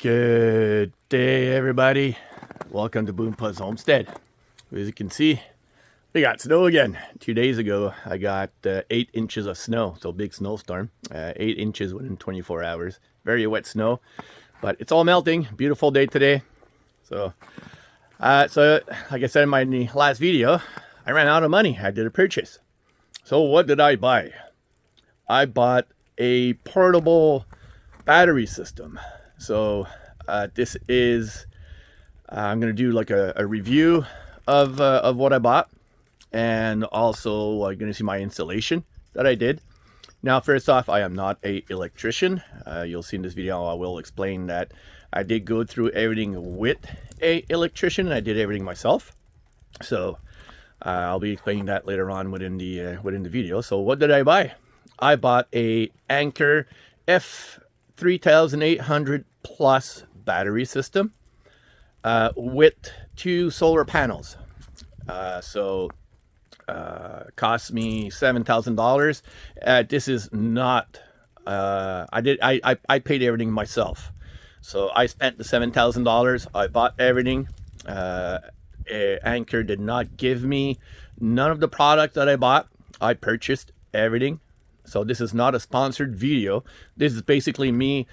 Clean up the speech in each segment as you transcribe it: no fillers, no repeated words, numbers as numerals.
Good day, everybody. Welcome to Bompa's Homestead. As you can see, we got snow again. 2 days ago, I got 8 inches of snow, so big snowstorm. 8 inches within 24 hours. Very wet snow, but it's all melting. Beautiful day today. So like I said in my last video, I ran out of money. I did a purchase. So what did I buy? I bought a portable battery system. So this is, I'm going to do like a review of what I bought, and also I'm going to see my installation that I did. Now, first off, I am not an electrician. You'll see in this video, I will explain that I did go through everything with an electrician, and I did everything myself. So I'll be explaining that later on within the video. So what did I buy? I bought a Anker F3800 Plus battery system with 2 solar panels. Cost me $7,000. This is not, I paid everything myself. So I spent the $7,000. I bought everything. Anker did not give me none of the product that I bought. I purchased everything. So this is not a sponsored video. This is basically me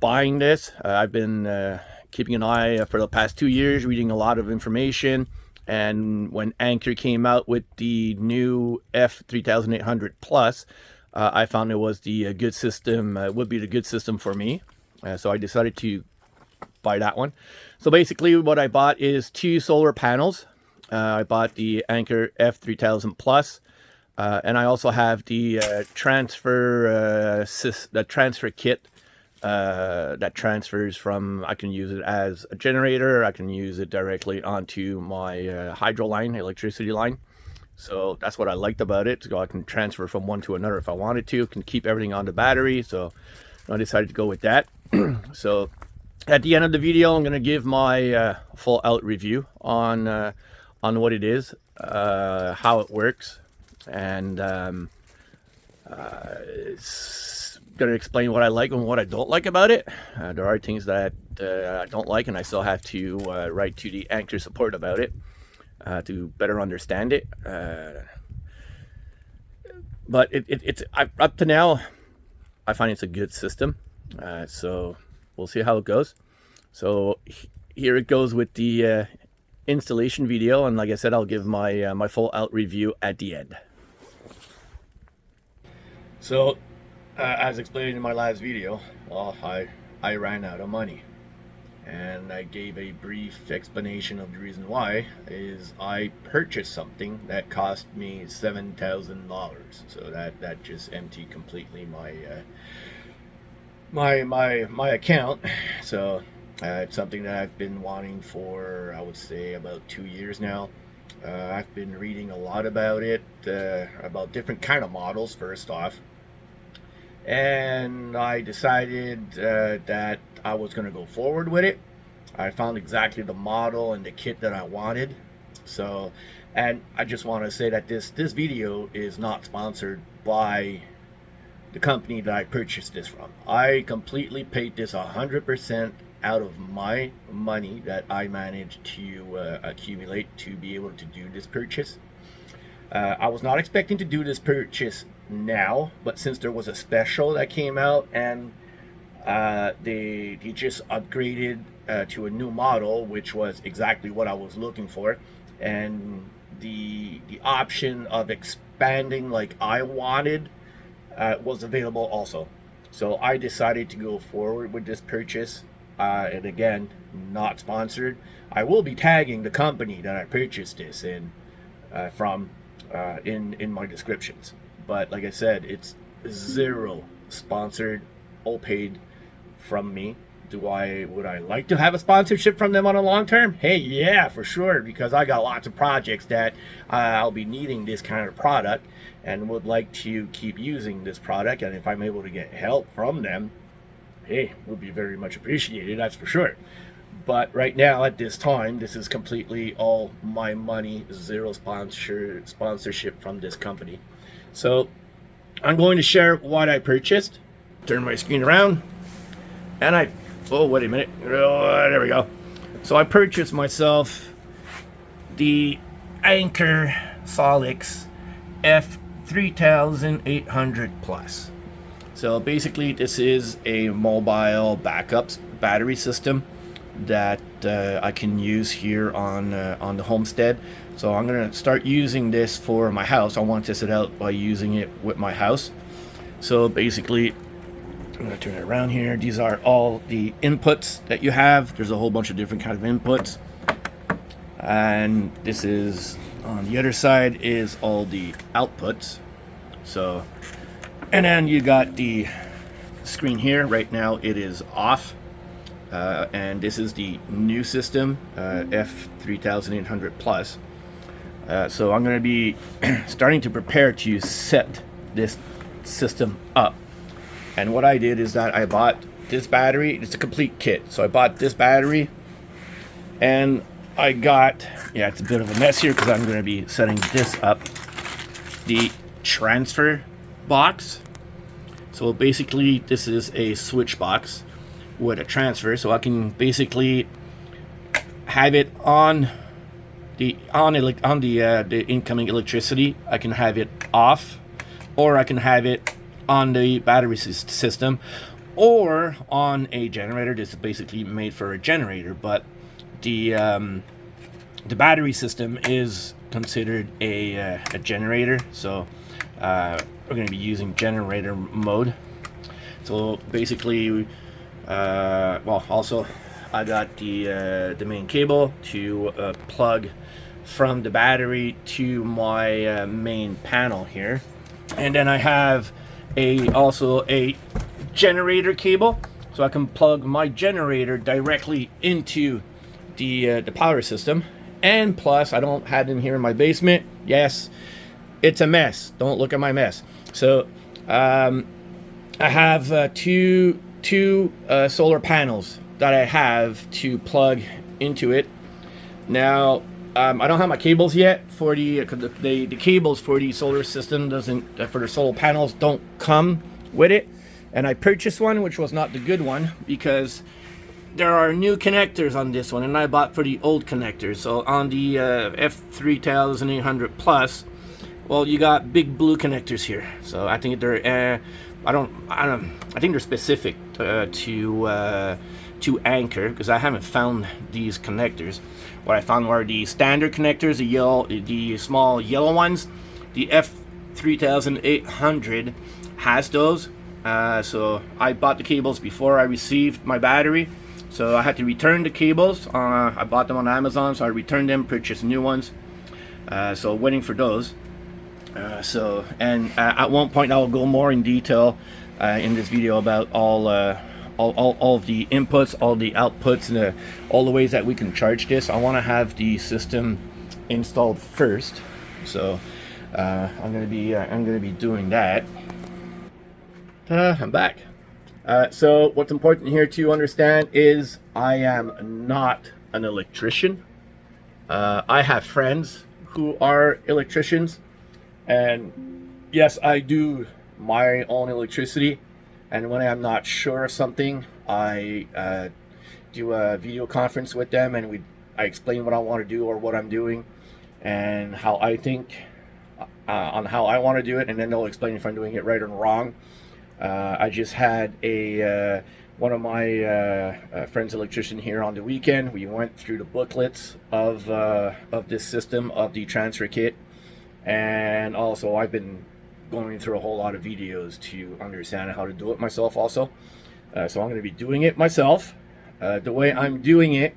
buying this. I've been keeping an eye for the past 2 years, reading a lot of information. And when Anker came out with the new F3800 Plus, I found it was the good system, would be the good system for me. So I decided to buy that one. So basically what I bought is 2 solar panels. I bought the Anker F3000 Plus. And I also have the transfer kit that transfers from, I can use it as a generator, I can use it directly onto my hydro line, electricity line. So that's what I liked about it. So I can transfer from one to another if I wanted to, can keep everything on the battery. So I decided to go with that. So at the end of the video, I'm going to give my full out review on what it is, how it works, and it's going to explain what I like and what I don't like about it. There are things that I don't like, and I still have to write to the Anker support about it to better understand it. But it's up to now, I find it's a good system. So we'll see how it goes. So here it goes with the installation video, and like I said, I'll give my my full out review at the end. So as explained in my last video, well, I ran out of money, and I gave a brief explanation of the reason why. Is I purchased something that cost me $7,000, so that just emptied completely my account. So it's something that I've been wanting for, I would say, about 2 years now. I've been reading a lot about it, about different kind of models first off, and I decided that I was going to go forward with it. I found exactly the model and the kit that I wanted. So, and I just want to say that this video is not sponsored by the company that I purchased this from. I completely paid this 100% out of my money that I managed to accumulate to be able to do this purchase. I was not expecting to do this purchase now, but since there was a special that came out, and they just upgraded to a new model, which was exactly what I was looking for, and the option of expanding like I wanted was available also. So I decided to go forward with this purchase, and again, not sponsored. I will be tagging the company that I purchased this from in my descriptions, but like I said, it's zero sponsored, all paid from me. Would I like to have a sponsorship from them on a long term? Hey, yeah, for sure, because I got lots of projects that I'll be needing this kind of product and would like to keep using this product, and if I'm able to get help from them, hey, would be very much appreciated, that's for sure. But right now, at this time, this is completely all my money, zero sponsorship from this company. So I'm going to share what I purchased. Turn my screen around, and I Oh, wait a minute. Oh, there we go. So I purchased myself the Anker Solix F3800 Plus. So basically this is a mobile backups battery system that I can use here on the Homestead. So I'm gonna start using this for my house. I want to test it out by using it with my house. So basically, I'm gonna turn it around here. These are all the inputs that you have. There's a whole bunch of different kind of inputs, and this is on the other side is all the outputs. So, and then you got the screen here. Right now it is off. And this is the new system, F3800 Plus. So I'm going to be starting to prepare to set this system up. And what I did is that I bought this battery. It's a complete kit. So I bought this battery, and I got, yeah, it's a bit of a mess here because I'm going to be setting this up. The transfer box. So basically this is a switch box with a transfer, so I can basically have it on the incoming electricity. I can have it off, or I can have it on the battery system, or on a generator. This is basically made for a generator, but the battery system is considered a generator, so we're going to be using generator mode. So basically, well, also I got the main cable to plug from the battery to my main panel here, and then I have also a generator cable, so I can plug my generator directly into the power system. And plus, I don't have them here in my basement. Yes, it's a mess. Don't look at my mess. So I have two solar panels that I have to plug into it. Now I don't have my cables yet for the cables for the solar system for the solar panels don't come with it, and I purchased one which was not the good one because there are new connectors on this one, and I bought for the old connectors. So on the F3800 Plus, well, you got big blue connectors here. So I think they're I think they're specific to Anker, because I haven't found these connectors. What I found were the standard connectors, the small yellow ones. The F3800 has those. So I bought the cables before I received my battery. So I had to return the cables. I bought them on Amazon, so I returned them, purchased new ones. So waiting for those. At one point I'll go more in detail in this video about all of the inputs, all the outputs, and all the ways that we can charge this. I want to have the system installed first, so I'm gonna be doing that. I'm back. So what's important here to understand is I am not an electrician. I have friends who are electricians, and yes, I do my own electricity. And when I'm not sure of something, I do a video conference with them, and I explain what I want to do or what I'm doing, and how I think on how I want to do it, and then they'll explain if I'm doing it right or wrong. I just had one of my friends electrician here on the weekend. We went through the booklets of this system, of the transfer kit, and also I've been going through a whole lot of videos to understand how to do it myself also. So I'm going to be doing it myself. The way I'm doing it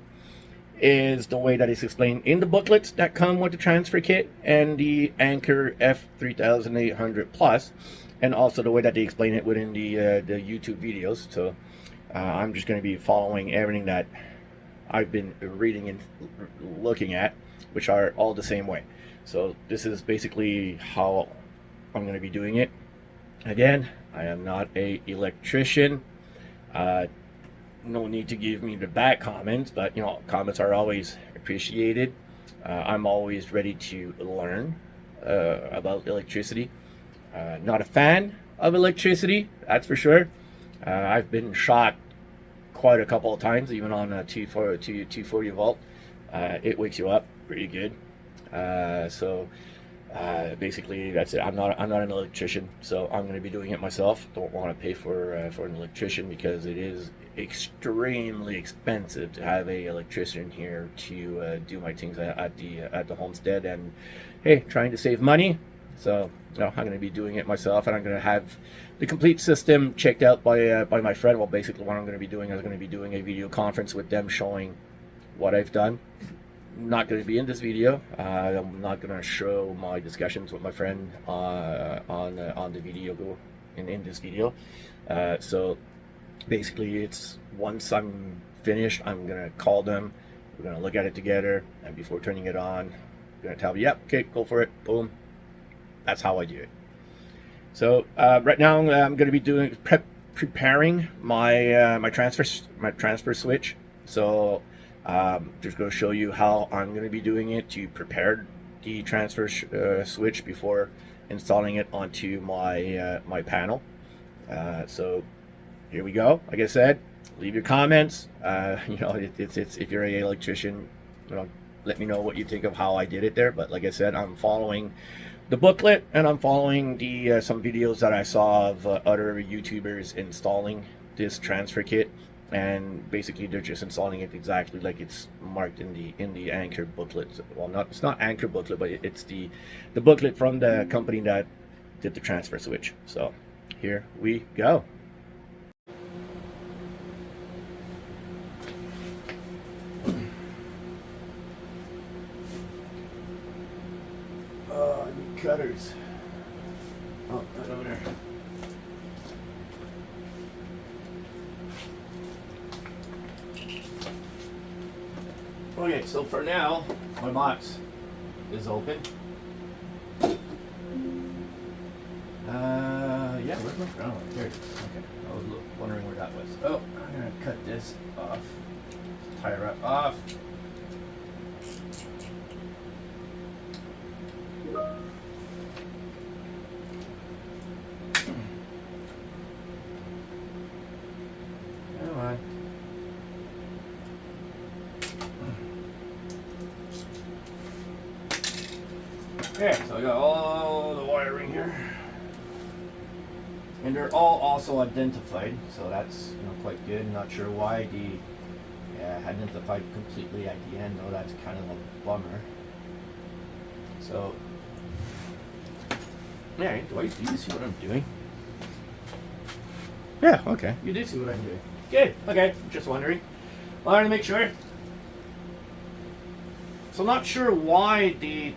is the way that is explained in the booklets that come with the transfer kit and the Anker F3800 Plus, and also the way that they explain it within the YouTube videos. So I'm just going to be following everything that I've been reading and looking at, which are all the same way. So this is basically how I'm going to be doing it. Again, I am not a electrician. No need to give me the bad comments, but comments are always appreciated. I'm always ready to learn about electricity. Not a fan of electricity, that's for sure. I've been shocked quite a couple of times, even on a 240 volt. It wakes you up pretty good. Basically, that's it. I'm not an electrician, so I'm going to be doing it myself. Don't want to pay for an electrician because it is extremely expensive to have a electrician here to do my things at the homestead. And hey, trying to save money, so I'm going to be doing it myself, and I'm going to have the complete system checked out by my friend. Well, basically, what I'm going to be doing is going to be doing a video conference with them showing what I've done. Not going to be in this video. I'm not going to show my discussions with my friend on the video in this video. So basically, it's once I'm finished, I'm going to call them. We're going to look at it together, and before turning it on, I'm going to tell me, yep, okay, go for it, boom. That's how I do it. So right now, I'm going to be preparing my transfer switch. So just going to show you how I'm going to be doing it to prepare the transfer switch before installing it onto my my panel. So here we go. Like I said, leave your comments. You know, it's if you're an electrician, you know, let me know what you think of how I did it there. But like I said, I'm following the booklet, and I'm following the some videos that I saw of other YouTubers installing this transfer kit. And basically they're just installing it exactly like it's marked in the Anker booklet. Well, it's not Anker booklet, but it's the booklet from the company that did the transfer switch. So here we go. Oh, I need cutters. Oh, right over there. Okay, so for now, my box is open. Yeah, where's my ground? There it is. Okay, I was wondering where that was. Oh, I'm gonna cut this off. Tie her off. Come on. Okay, so I got all the wiring here, and they're all also identified, so that's quite good. Not sure why the identified completely at the end, though. That's kind of a bummer. So yeah, do you see what I'm doing? Yeah, okay, you do see what I'm doing. Good. Okay, just wondering. Wanted to make sure. So not sure why the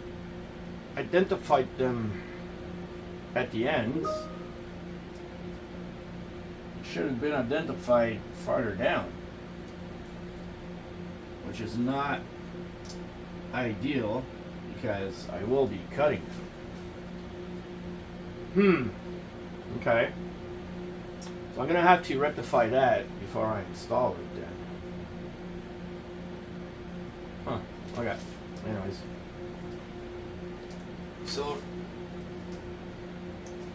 identified them at the ends. Should have been identified farther down, which is not ideal because I will be cutting them. Okay. So I'm gonna have to rectify that before I install it then. Okay. Anyways. So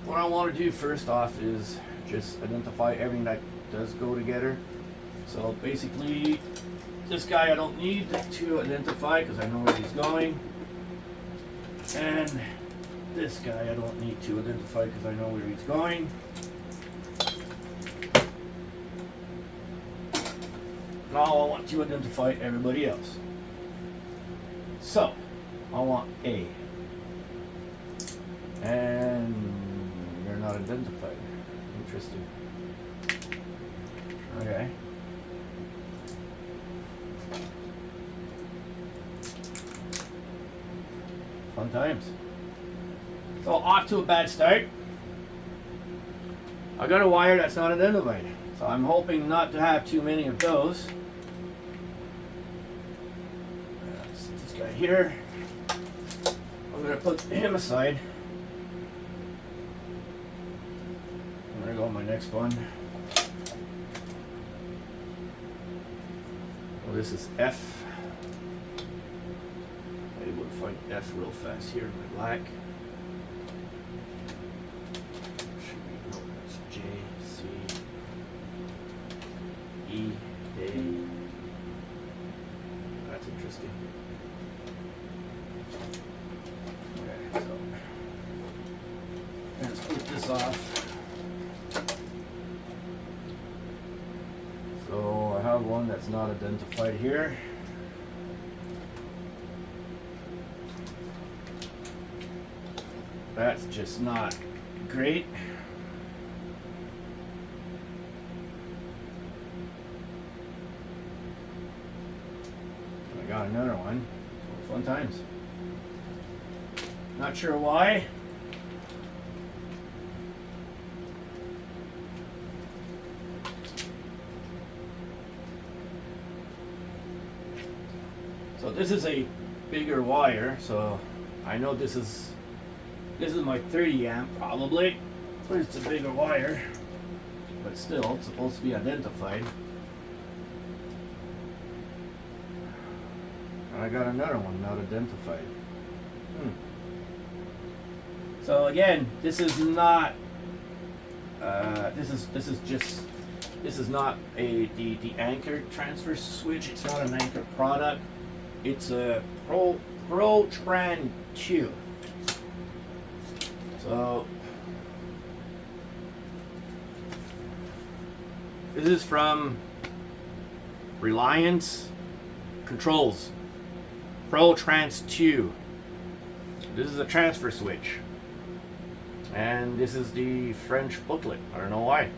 what I want to do first off is just identify everything that does go together. So basically, this guy I don't need to identify because I know where he's going, and this guy I don't need to identify because I know where he's going. Now I want to identify everybody else. So I want A. And they're not identified. Interesting. Okay. Fun times. So off to a bad start. I got a wire that's not identified. So I'm hoping not to have too many of those. This guy here. I'm going to put him aside. I'm going to go on my next one. Well, this is F. I will find F real fast here in my black. Should be, no, that's J, C, E, twisty. Okay, so let's put this off. So I have one that's not identified here. That's just not great. I got another one. So fun times. Not sure why. So this is a bigger wire, so I know this is my 30 amp probably, but it's a bigger wire, but still it's supposed to be identified. And I got another one not identified. So again, this is not this is not the Anker transfer switch. It's not an Anker product. It's a Pro-Tran 2. So this is from Reliance Controls, Pro-Tran 2. This is a transfer switch, and this is the French booklet. I don't know why.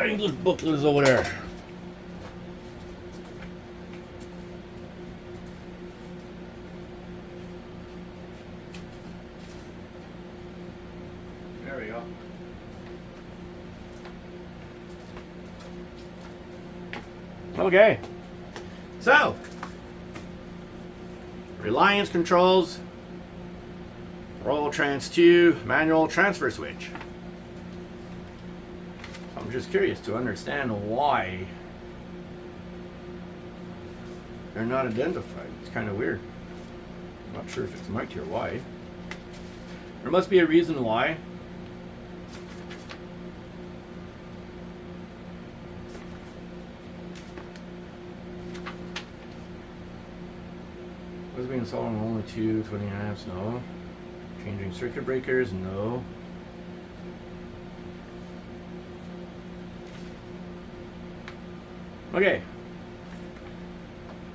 English booklet is over there. There we go. Okay, so Reliance Controls Pro-Tran 2 manual transfer switch. I'm just curious to understand why they're not identified. It's kind of weird. I'm not sure if it's marked here why. There must be a reason why. Was being installed on only 220 amps? No. Changing circuit breakers? No. Okay.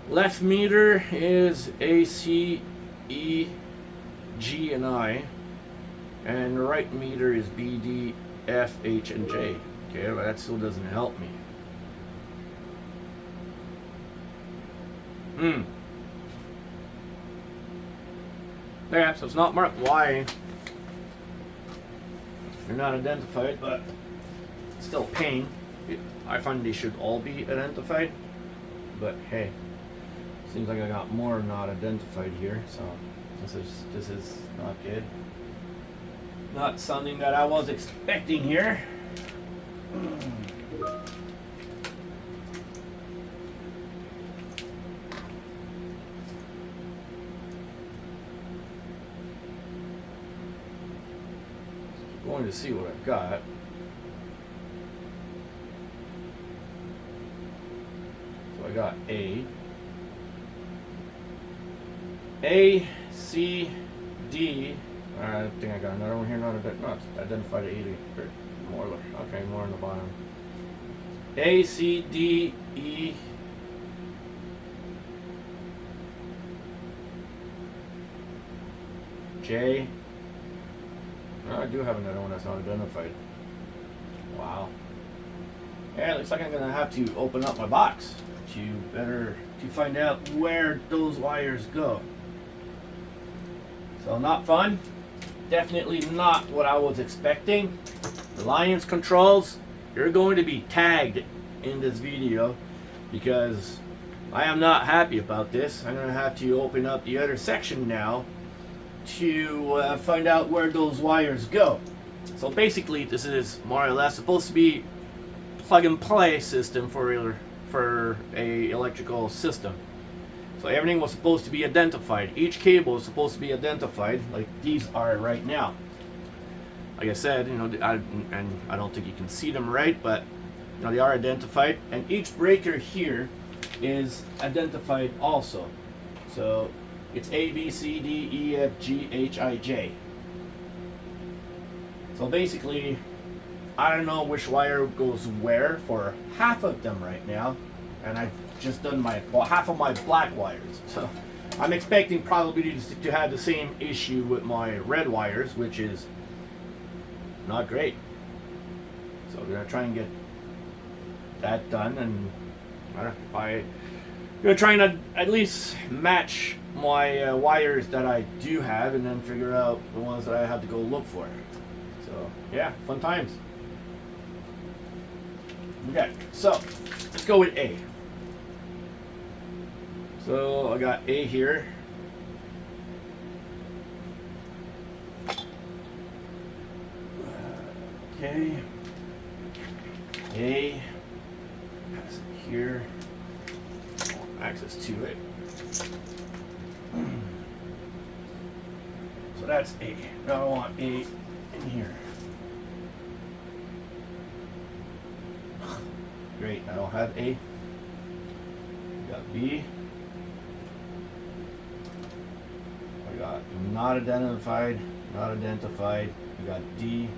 Left meter is A, C, E, G, and I. And the right meter is B, D, F, H, and J. Okay, but that still doesn't help me. Yeah, so it's not marked why they're not identified, but it's still pain. I find they should all be identified, but hey, seems like I got more not identified here, so this is not good. Not something that I was expecting here. Going to see what I've got. So I got A, C, D. I think I got another one here. Not identified at 80. More. Okay, more on the bottom. A, C, D, E, J. I do have another one that's not identified. Wow. Yeah, looks like I'm gonna have to open up my box to find out where those wires go. So not fun. Definitely not what I was expecting. Reliance Controls, you're going to be tagged in this video because I am not happy about this. I'm gonna have to open up the other section now to find out where those wires go. So basically this is more or less supposed to be plug and play system for a electrical system. So everything was supposed to be identified. Each cable is supposed to be identified like these are right now. Like I said, you know, I don't think you can see them right, but Now they are identified, and each breaker here is identified also. So it's A, B, C, D, E, F, G, H, I, J. So basically, I don't know which wire goes where for half of them right now, and I've just done half of my black wires. So I'm expecting probably to have the same issue with my red wires, which is not great. So we're gonna try and get that done, and I'm gonna try and at least match my wires that I do have, and then figure out the ones that I have to go look for. So yeah, fun times. Okay, so let's go with A. So I got A here. Okay. A. Pass it here. Access to it. So that's A. Now I want A in here. Great, I don't have A. I got B. I got not identified, not identified. I got D.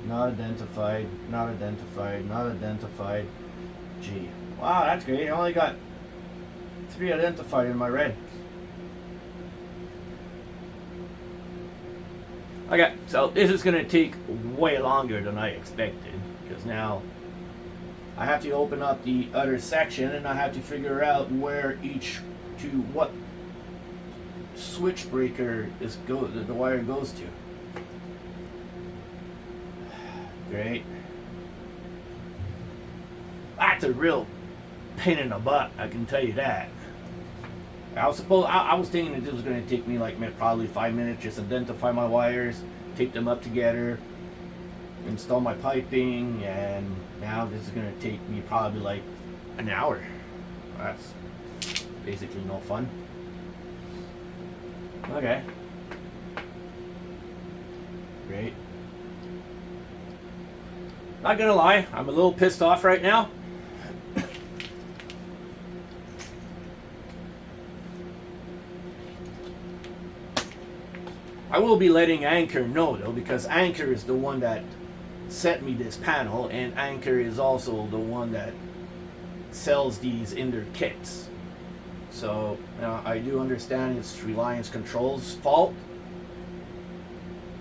Not identified, not identified, not identified. G. Wow, that's great. I only got 3 identified in my red. Okay, so this is going to take way longer than I expected, because now I have to open up the other section, and I have to figure out where what switch breaker the wire goes to. Great. That's a real pain in the butt, I can tell you that. I was thinking that this was going to take me like probably 5 minutes, just identify my wires, tape them up together, install my piping, and now this is going to take me probably like an hour. That's basically no fun. Okay. Great. Not gonna lie, I'm a little pissed off right now. I will be letting Anker know though, because Anker is the one that sent me this panel, and Anker is also the one that sells these in their kits. So I do understand it's Reliance Control's fault,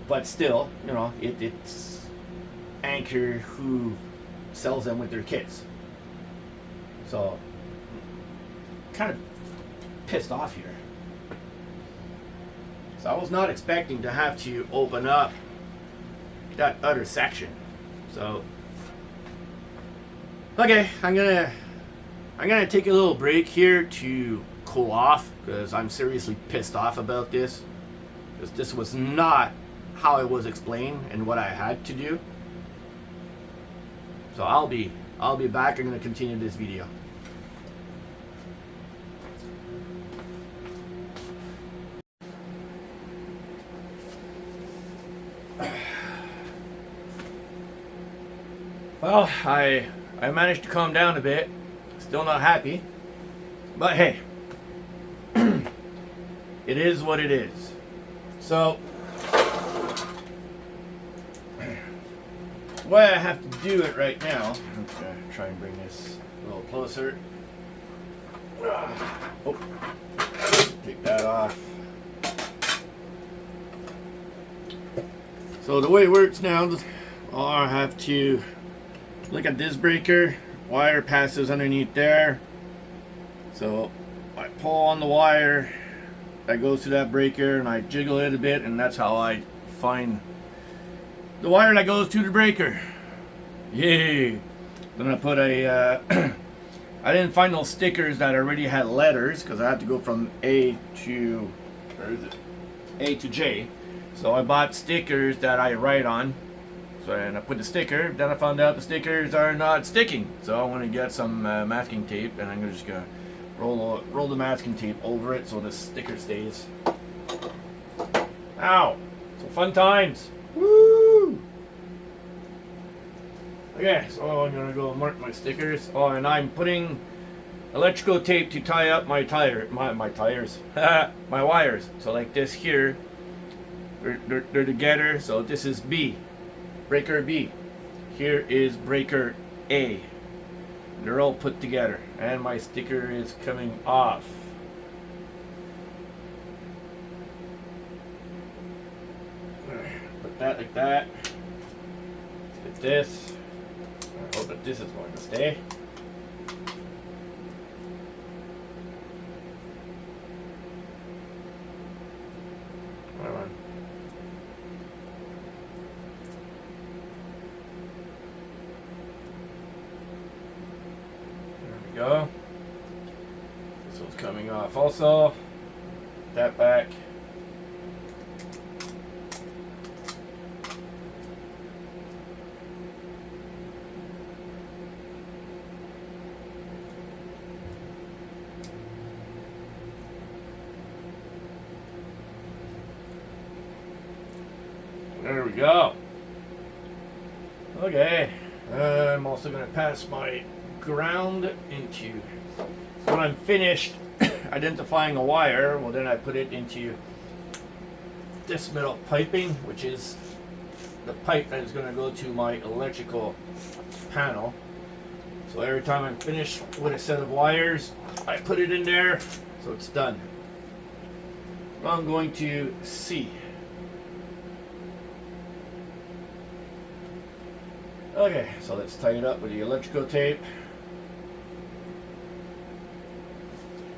but still, it's Anker who sells them with their kits. So kind of pissed off here. So I was not expecting to have to open up that other section. So okay, I'm gonna take a little break here to cool off, because I'm seriously pissed off about this, because this was not how it was explained and what I had to do. So I'll be back. I'm going to continue this video. Well, I managed to calm down a bit. Still not happy, but hey, it is what it is. So the way I have to do it right now, I'm going to try and bring this a little closer. Oh, take that off. So the way it works now, I have to look at this breaker. Wire passes underneath there. So I pull on the wire that goes to that breaker, and I jiggle it a bit, and that's how I find the wire that goes to the breaker. Yay! Then I put a I didn't find those stickers that already had letters, because I have to go from A to, where is it? A to J. So I bought stickers that I write on. So and I put the sticker. Then I found out the stickers are not sticking. So I want to get some masking tape, and I'm just gonna roll the masking tape over it so the sticker stays. Ow! So fun times. Woo! Okay, so I'm gonna go mark my stickers. Oh, and I'm putting electrical tape to tie up my tires, my wires. So like this here, they're together. So this is B, breaker B. Here is breaker A. They're all put together, and my sticker is coming off. Put that like that. Let's get this. I hope that this is going to stay. Come on. There we go. This one's coming off also. Put that back. There we go. Okay, I'm also going to pass my ground into, when I'm finished identifying a wire, well then I put it into this metal piping, which is the pipe that is going to go to my electrical panel. So every time I'm finished with a set of wires, I put it in there, so it's done. Now I'm going to C. Okay, so let's tie it up with the electrical tape.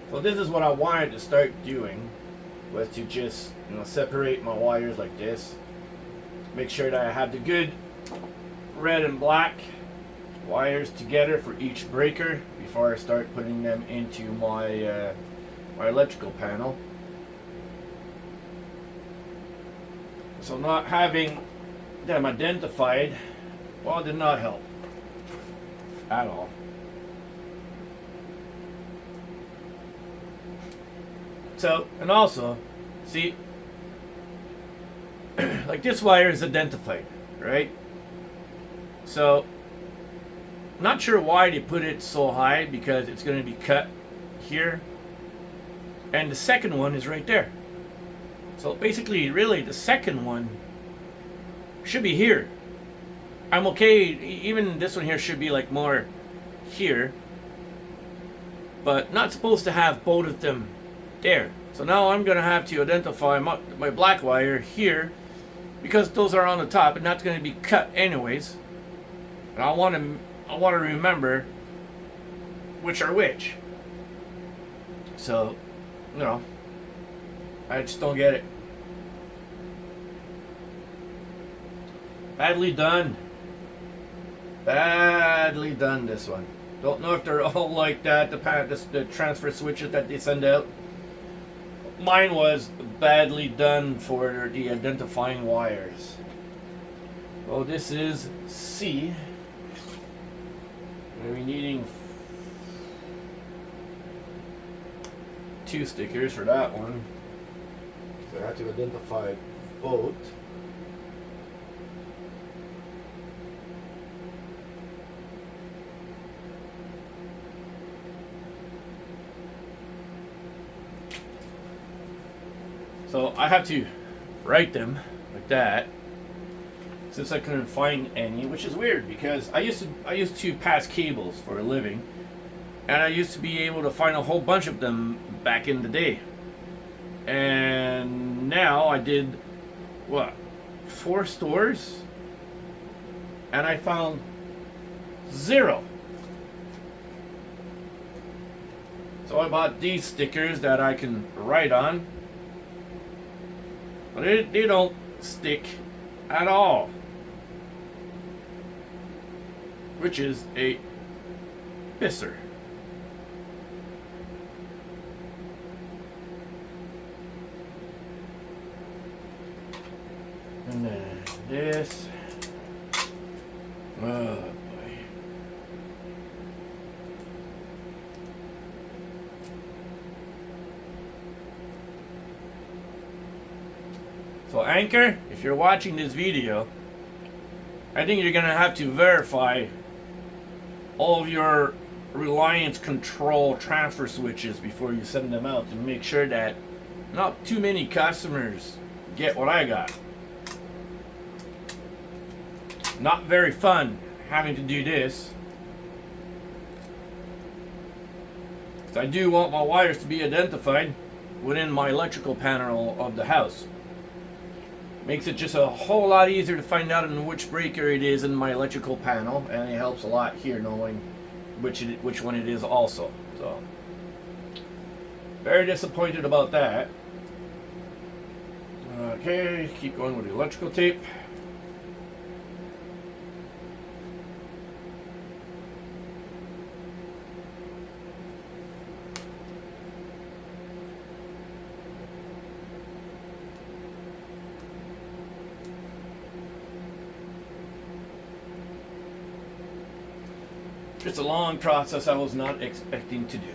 So this is what I wanted to start doing, was to just, separate my wires like this. Make sure that I have the good red and black wires together for each breaker before I start putting them into my my electrical panel. So not having them identified, well, did not help at all. So, and also, see, like this wire is identified, right? So, not sure why they put it so high, because it's going to be cut here. And the second one is right there. So basically, really, the second one should be here. I'm okay, even this one here should be like more here, but not supposed to have both of them there. So now I'm gonna have to identify my black wire here, because those are on the top and that's gonna be cut anyways. And I want to remember which are which. So, I just don't get it. Badly done. Badly done, this one. Don't know if they're all like that, the transfer switches that they send out. Mine was badly done for the identifying wires. Oh, this is C. We're needing 2 stickers for that one. So I have to identify both. So I have to write them like that, since I couldn't find any, which is weird because I used to pass cables for a living, and I used to be able to find a whole bunch of them back in the day. And now I did 4 stores, and I found 0. So I bought these stickers that I can write on. But they don't stick at all, which is a pisser. And then this. Oh boy. So Anker, if you're watching this video, I think you're gonna have to verify all of your Reliance control transfer switches before you send them out to make sure that not too many customers get what I got. Not very fun having to do this. I do want my wires to be identified within my electrical panel of the house. Makes it just a whole lot easier to find out in which breaker it is in my electrical panel, and it helps a lot here knowing which one it is also. So very disappointed about that. Okay, keep going with the electrical tape. Just a long process I was not expecting to do.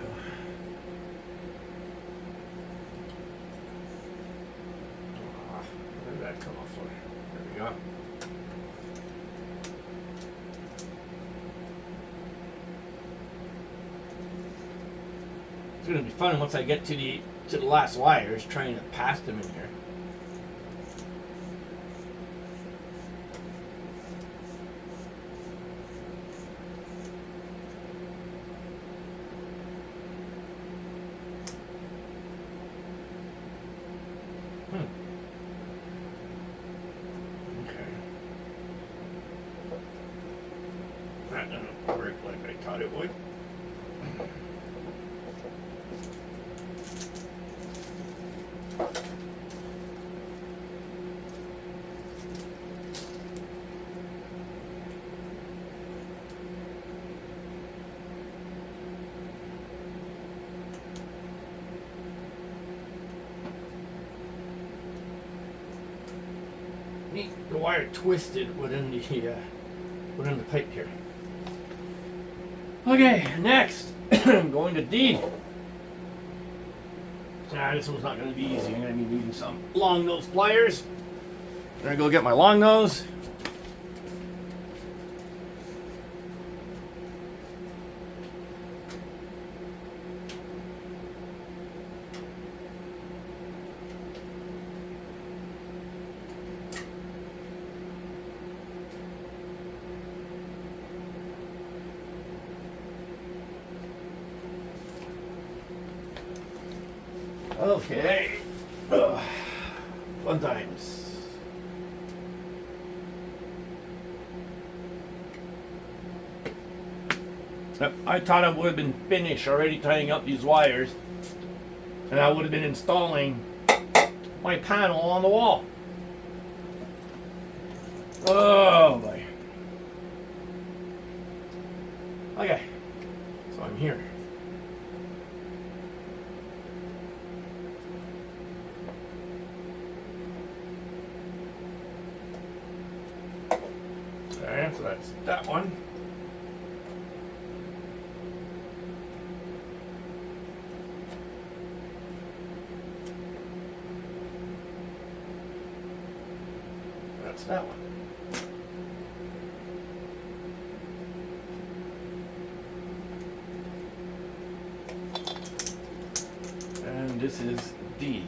Where did that come off for? There we go. It's gonna be fun once I get to the last wires, trying to pass them in here. Okay. That didn't work like I thought it would. The wire twisted within the pipe here. Okay, next I'm going to D. This one's not going to be easy. I'm going to be needing some long nose pliers. I'm going to go get my long nose. Okay. Fun times. Yep, I thought I would have been finished already tying up these wires, and I would have been installing my panel on the wall. Oh boy. Okay, so I'm here. Okay, so that's that one. That's that one. And this is D.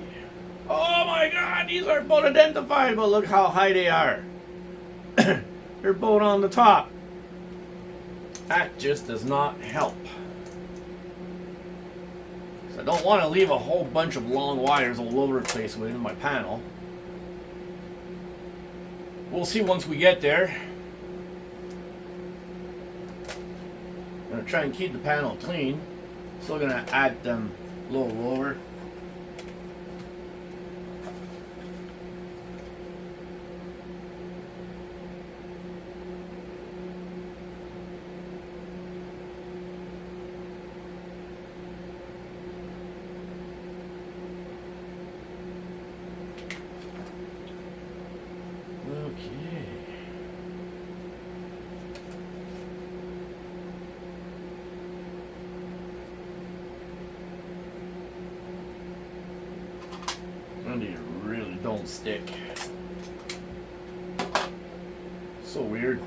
Oh my god, these are both identifiable. Look how high they are. They're both on the top. That just does not help. So I don't want to leave a whole bunch of long wires all over the place within my panel. We'll see once we get there. I'm going to try and keep the panel clean. Still going to add them a little lower. They really don't stick. So weird.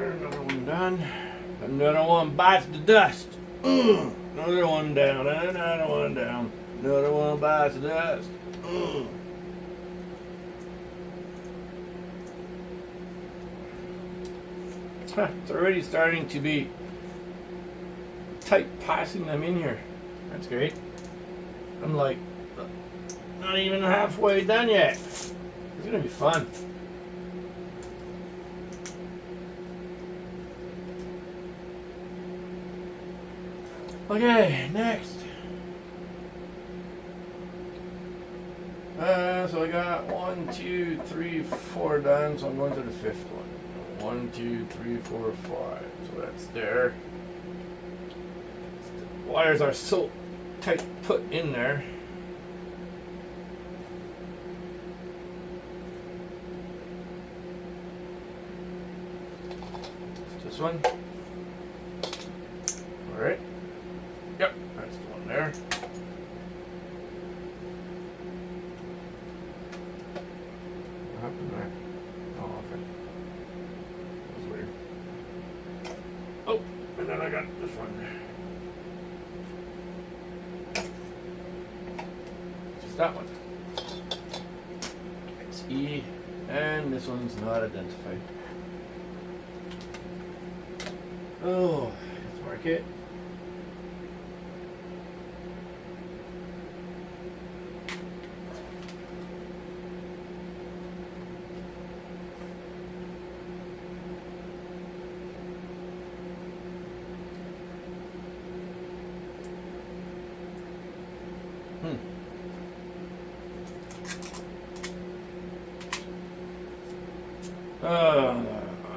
Another one done. Another one bites the dust. Another one down. Another one down. Another one bites the dust. It's already starting to be tight passing them in here. That's great. I'm like not even halfway done yet. It's gonna be fun. Okay, next. So I got 1, 2, 3, 4 done, so I'm going to the fifth one. 1, 2, 3, 4, 5. So that's there. The wires are so tight put in there. This one. Alright. Yep, that's the one there. What happened there? Oh, okay. That was weird. Oh, and then I got this one. Just that one. It's E, and this one's not identified. Oh, let's mark it.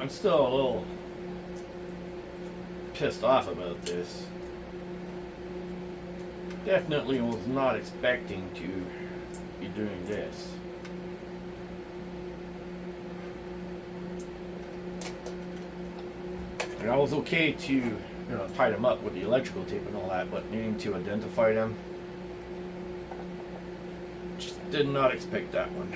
I'm still a little pissed off about this. Definitely was not expecting to be doing this. And I was okay to, tie them up with the electrical tape and all that, but needing to identify them, just did not expect that one.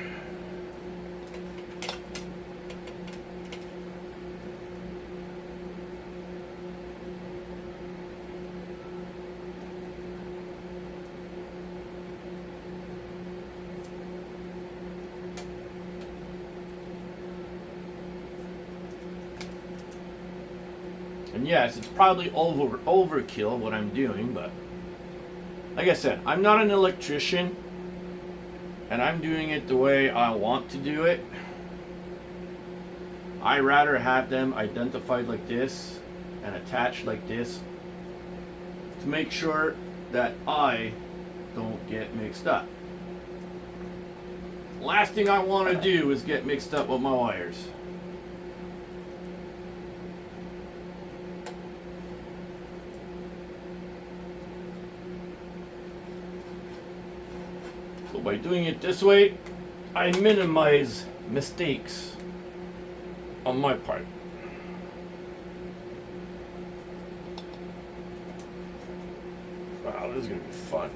And yes, it's probably overkill what I'm doing, but like I said, I'm not an electrician, and I'm doing it the way I want to do it. I rather have them identified like this and attached like this to make sure that I don't get mixed up. Last thing I want to do is get mixed up with my wires. So by doing it this way, I minimize mistakes on my part. Wow, this is gonna be fun.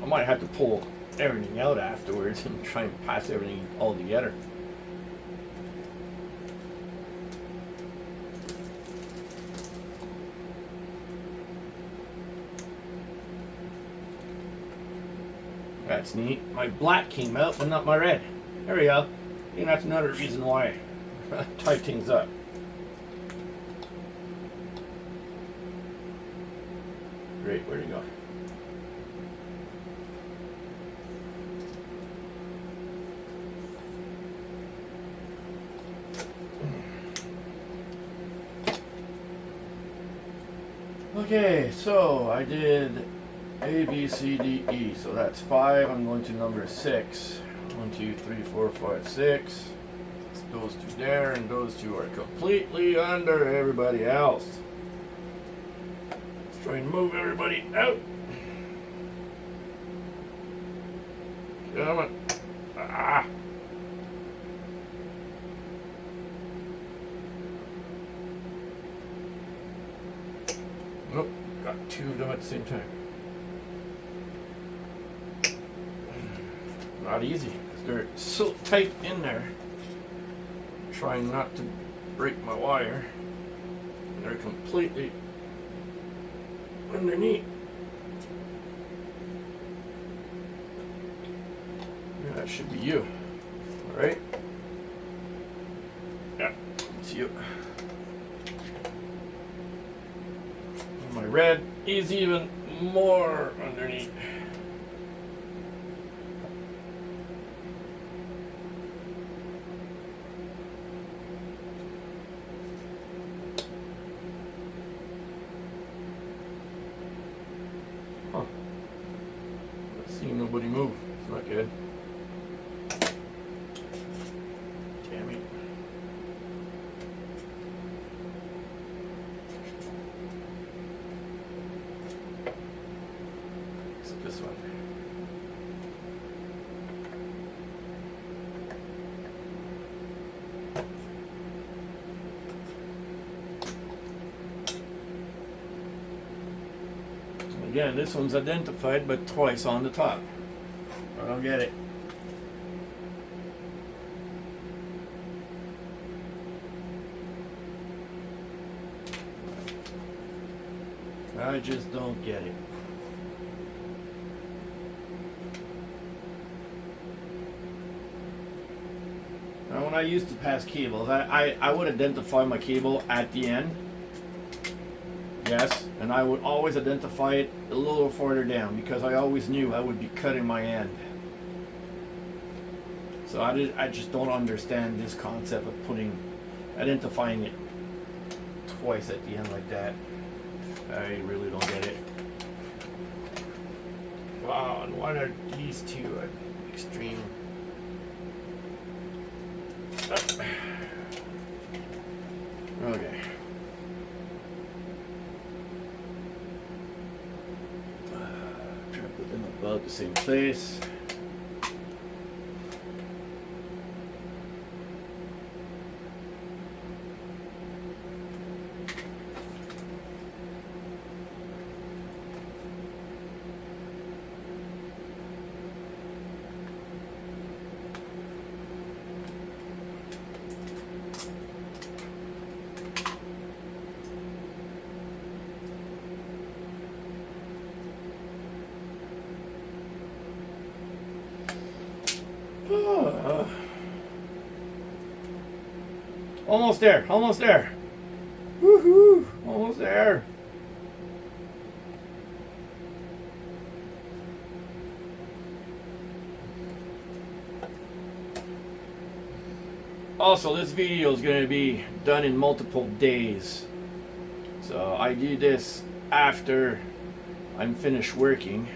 I might have to pull everything out afterwards and try and pass everything all together. That's neat. My black came out, but not my red. There we go. And that's another reason why I tie things up. Great, where'd you go? Okay, so I did A, B, C, D, E. So that's 5. I'm going to number 6. 1, 2, 3, 4, 5, 6. It's Those two there, and those two are completely under everybody else. Let's try and move everybody out. Come on. Ah. Nope, got two of them at the same time. Not easy, because they're so tight in there. Trying not to break my wire. They're completely underneath. Yeah, that should be you. Alright? Yeah, it's you. And my red is even more underneath. Nobody move. It's not good. Damn it. Is it this one? Again, this one's identified, but twice on the top. I don't get it. I just don't get it. Now, when I used to pass cables, I would identify my cable at the end. Yes, and I would always identify it a little further down because I always knew I would be cutting my end. So I just don't understand this concept of identifying it twice at the end like that. I really don't get it. Wow, and what are these two extreme? Okay. Try to put them about the same place. Almost there, almost there. Woohoo! Almost there. Also, this video is going to be done in multiple days. So I do this after I'm finished working.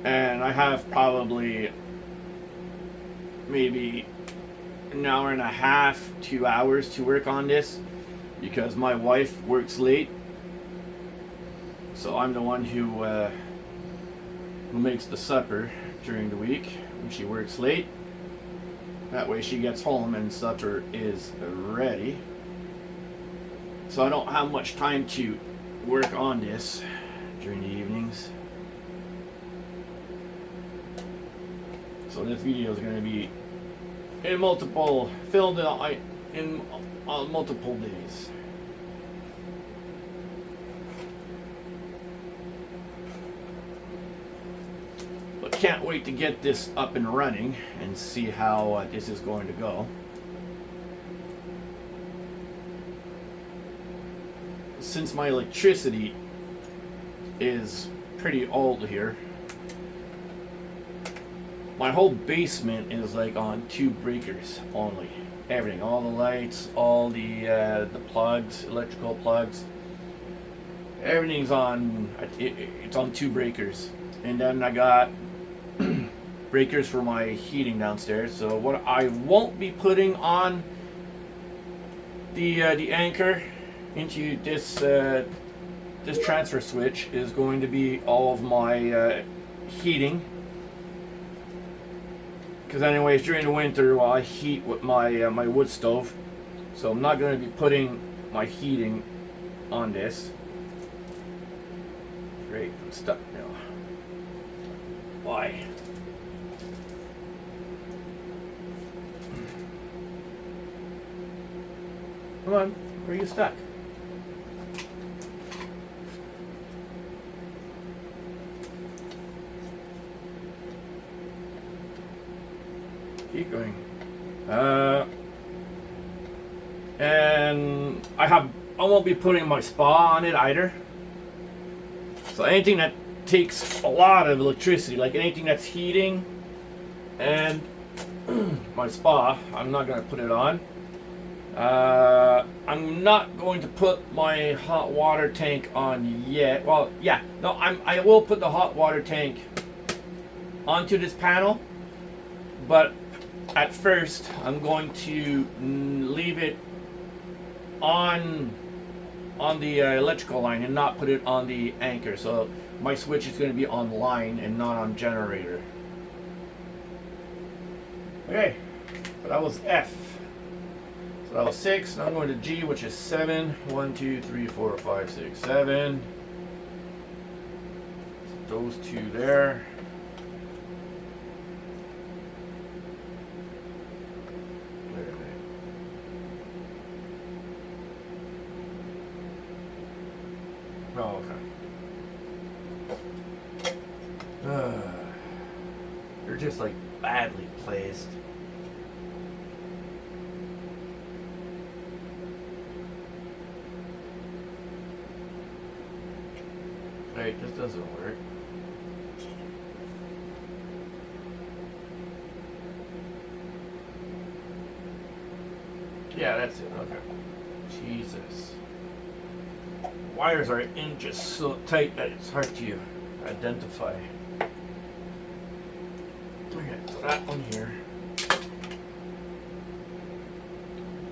And I have probably maybe an hour and a half, 2 hours to work on this because my wife works late. So I'm the one who makes the supper during the week when she works late. That way she gets home and supper is ready. So I don't have much time to work on this during the evenings. So this video is going to be filmed in multiple days. But can't wait to get this up and running and see how this is going to go. Since my electricity is pretty old here, my whole basement is like on 2 breakers only. Everything, all the lights, all the plugs, electrical plugs, everything's on. It's on 2 breakers, and then I got breakers for my heating downstairs. So what I won't be putting on the Anker into this this transfer switch is going to be all of my heating. Because anyways, during the winter, well, I heat with my my wood stove, so I'm not going to be putting my heating on this. Great, I'm stuck now. Why? Come on, where are you stuck? Keep going. And I won't be putting my spa on it either. So anything that takes a lot of electricity, like anything that's heating and my spa, I'm not going to put it on. I'm not going to put my hot water tank on yet. Well, yeah, no, I will put the hot water tank onto this panel, but at first I'm going to leave it on the electrical line and not put it on the Anker. So my switch is going to be on line and not on generator. Okay, so that was F. So that was 6. Now I'm going to G, which is 7. 1, 2, 3, 4, 5, 6, 7. Those two there. Wait a minute. Oh, okay. They're just like badly placed. Wait, this doesn't work. Yeah, that's it. Okay. Jesus. Wires are in just so tight that it's hard to identify. Okay, so that one here.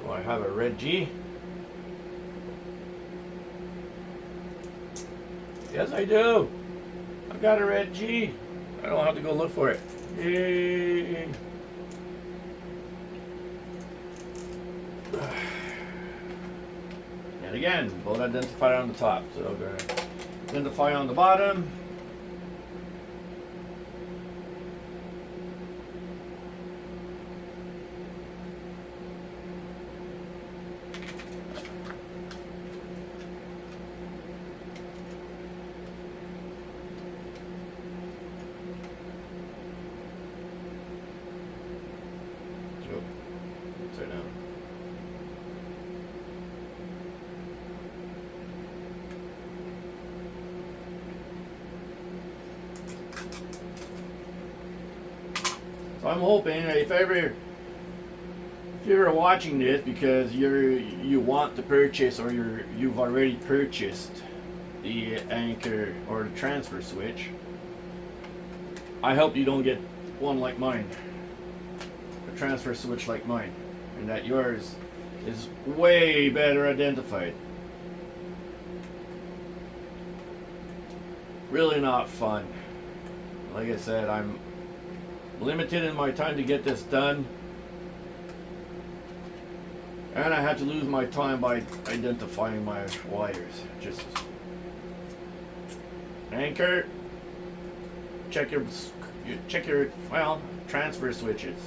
Do I have a red G? Yes, I do. I've got a red G. I don't have to go look for it. Yay. And again, both identified on the top. So we're going to identify on the bottom. Upside down. So I'm hoping if you're watching this because you want to purchase or you've already purchased the Anker or the transfer switch, I hope you don't get one like mine, a transfer switch like mine, and that yours is way better identified. Really not fun. Like I said, I'm limited in my time to get this done, and I had to lose my time by identifying my wires. Just Anker, check your well, transfer switches,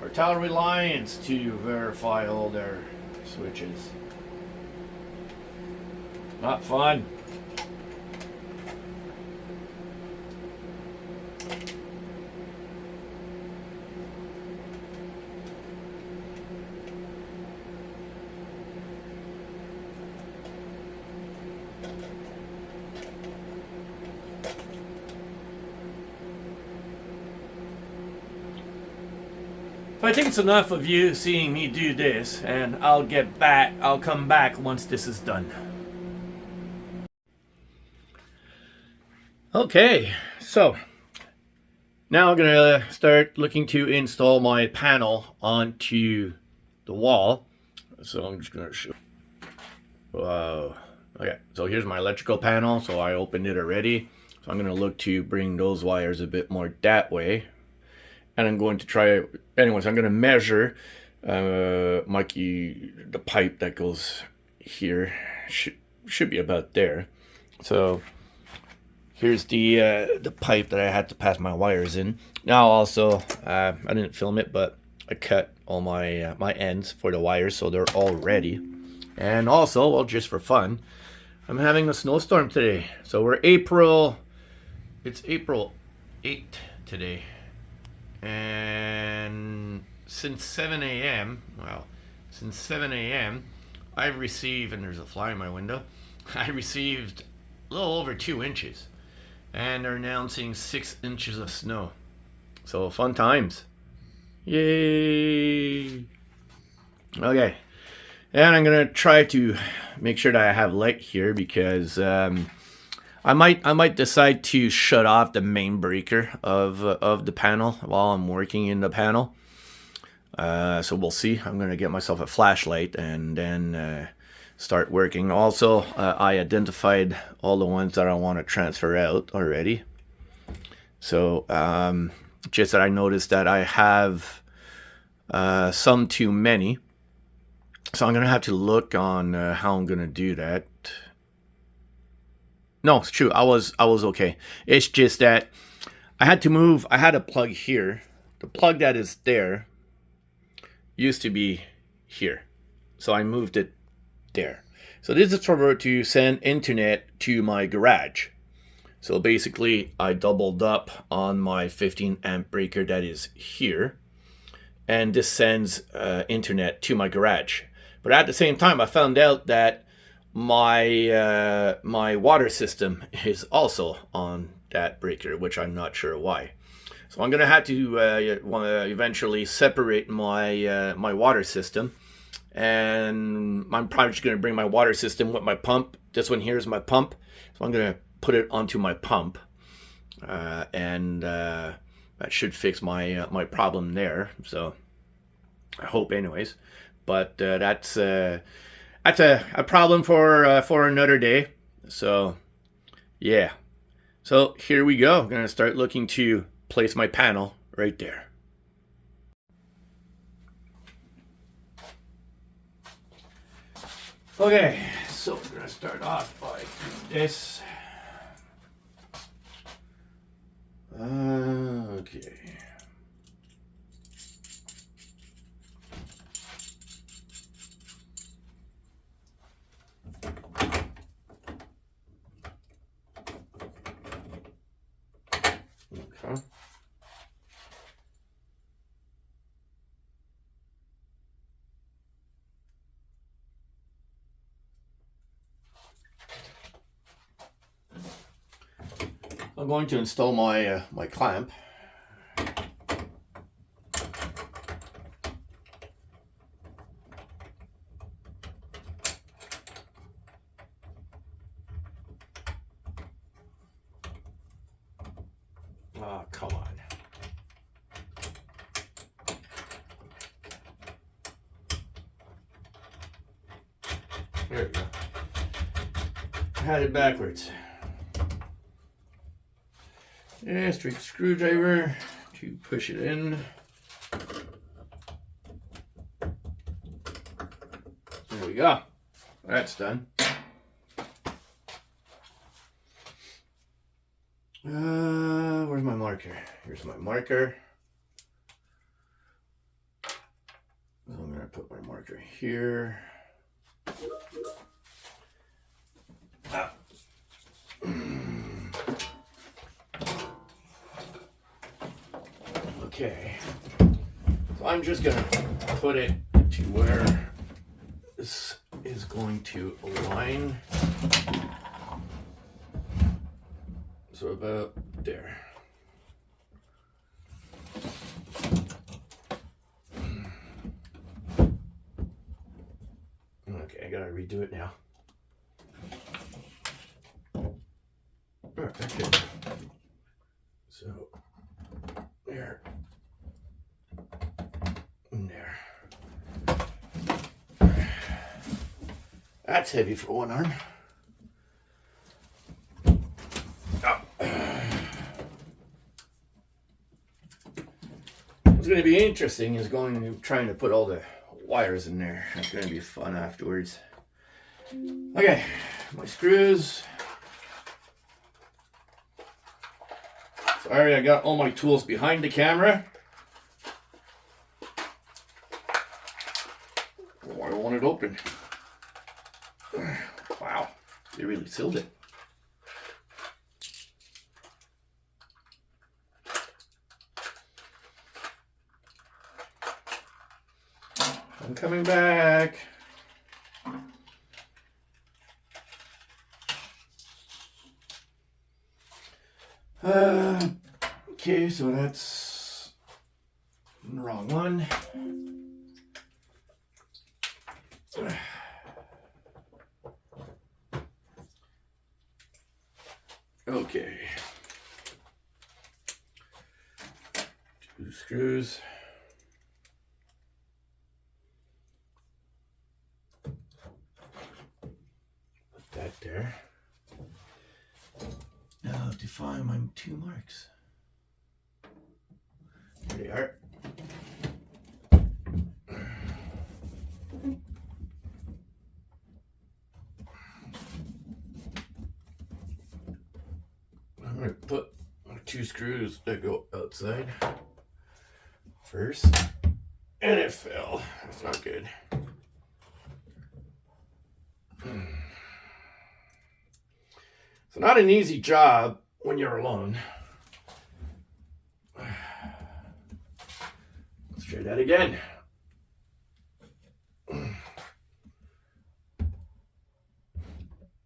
or tell Reliance to verify all their switches. Not fun. So I think it's enough of you seeing me do this, and I'll come back once this is done. Okay, So now I'm gonna start looking to install my panel onto the wall. So I'm just gonna show. Wow. Okay, so here's my electrical panel. So I opened it already. So I'm gonna look to bring those wires a bit more that way. And I'm going to try, anyways, I'm gonna measure Mikey, the pipe that goes here. Should be about there. So here's the pipe that I had to pass my wires in. Now also, I didn't film it, but I cut all my my ends for the wires, so they're all ready. And also, well, just for fun, I'm having a snowstorm today. So we're it's April 8th today. And since 7 a.m., since 7 a.m., I've received, and there's a fly in my window, I received a little over 2 inches. And they're announcing 6 inches of snow. So fun times. Yay! Okay. And I'm gonna try to make sure that I have light here because I might decide to shut off the main breaker of the panel while I'm working in the panel. So we'll see. I'm gonna get myself a flashlight and then start working. Also, I identified all the ones that I want to transfer out already. So just that I noticed that I have some too many. So I'm gonna have to look on how I'm gonna do that. No, it's true. I was okay. It's just that I had to move. I had a plug here. The plug that is there used to be here, so I moved it there. So this is for to send internet to my garage. So basically, I doubled up on my 15 amp breaker that is here, and this sends internet to my garage. But at the same time, I found out that my my water system is also on that breaker, which I'm not sure why. So I'm gonna have to eventually separate my my water system, and I'm probably just gonna bring my water system with my pump. This one here is my pump, so I'm gonna put it onto my pump, and that should fix my my problem there. So I hope, anyways. But that's a problem for another day. So yeah. So here we go. I'm gonna start looking to place my panel right there. Okay, so we're gonna start off by this. Okay. Okay. I'm going to install my my clamp. Oh, come on. There we go. I had it backwards. Yeah, straight screwdriver to push it in. There we go. That's done. Where's my marker? Here's my marker. So I'm gonna put my marker here. Ah. Okay. So I'm just gonna put it to where this is going to align. So about there. Okay, I gotta redo it now. Okay. That's heavy for one arm. Oh. What's going to be interesting is trying to put all the wires in there. That's going to be fun afterwards. Okay, my screws. Sorry, I got all my tools behind the camera. Oh, I want it open. Wow, they really sealed it. I'm coming back. Okay, so that's the wrong one. Okay. 2 screws. Put that there. Now to find my 2 marks. There they are. I'm going to put 2 screws that go outside first. And it fell. That's not good. It's not an easy job when you're alone. Let's try that again.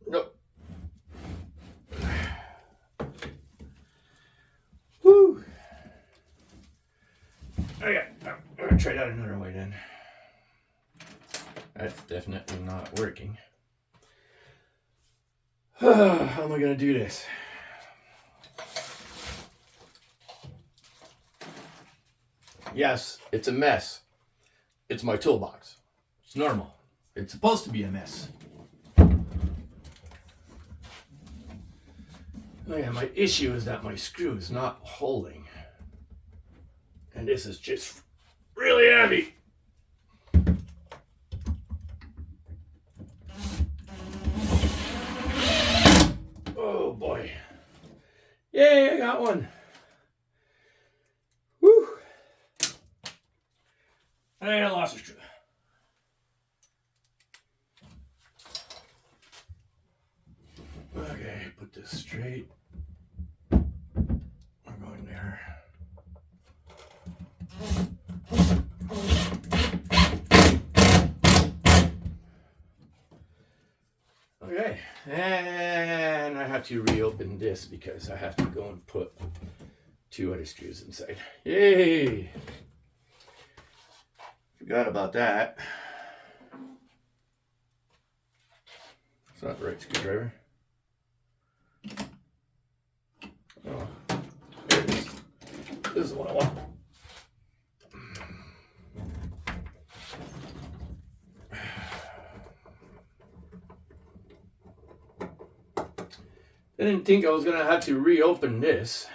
Nope. Woo. Okay, I'm gonna try that another way then. That's definitely not working. How am I going to do this? Yes, it's a mess. It's my toolbox. It's normal. It's supposed to be a mess. Oh yeah, my issue is that my screw is not holding. And this is just really heavy. Oh boy. Yay, I got one. Woo. And I lost a screw. Okay, put this straight. I'm going there. Okay, and I have to reopen this because I have to go and put 2 other screws inside. Yay! Forgot about that. It's not the right screwdriver. Oh, there it is. This is what I want. I didn't think I was going to have to reopen this.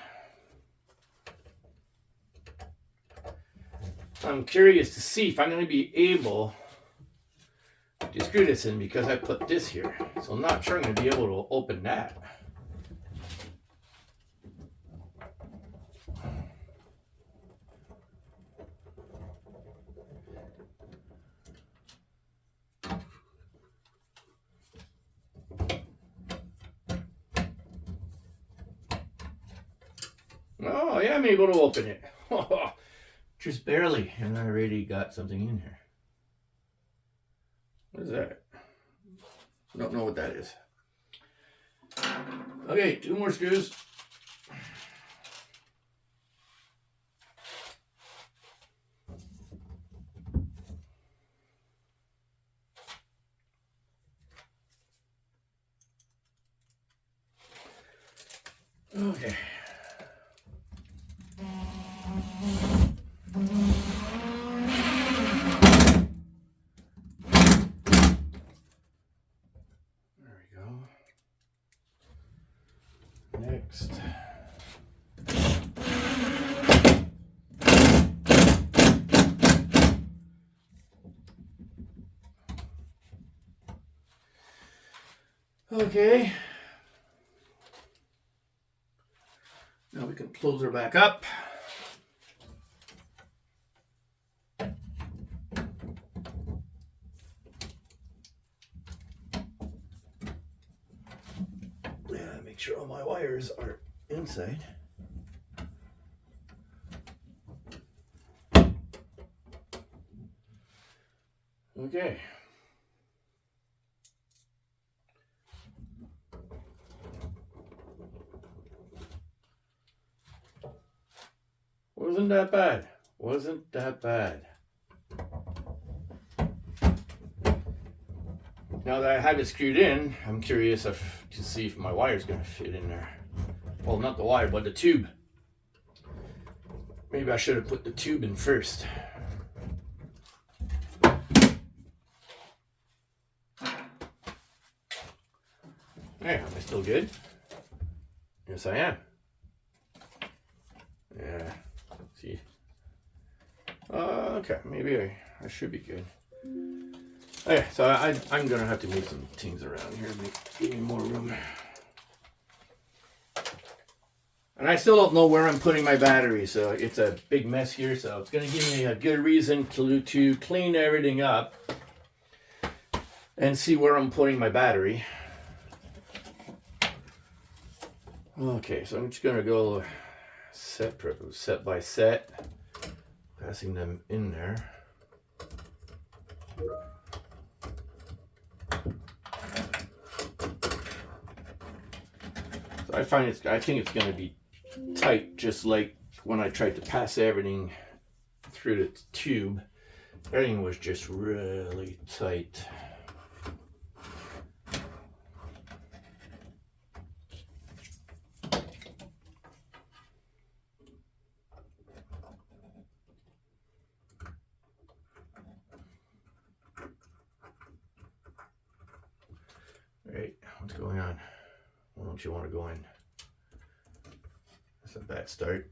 I'm curious to see if I'm going to be able to screw this in because I put this here. So I'm not sure I'm going to be able to open that. Oh, yeah, I'm able to open it. Just barely, and I already got something in here. What is that? I don't know what that is. Okay, 2 more screws. Okay. Okay. Now we can close her back up. Yeah, make sure all my wires are inside. Okay. Wasn't that bad. Wasn't that bad. Now that I have it screwed in, I'm curious to see if my wire's going to fit in there. Well, not the wire, but the tube. Maybe I should have put the tube in first. Hey, am I still good? Yes, I am. Yeah. See. Okay, maybe I should be good. Okay, so I'm gonna have to move some things around here to give me more room. And I still don't know where I'm putting my battery, so it's a big mess here. So it's gonna give me a good reason to clean everything up and see where I'm putting my battery. Okay, so I'm just gonna go set by set, passing them in there. So I think it's gonna be tight, just like when I tried to pass everything through the tube. Everything was just really tight. Right, what's going on? Why don't you want to go in? That's a bad start.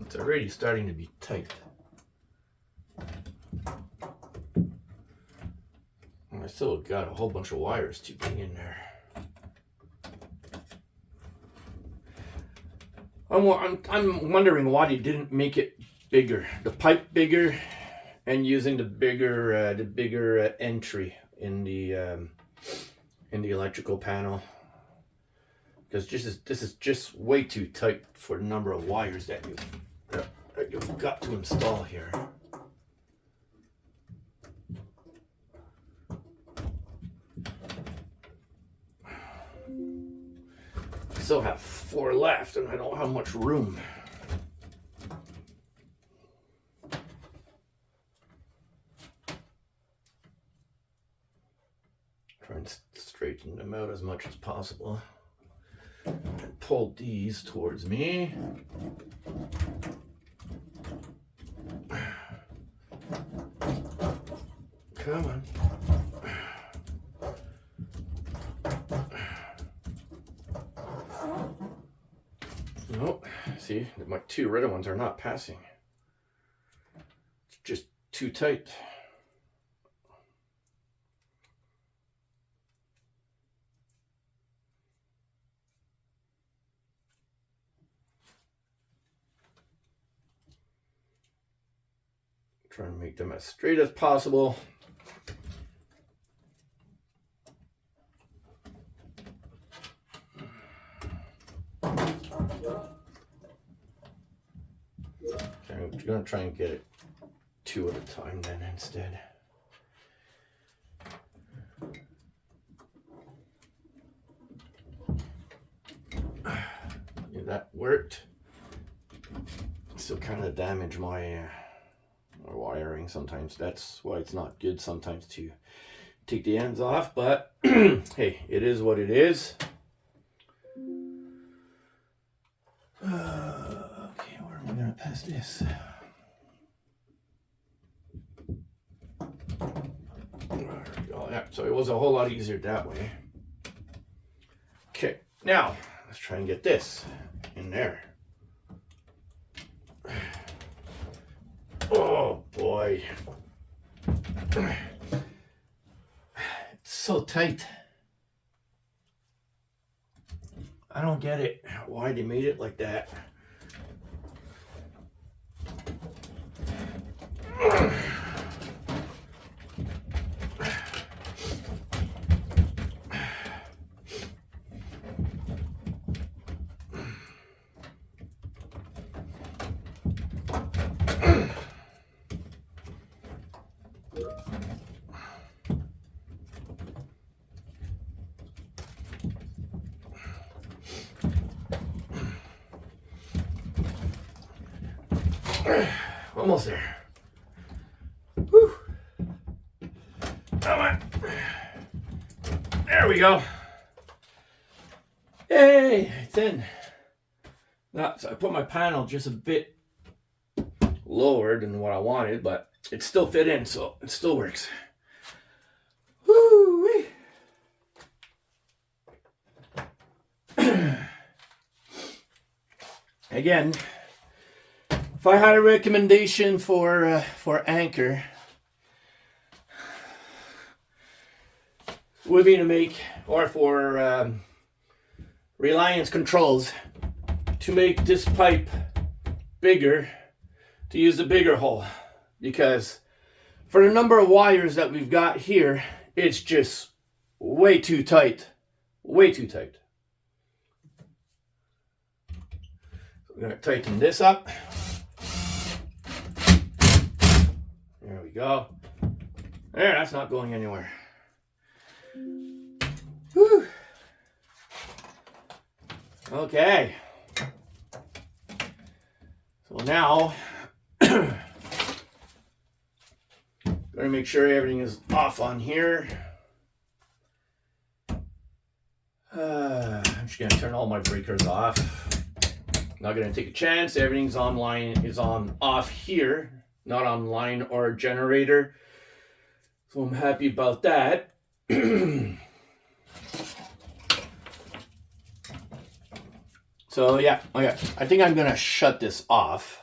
It's already starting to be tight. I still got a whole bunch of wires to bring in there. I'm wondering why they didn't make it bigger, the pipe bigger, and using the bigger entry in the electrical panel. Because this is just way too tight for the number of wires that you've got to install here. I still have 4 left, and I don't have much room. Try and straighten them out as much as possible. And pull these towards me. Come on. Nope. See, my 2 red ones are not passing. It's just too tight. Trying to make them as straight as possible. I'm going to try and get it 2 at a time then instead. Yeah, that worked. Still kind of damaged my wiring sometimes. That's why it's not good sometimes to take the ends off, but hey, it is what it is. Okay, where am I going to pass this? So it was a whole lot easier that way. Okay, now let's try and get this in there. Oh boy. It's so tight. I don't get it, why they made it like that. Almost there. Whew. Come on. There we go. Hey, it's in. Now, so I put my panel just a bit lower than what I wanted, but it still fit in, so it still works. Woo-wee. Again, if I had a recommendation for Anker, would be to make, or for Reliance controls, to make this pipe bigger, to use a bigger hole, because for the number of wires that we've got here, it's just way too tight, way too tight. We're going to tighten this up. There we go. There, that's not going anywhere. Whew. Okay. So now, gotta make sure everything is off on here. I'm just gonna turn all my breakers off. Not gonna take a chance. Everything's online, is on off here, not online or generator. So I'm happy about that. So yeah, okay. I think I'm gonna shut this off.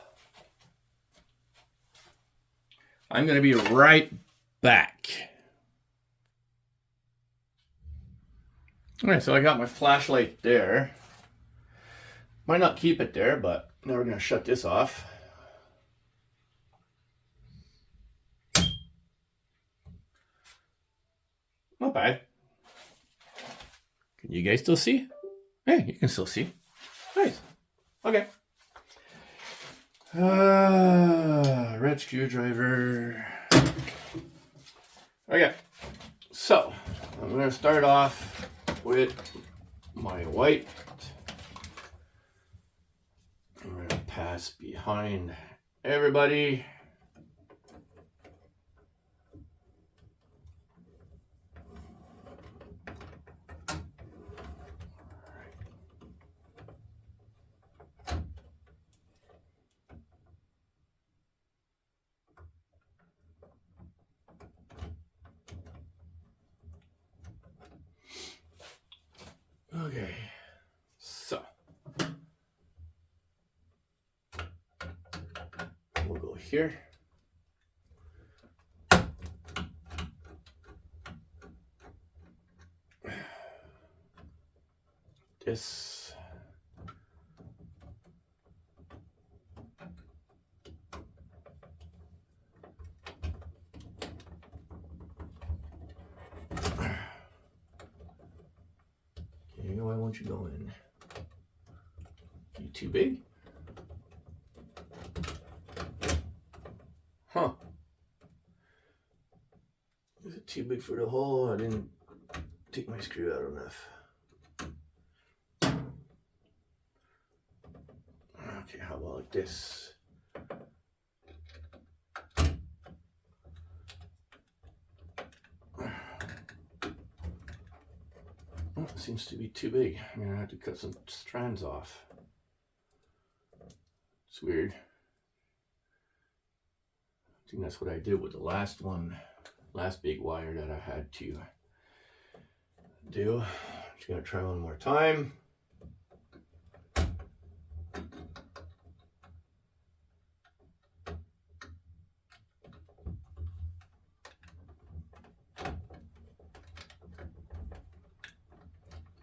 I'm gonna be right back. All right, so I got my flashlight there. Might not keep it there, but now we're gonna shut this off. Not bad. Can you guys still see? Hey, you can still see. Nice. Okay. Red screwdriver. Okay. So, I'm going to start off with my white. I'm going to pass behind everybody. Okay, so we'll go here. This. Okay, why won't you go in? You too big? Huh. Is it too big for the hole? I didn't take my screw out enough. Okay, how about like this? Oh, it seems to be too big. I'm gonna have to cut some strands off. It's weird. I think that's what I did with the last one, last big wire that I had to do. Just gonna try one more time.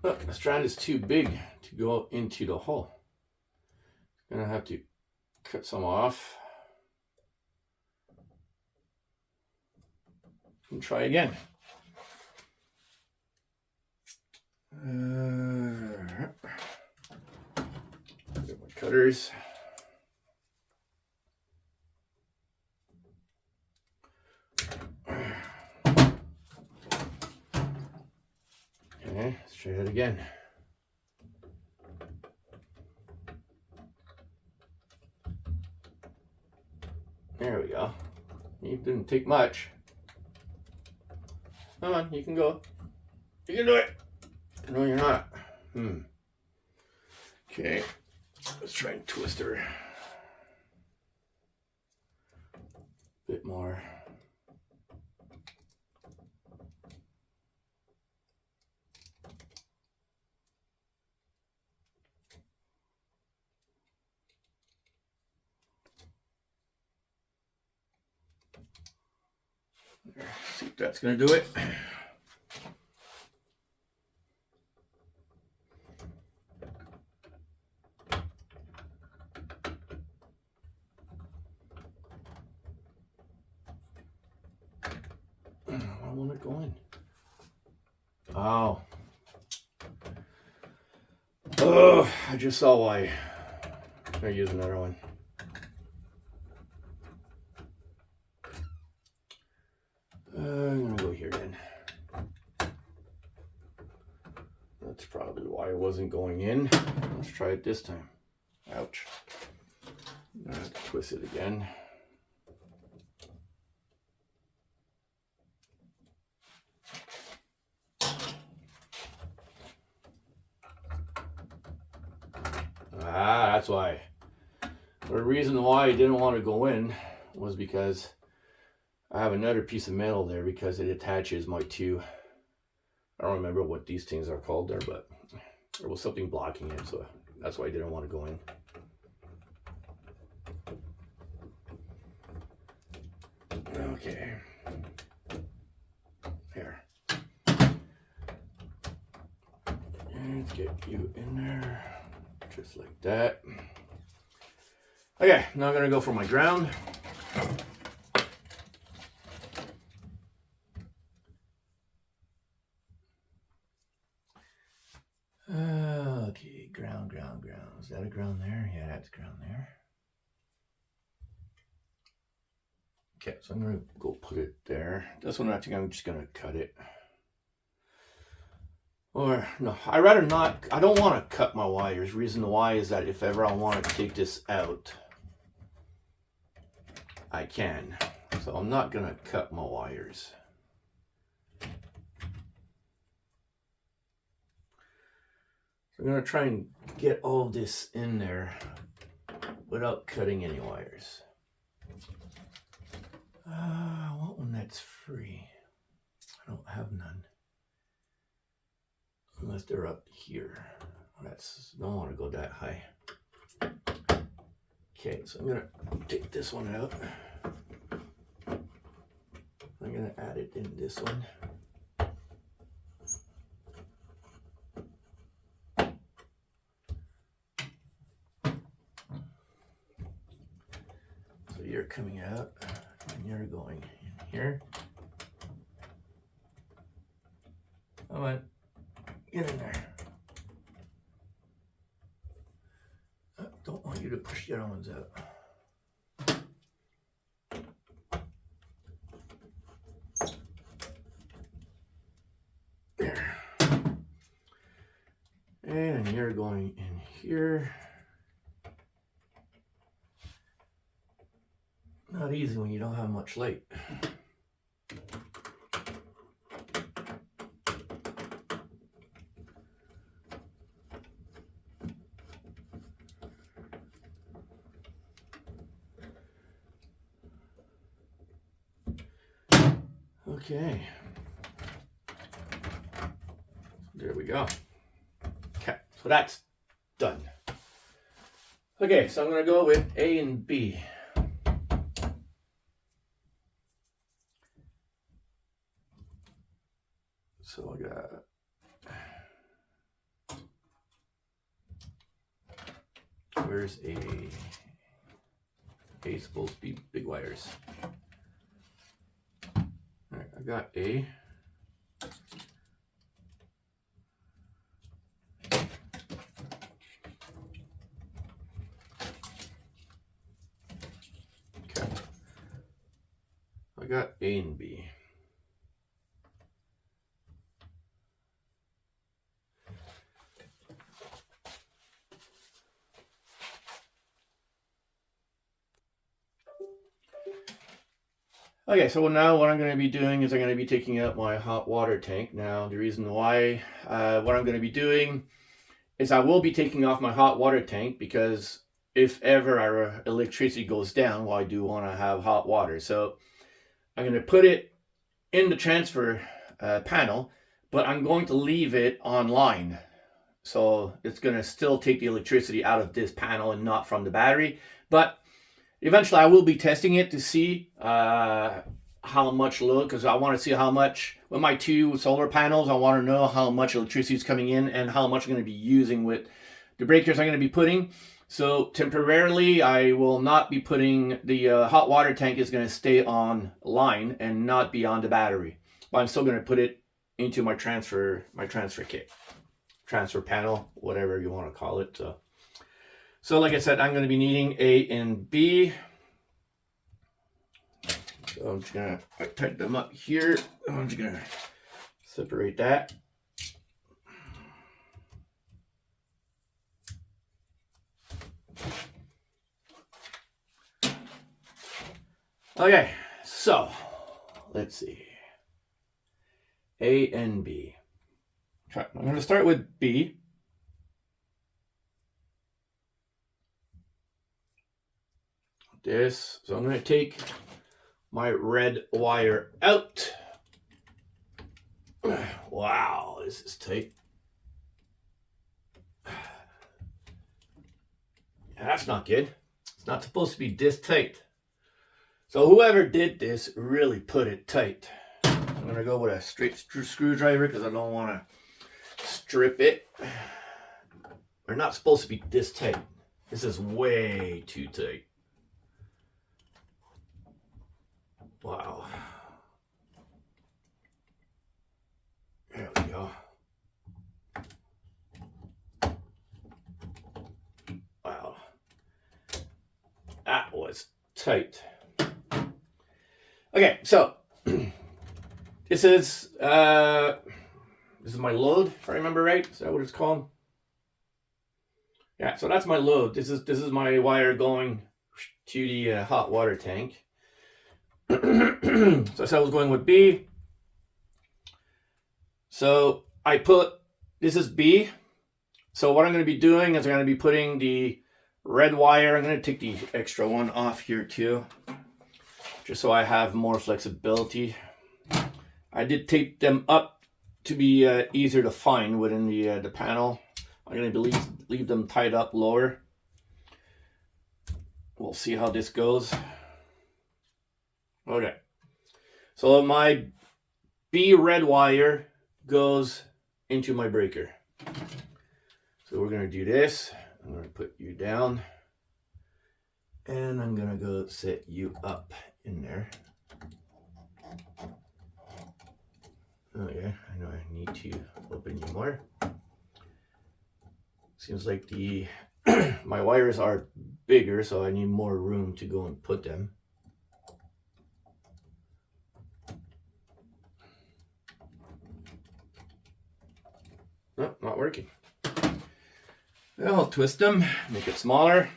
Oh, the strand is too big to go into the hole. Gonna have to cut some off and try again. Get my cutters. Okay, let's try that again. There we go. It didn't take much. Come on, you can go. You can do it. No, you're not. Okay, let's try and twist her a bit more. See if that's going to do it. I want it going. Oh. Oh, I just saw why. I'm going to use another one. I'm going to go here then. That's probably why it wasn't going in. Let's try it this time. Ouch. I'm going to have to twist it again. Ah, that's why. The reason why I didn't want to go in was because I have another piece of metal there because it attaches my two. I don't remember what these things are called there, but there was something blocking it, so that's why I didn't want to go in. Okay. Here. Let's get you in there. Just like that. Okay, now I'm going to go for my ground. Okay, ground. Is that a ground there? Yeah, that's ground there. Okay, so I'm going to go put it there. This one, I think I'm just going to cut it. Or, no, I'd rather not. I don't want to cut my wires. Reason why is that if ever I want to take this out, I can. So I'm not going to cut my wires. I'm going to try and get all this in there without cutting any wires. I want one that's free. I don't have none. Unless they're up here. Don't want to go that high. Okay, so I'm going to take this one out. I'm going to add it in this one. So you're coming out and you're going in here. Come on, get in there. Don't want you to push the other ones out. There. And you're going in here. Not easy when you don't have much light. Okay. we go. Okay, so that's done. Okay, so I'm gonna go with A and B. So I got where's A? A is supposed to be big wires. All right, I got A. Okay. I got A and B. Okay, so now what I'm going to be doing is I'm going to be taking out my hot water tank. Now, the reason why, what I'm going to be doing is I will be taking off my hot water tank because if ever our electricity goes down, well, I do want to have hot water. So I'm going to put it in the transfer panel, but I'm going to leave it online. So it's going to still take the electricity out of this panel and not from the battery. But eventually I will be testing it to see how much load, because I want to see how much, with my 2 solar panels, I want to know how much electricity is coming in and how much I'm going to be using with the breakers I'm going to be putting. So temporarily I will not be putting, the hot water tank is going to stay online and not be on the battery. But I'm still going to put it into my transfer kit, transfer panel, whatever you want to call it. So like I said, I'm going to be needing A and B. So I'm just going to tighten them up here. I'm just going to separate that. Okay, so let's see. A and B. Okay, I'm going to start with B. So I'm going to take my red wire out. Wow, this is tight. That's not good. It's not supposed to be this tight. So whoever did this really put it tight. I'm going to go with a straight screwdriver because I don't want to strip it. They're not supposed to be this tight. This is way too tight. Wow. There we go. Wow. That was tight. Okay, so this is my load, if I remember right. Is that what it's called? Yeah, so that's my load. This is my wire going to the hot water tank. So I said I was going with B. So I put, this is B. So what I'm going to be doing is I'm going to be putting the red wire. I'm going to take the extra one off here too, just so I have more flexibility. I did tape them up to be easier to find within the panel. I'm going to leave them tied up lower. We'll see how this goes. Okay, so my B red wire goes into my breaker. So we're going to do this. I'm going to put you down and I'm going to go set you up in there. Okay, I know I need to open you more. Seems like the my wires are bigger, so I need more room to go and put them. No, not working. Well, I'll twist them, make it smaller.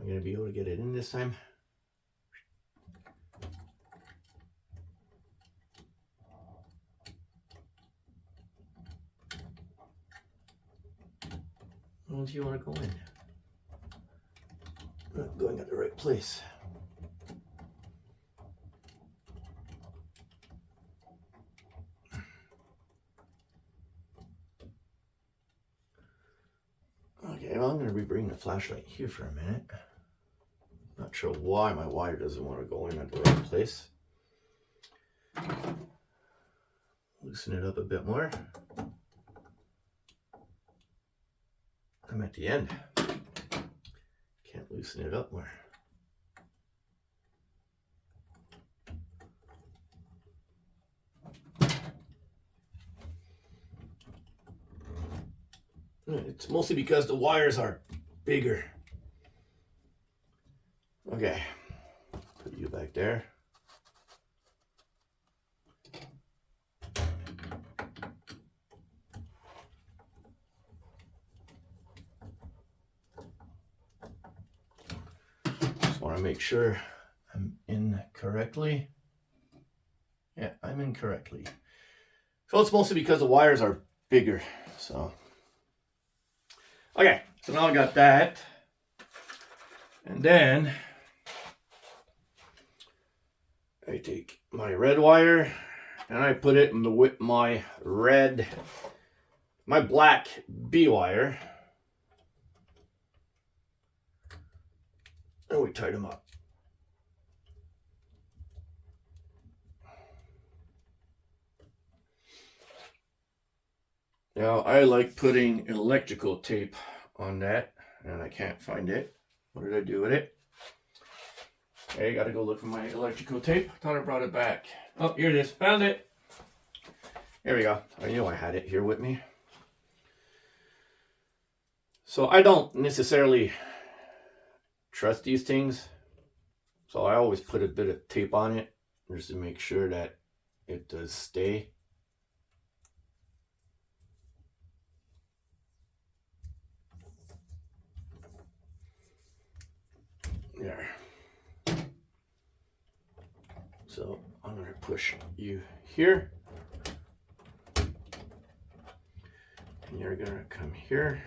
going to be able to get it in this time? Where do you want to go in? Not going at the right place. Okay, well, I'm going to be bringing the flashlight here for a minute. Not sure why my wire doesn't want to go in at the right place. Loosen it up a bit more. I'm at the end. Can't loosen it up more. It's mostly because the wires are bigger. Okay, put you back there. Just want to make sure I'm in correctly. Yeah, I'm in correctly. So it's mostly because the wires are bigger. So, okay, so now I got that. And then I take my red wire and I put it in the my black B wire. And we tied them up. Now I like putting electrical tape on that, and I can't find it. What did I do with it? Okay, gotta go look for my electrical tape. Thought I brought it back. Oh, here it is. Found it. Here we go. I knew I had it here with me. So I don't necessarily trust these things. So I always put a bit of tape on it just to make sure that it does stay. There. So I'm going to push you here. And you're going to come here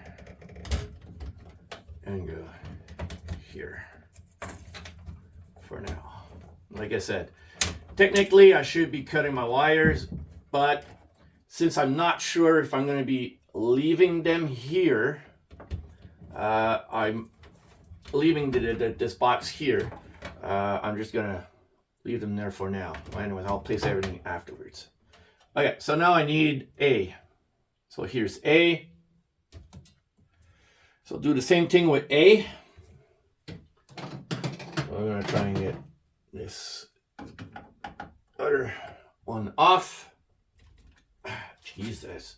and go here for now. Like I said, technically I should be cutting my wires, but since I'm not sure if I'm going to be leaving them here, I'm leaving this box here. I'm just gonna leave them there for now. Anyway, I'll place everything afterwards. Okay, so now I need A. So here's A. So do the same thing with A. So I'm gonna try and get this other one off. Jesus.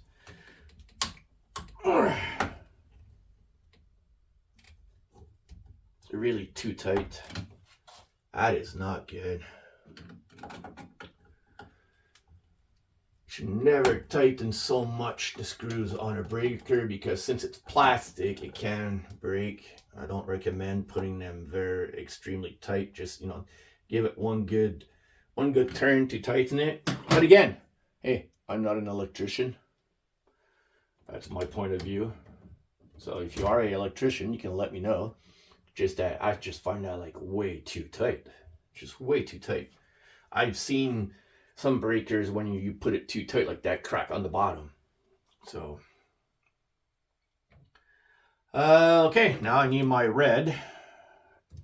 Really too tight. That is not good. Should never tighten so much the screws on a breaker, because since it's plastic, it can break. I don't recommend putting them very extremely tight. Just, you know, give it one good turn to tighten it. But again, hey, I'm not an electrician. That's my point of view. So if you are an electrician, you can let me know. Just that I just find that like way too tight. Just way too tight. I've seen some breakers when you put it too tight like that crack on the bottom. So okay, now I need my red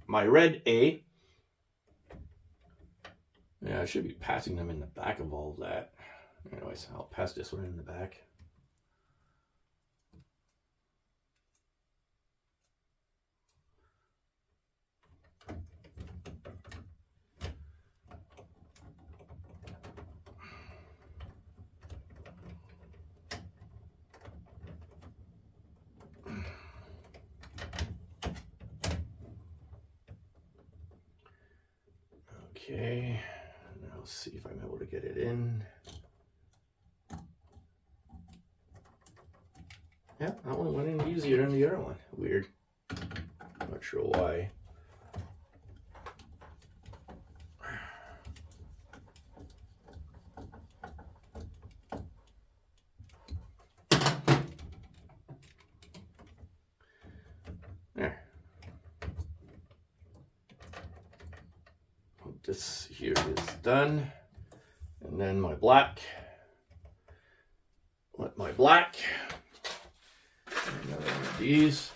A. Yeah, I should be passing them in the back of all of that. Anyways, I'll pass this one in the back. Okay, now let's see if I'm able to get it in. Yeah, that one went in easier than the other one. Weird. Not sure why. this here is done. And then my black. Let my black. Another one of these.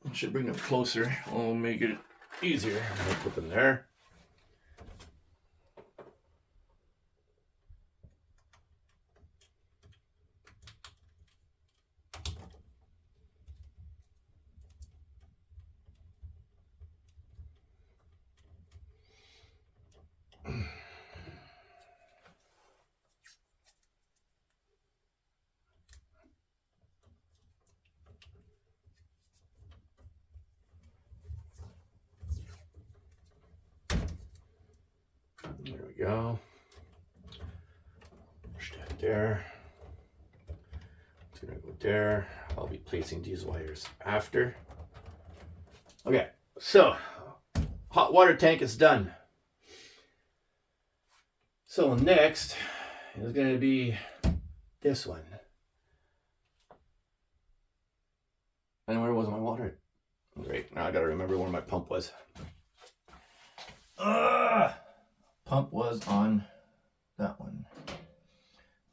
I should bring them closer. I'll make it easier. I'll put them there. There we go. Push that there. It's gonna go there. I'll be placing these wires after. Okay, so hot water tank is done. So next is gonna be this one. And where was my water? Great, now I gotta remember where my pump was. Pump was on that one.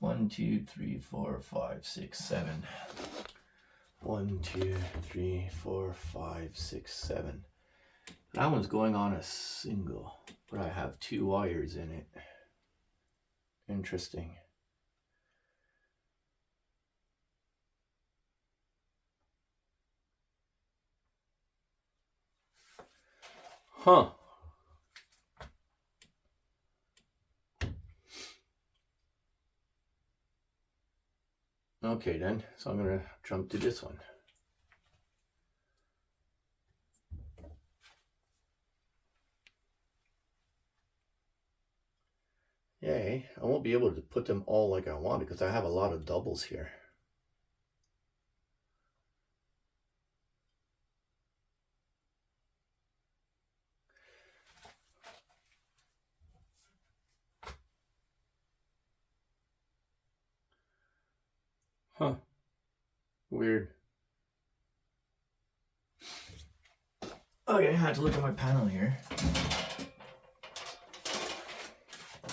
1, 2, 3, 4, 5, 6, 7. 1, 2, 3, 4, 5, 6, 7. That one's going on a single, but I have 2 wires in it. Interesting. Huh. Okay then, so I'm gonna jump to this one. Yay, I won't be able to put them all like I want because I have a lot of doubles here. Huh. Weird. Okay, I had to look at my panel here.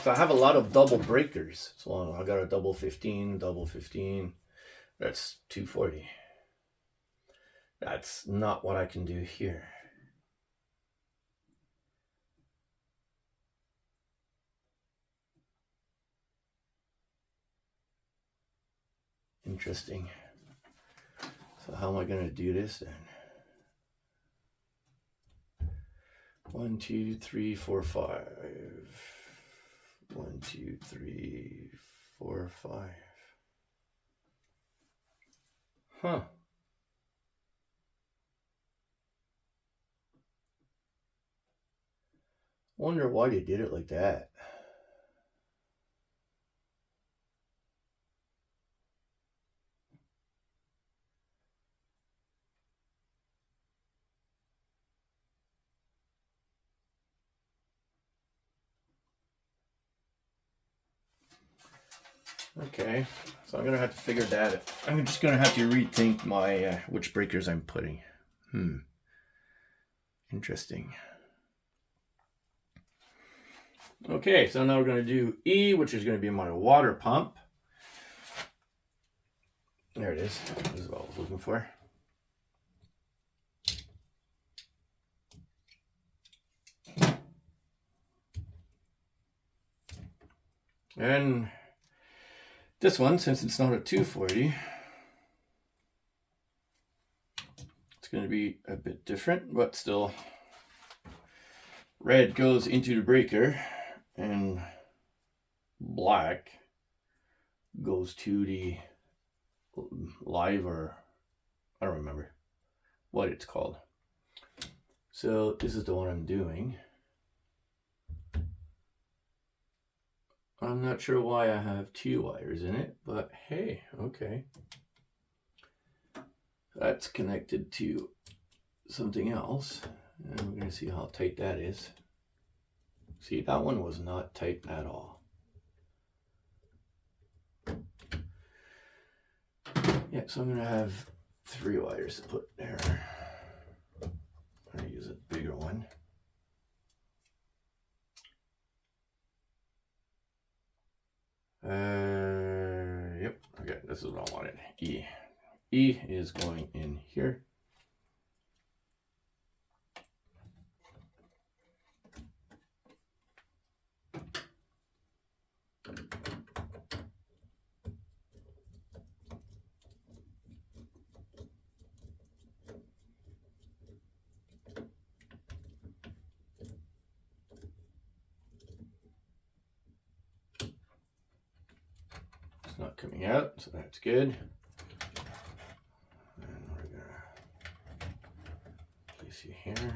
So I have a lot of double breakers. So I got a double 15, double 15. That's 240. That's not what I can do here. Interesting. So how am I going to do this then? 1, 2, 3, 4, 5. 1, 2, 3, 4, 5. Huh. Wonder why they did it like that. Okay, so I'm gonna have to figure that out. I'm just gonna have to rethink my which breakers I'm putting. Interesting. Okay, so now we're gonna do E, which is gonna be my water pump. There it is. This is what I was looking for. And this one, since it's not a 240, it's going to be a bit different, but still. Red goes into the breaker, and black goes to the live, or I don't remember what it's called. So this is the one I'm doing. I'm not sure why I have 2 wires in it, but hey, okay. That's connected to something else, and we're going to see how tight that is. See, that one was not tight at all. Yeah, so I'm going to have 3 wires to put there. I'm going to use a bigger one. this is what I wanted. E. E is going in here. It's not coming out, so that's good. And we're gonna place you here.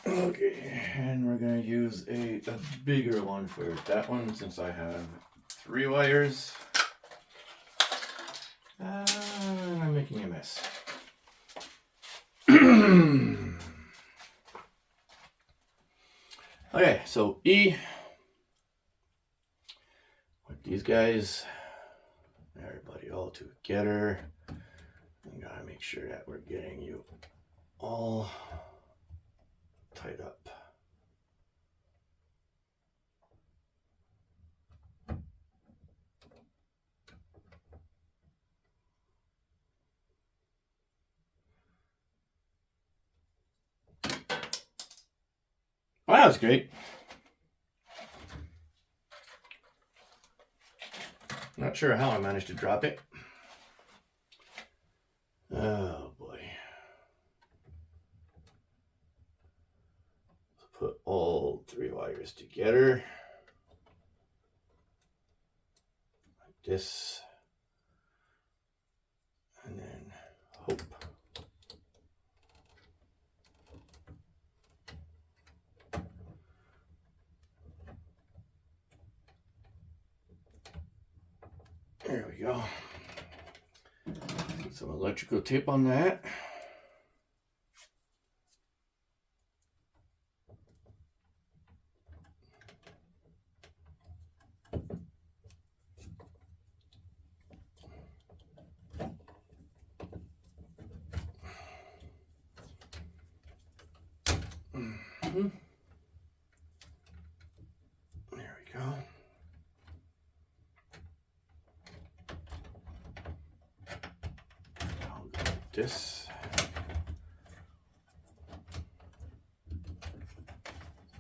Okay, and we're gonna use a bigger one for that one since I have 3 wires. I'm making a mess. Okay, so E with these guys, everybody all together. We gotta make sure that we're getting you all tied up. Well, that was great. Not sure how I managed to drop it. Oh boy. Let's put all 3 wires together. Like this. And then hope. There we go. Put some electrical tape on that. There we go. I'll go like this.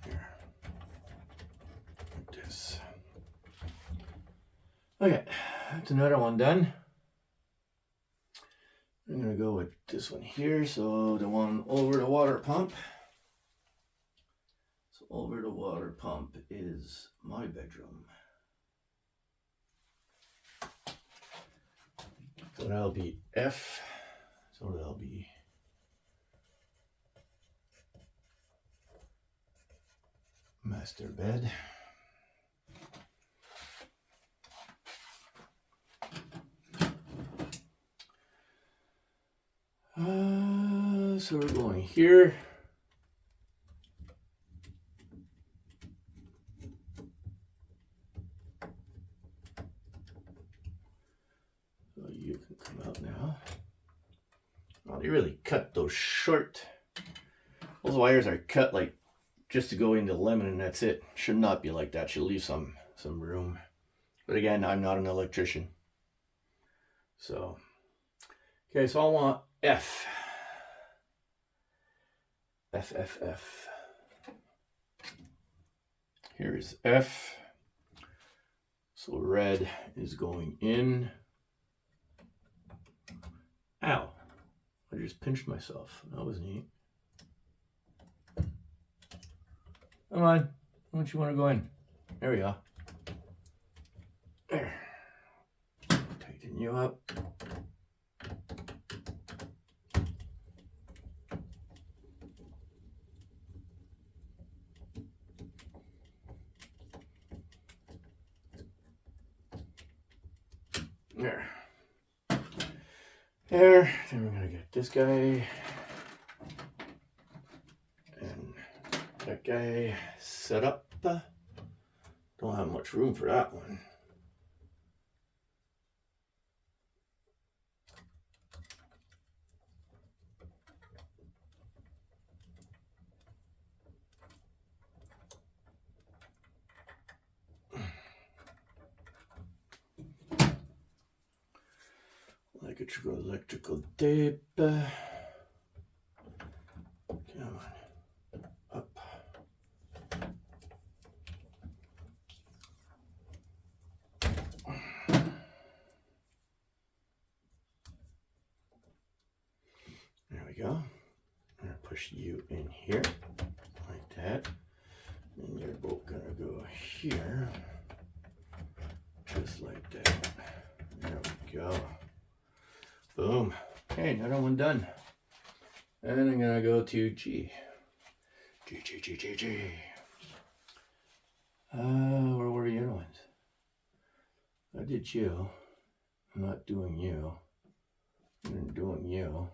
Here. Like this. Okay, that's another one done. I'm gonna go with this one here. So the one over the water pump. So over the water pump is my bedroom. So that'll be F. So that'll be master bed. So we're going here. So you can come out now. Oh, they really cut those short. Those wires are cut like just to go into lemon and that's it. Should not be like that. Should leave some room. But again, I'm not an electrician. So, okay, so I want F. F, F, F. Here is F. So red is going in. Ow. I just pinched myself. That was neat. Come on. Why don't you want to go in? There we go. There. Tighten you up. There. There. Then we're going to get this guy. And that guy set up. Don't have much room for that one. electrical tape. Come on. Up. There we go. I'm going to push you in here like that. And you're both going to go here. Just like that. There we go. Boom. Okay, another one done. And I'm going to go to G. G. Where were the other ones? I did you. I'm not doing you. I'm doing you.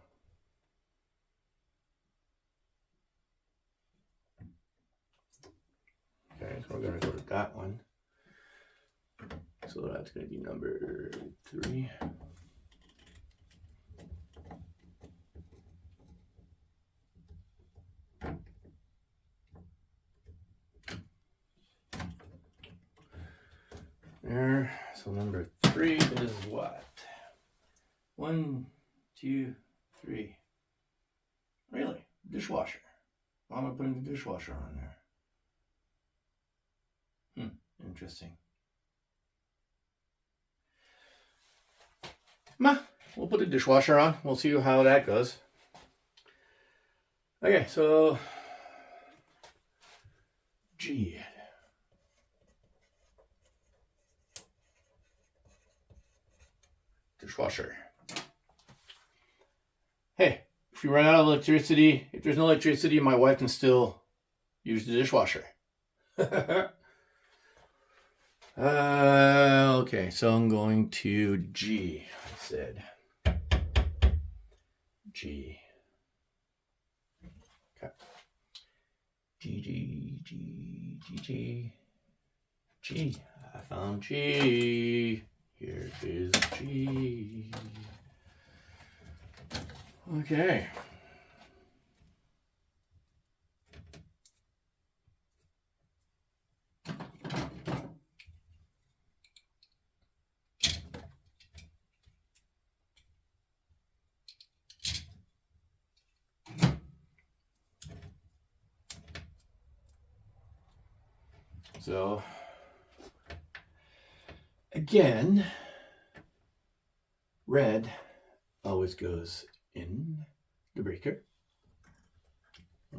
Okay, so we're going to go to that one. So that's going to be number 3. There. So number 3 is what? 1, 2, 3. Really? Dishwasher. Why am I putting the dishwasher on there? Interesting. We'll put the dishwasher on. We'll see how that goes. Okay, so G. Dishwasher. Hey, if you run out of electricity, if there's no electricity, my wife can still use the dishwasher. Okay, so I'm going to G. I said G. Okay. G. I found G. Here is G. Okay. So, again, red always goes in the breaker.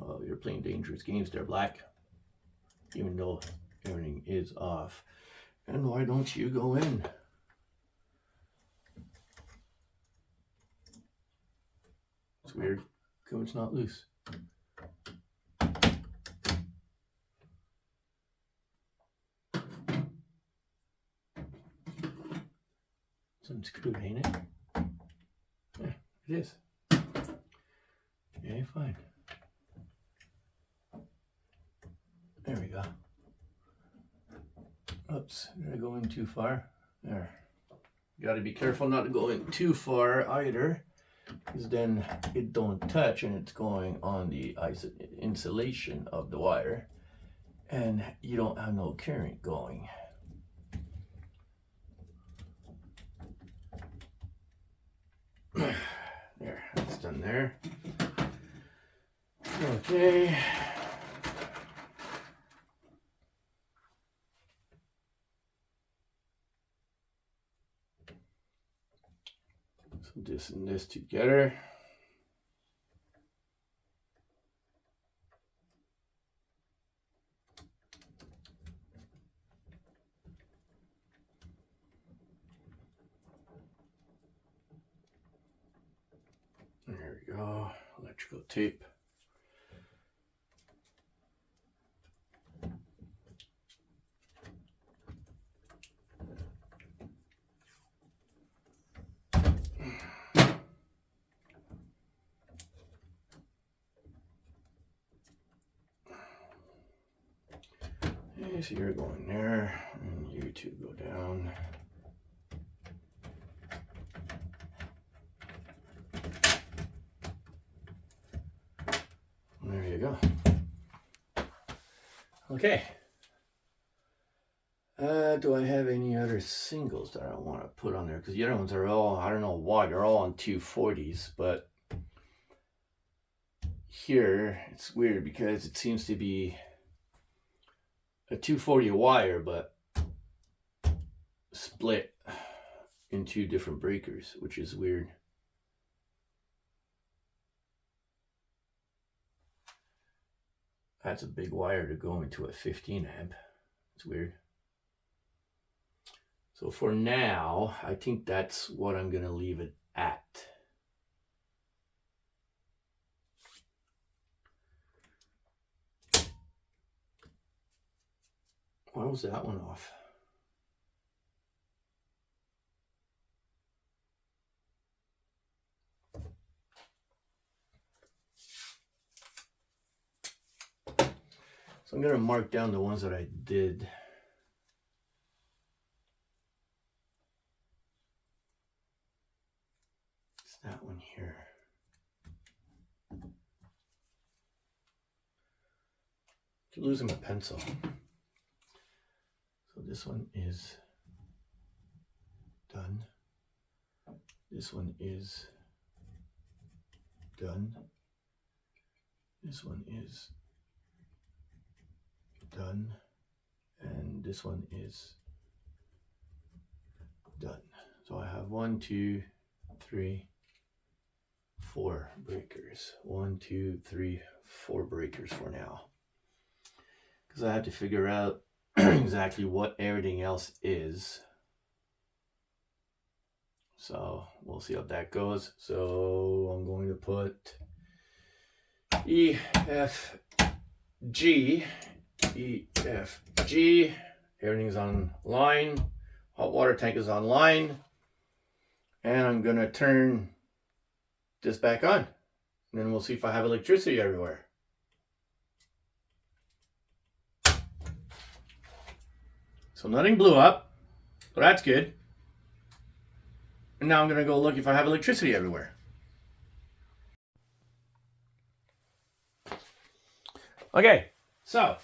Oh, you're playing dangerous games there, black. Even though everything is off. And why don't you go in? It's weird. Come, it's not loose. It's unscrewed, ain't it? Yeah, it is. Okay, fine. There we go. Oops, did I go in too far? There. You gotta be careful not to go in too far either, because then it don't touch and it's going on the insulation of the wire, and you don't have no current going. There, that's done there. Okay. So this and this together. There we go, electrical tape. Okay, so you're going there, and you two go down. There you go. Okay. Do I have any other singles that I want to put on there? Because the other ones are all, I don't know why, they're all on 240s, but here it's weird because it seems to be a 240 wire, but split in two different breakers, which is weird. That's a big wire to go into a 15 amp. It's weird. So for now, I think that's what I'm going to leave it at. Why was that one off? So I'm going to mark down the ones that I did. It's that one here. Keep losing my pencil. So this one is done. This one is done. This one is done. And this one is done. So I have 1, 2, 3, 4 breakers. 1, 2, 3, 4 breakers for now. Because I have to figure out exactly what everything else is. So we'll see how that goes. So I'm going to put E, F, G, E, F, G. Everything's online. Hot water tank is online. And I'm going to turn this back on. And then we'll see if I have electricity everywhere. So nothing blew up. So that's good. And now I'm going to go look if I have electricity everywhere. Okay, so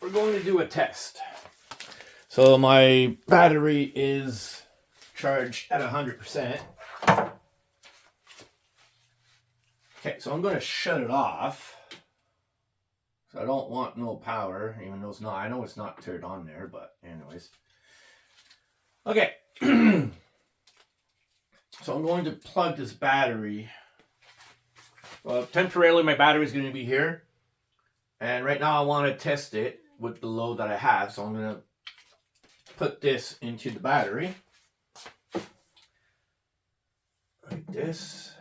we're going to do a test. So my battery is charged at 100%. Okay, so I'm going to shut it off. So I don't want no power, even though it's not. I know it's not turned on there, but anyways. Okay. So I'm going to plug this battery. Well, temporarily my battery is going to be here. And right now I want to test it with the load that I have. So I'm going to put this into the battery. Like this.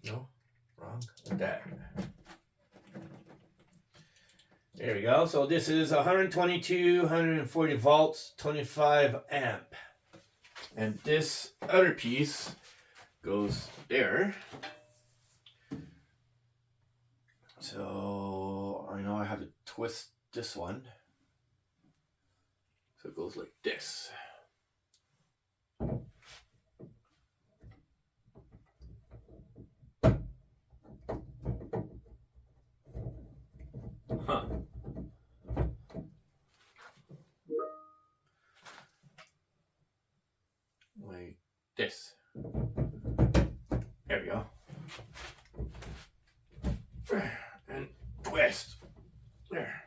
No, wrong. Like that. There we go. So this is 122, 140 volts, 25 amp. And this other piece goes there. So I know I have to twist this one. So it goes like this. Huh. Like this. There we go. And twist. There.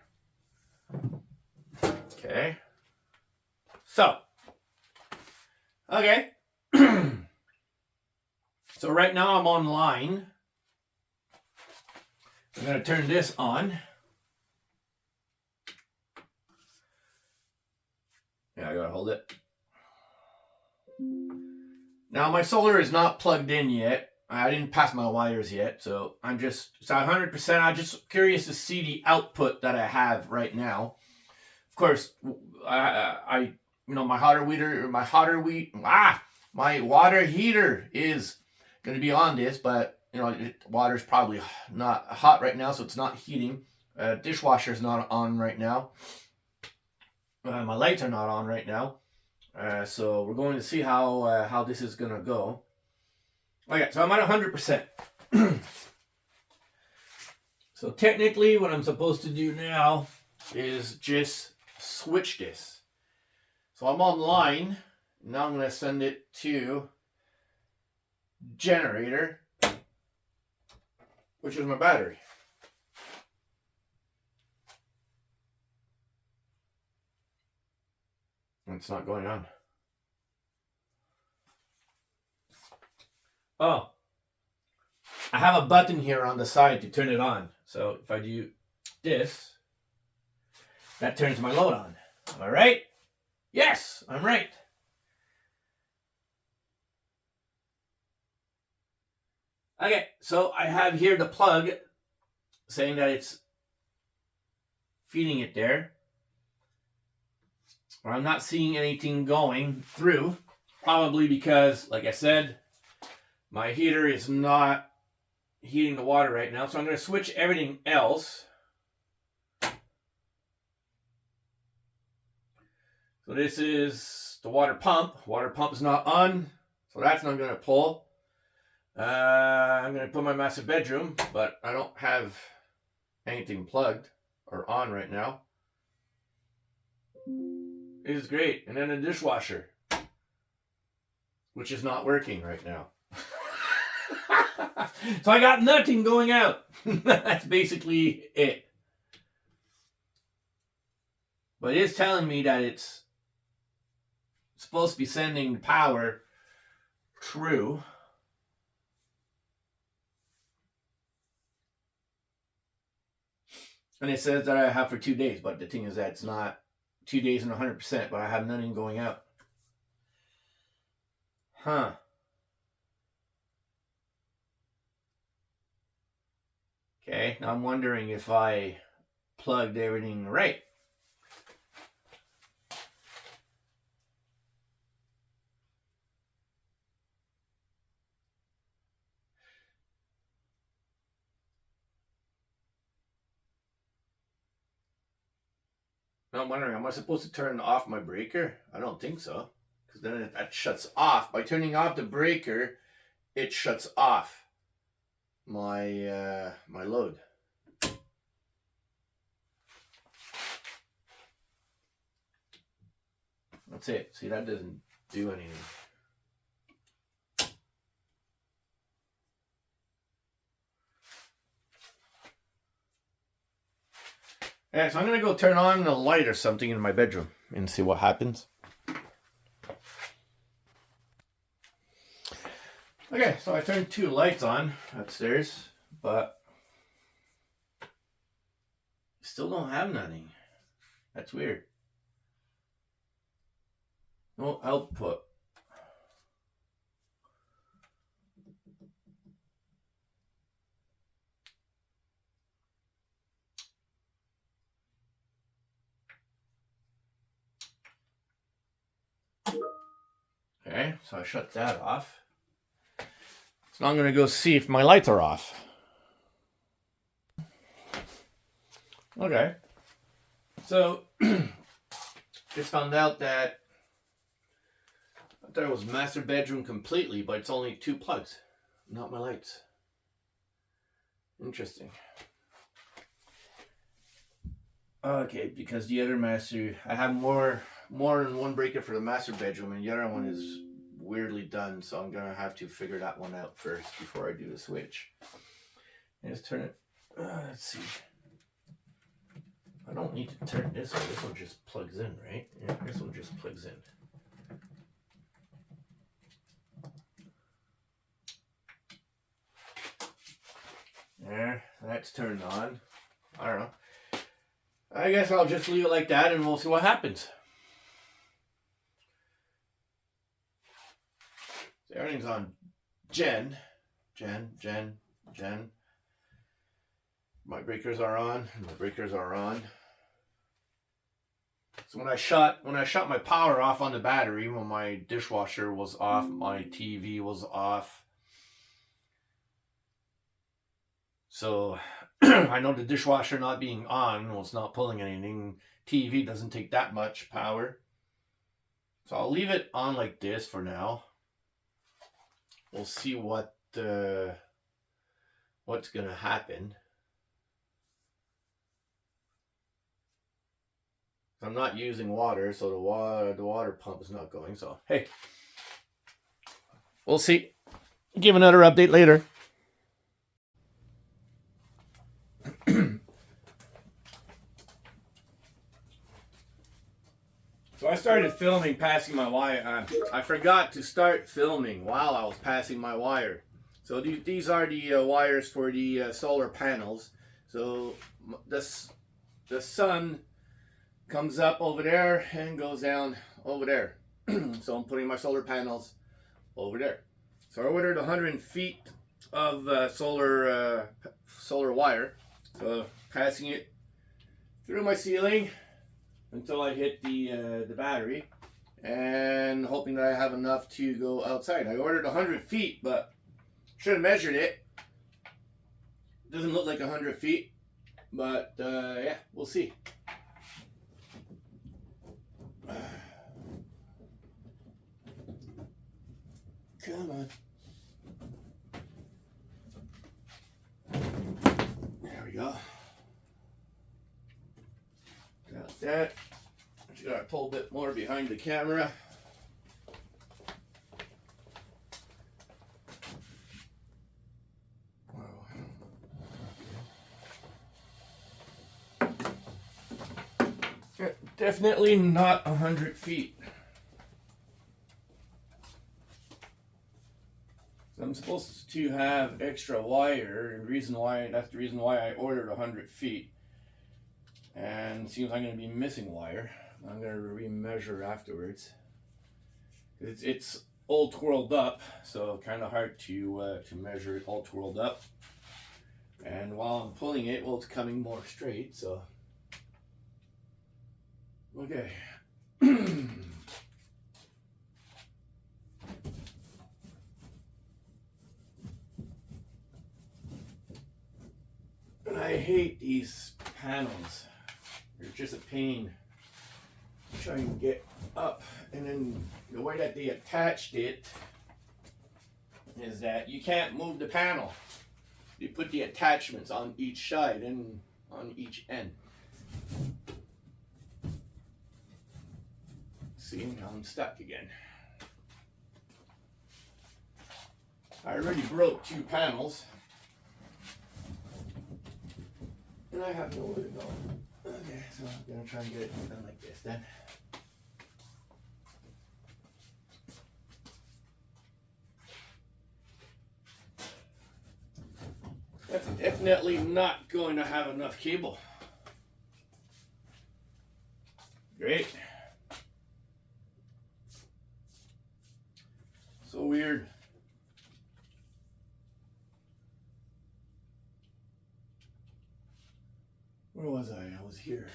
Okay. So. Okay. So right now I'm online. I'm going to turn this on. Yeah, I gotta hold it. Now my solar is not plugged in yet. I didn't pass my wires yet, so I'm just, it's 100%. I'm just curious to see the output that I have right now. Of course, I you know, my water heater is going to be on this, but you know, water's probably not hot right now, so it's not heating. Dishwasher's not on right now. My lights are not on right now. So we're going to see how this is going to go. Okay, so I'm at 100%. So technically what I'm supposed to do now is just switch this. So I'm online. Now I'm going to send it to generator, which is my battery. And it's not going on. Oh, I have a button here on the side to turn it on. So if I do this, that turns my load on. Am I right? Yes, I'm right. Okay, so I have here the plug saying that it's feeding it there. Or I'm not seeing anything going through. Probably because, like I said, my heater is not heating the water right now. So I'm going to switch everything else. So this is the water pump. Water pump is not on, so that's not going to pull. I'm going to put my master bedroom, but I don't have anything plugged or on right now. It is great. And then a dishwasher, which is not working right now. So I got nothing going out. That's basically it. But it is telling me that it's supposed to be sending power through. And it says that I have for 2 days, but the thing is that it's not 2 days and 100%, but I have nothing going out. Huh. Okay, now I'm wondering if I plugged everything right. Now I'm wondering, am I supposed to turn off my breaker? I don't think so, because then that shuts off. By turning off the breaker, it shuts off my my load. That's it. See, that doesn't do anything. Yeah, so I'm going to go turn on the light or something in my bedroom and see what happens. Okay, so I turned 2 lights on upstairs, but still don't have nothing. That's weird. No output. Okay, so I shut that off. So now I'm going to go see if my lights are off. Okay. So, just found out that I thought it was master bedroom completely, but it's only 2 plugs, not my lights. Interesting. Okay, because the other master, I have more than one breaker for the master bedroom, and the other one is weirdly done, so I'm gonna have to figure that one out first before I do the switch. And just turn it. Let's see. I don't need to turn this on. This one just plugs in, right? Yeah, this one just plugs in. There, that's turned on. I don't know. I guess I'll just leave it like that and we'll see what happens. So everything's on Gen. My breakers are on. My breakers are on. So when I shut my power off on the battery, when my dishwasher was off, my TV was off. So I know the dishwasher not being on, well, it's not pulling anything. TV doesn't take that much power. So I'll leave it on like this for now. We'll see what's going to happen. I'm not using water, so the water pump is not going. So hey, we'll see. Give another update later. So I started filming passing my wire. I forgot to start filming while I was passing my wire. So these are the wires for the solar panels. So the sun comes up over there and goes down over there. So I'm putting my solar panels over there. So I ordered 100 feet of solar wire. So passing it through my ceiling until I hit the battery, and hoping that I have enough to go outside. I ordered 100 feet, but should have measured it. Doesn't look like 100 feet, but yeah, we'll see. Come on. There we go. Got that. Just gotta pull a bit more behind the camera. Definitely not 100 feet. So I'm supposed to have extra wire, and that's the reason why I ordered 100 feet. And it seems I'm going to be missing wire. I'm going to remeasure afterwards. It's all twirled up, so kind of hard to measure it all twirled up. And while I'm pulling it, well, it's coming more straight, so. Okay. And I hate these panels. They're just a pain. Trying to get up, and then the way that they attached it is that you can't move the panel. You put the attachments on each side and on each end. See, now I'm stuck again. I already broke 2 panels, and I have nowhere to go. Okay, so I'm gonna try and get it done like this then. That's definitely not going to have enough cable. Great. So weird. Where was I? I was here.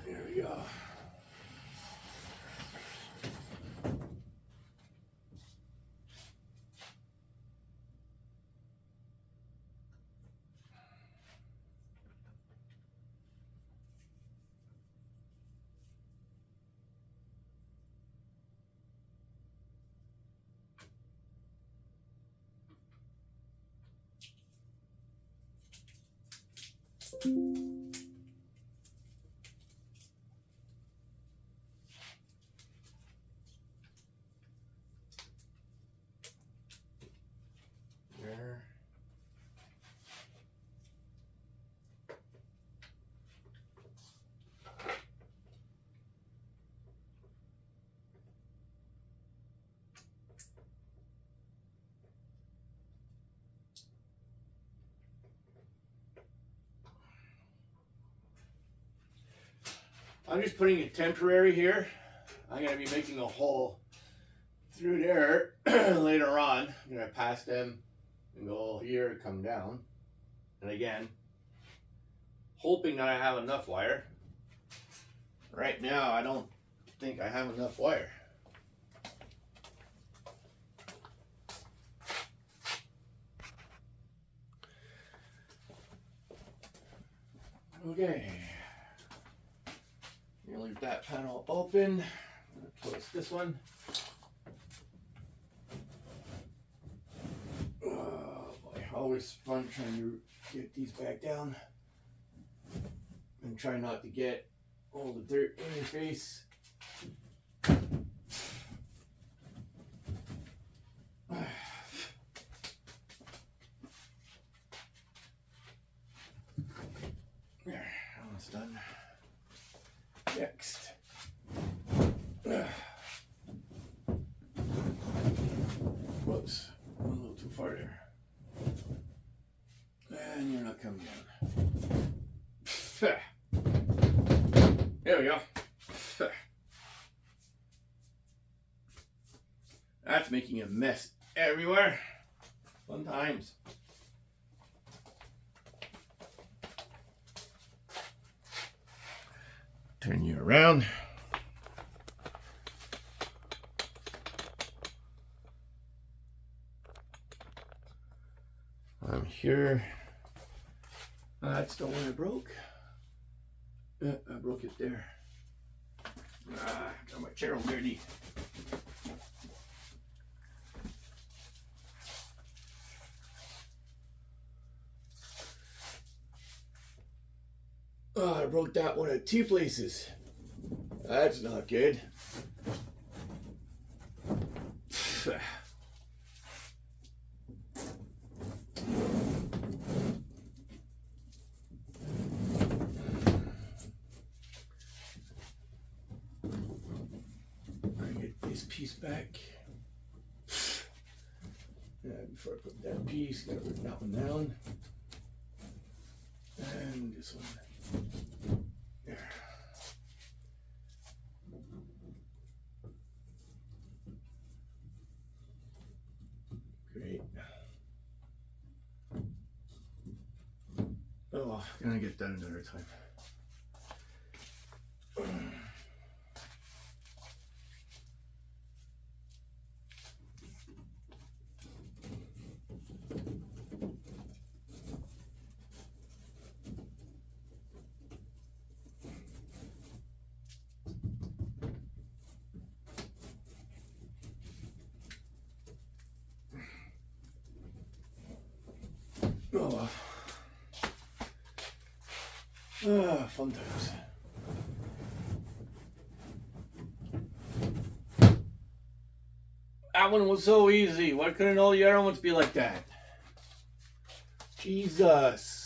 There we go. There. I'm just putting it temporary here. I'm going to be making a hole through there later on. I'm gonna pass them and go here, come down, and again, hoping that I have enough wire. Right now, I don't think I have enough wire. Okay, I'm gonna leave that panel open. I'm gonna close this one. Oh boy, always fun trying to get these back down and try not to get all the dirt in your face. There, almost done. Next. Whoops, a little too far there. And you're not coming down. There we go. That's making a mess everywhere. Fun times. Turn you around. I'm here. That's the one I broke. I broke it there. Got my chair all dirty. Oh, I broke that one at 2 places. That's not good. I get this piece back. Before I put that piece, gotta put that one down. And this one. There. Great. Oh, gonna get that another time. Oh, fun times. That one was so easy. Why couldn't all the other ones be like that? Jesus.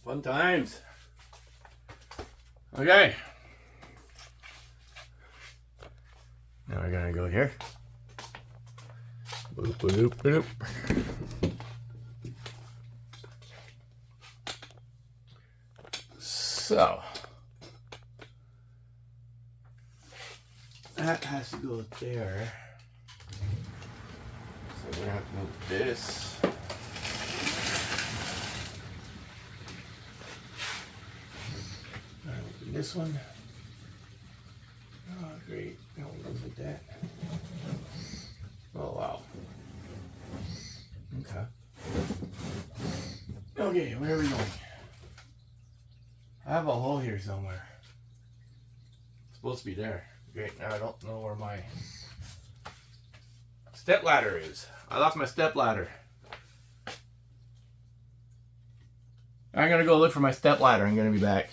Fun times. Okay. Now we're gonna go here. Boop, boop, boop. So that has to go there. So we're gonna have to move this. This one. Oh, great. No one goes like that. Oh, wow. Okay. Okay, where are we going? I have a hole here somewhere. It's supposed to be there. Great. Now I don't know where my step ladder is. I lost my step ladder. I'm gonna go look for my step ladder. I'm gonna be back.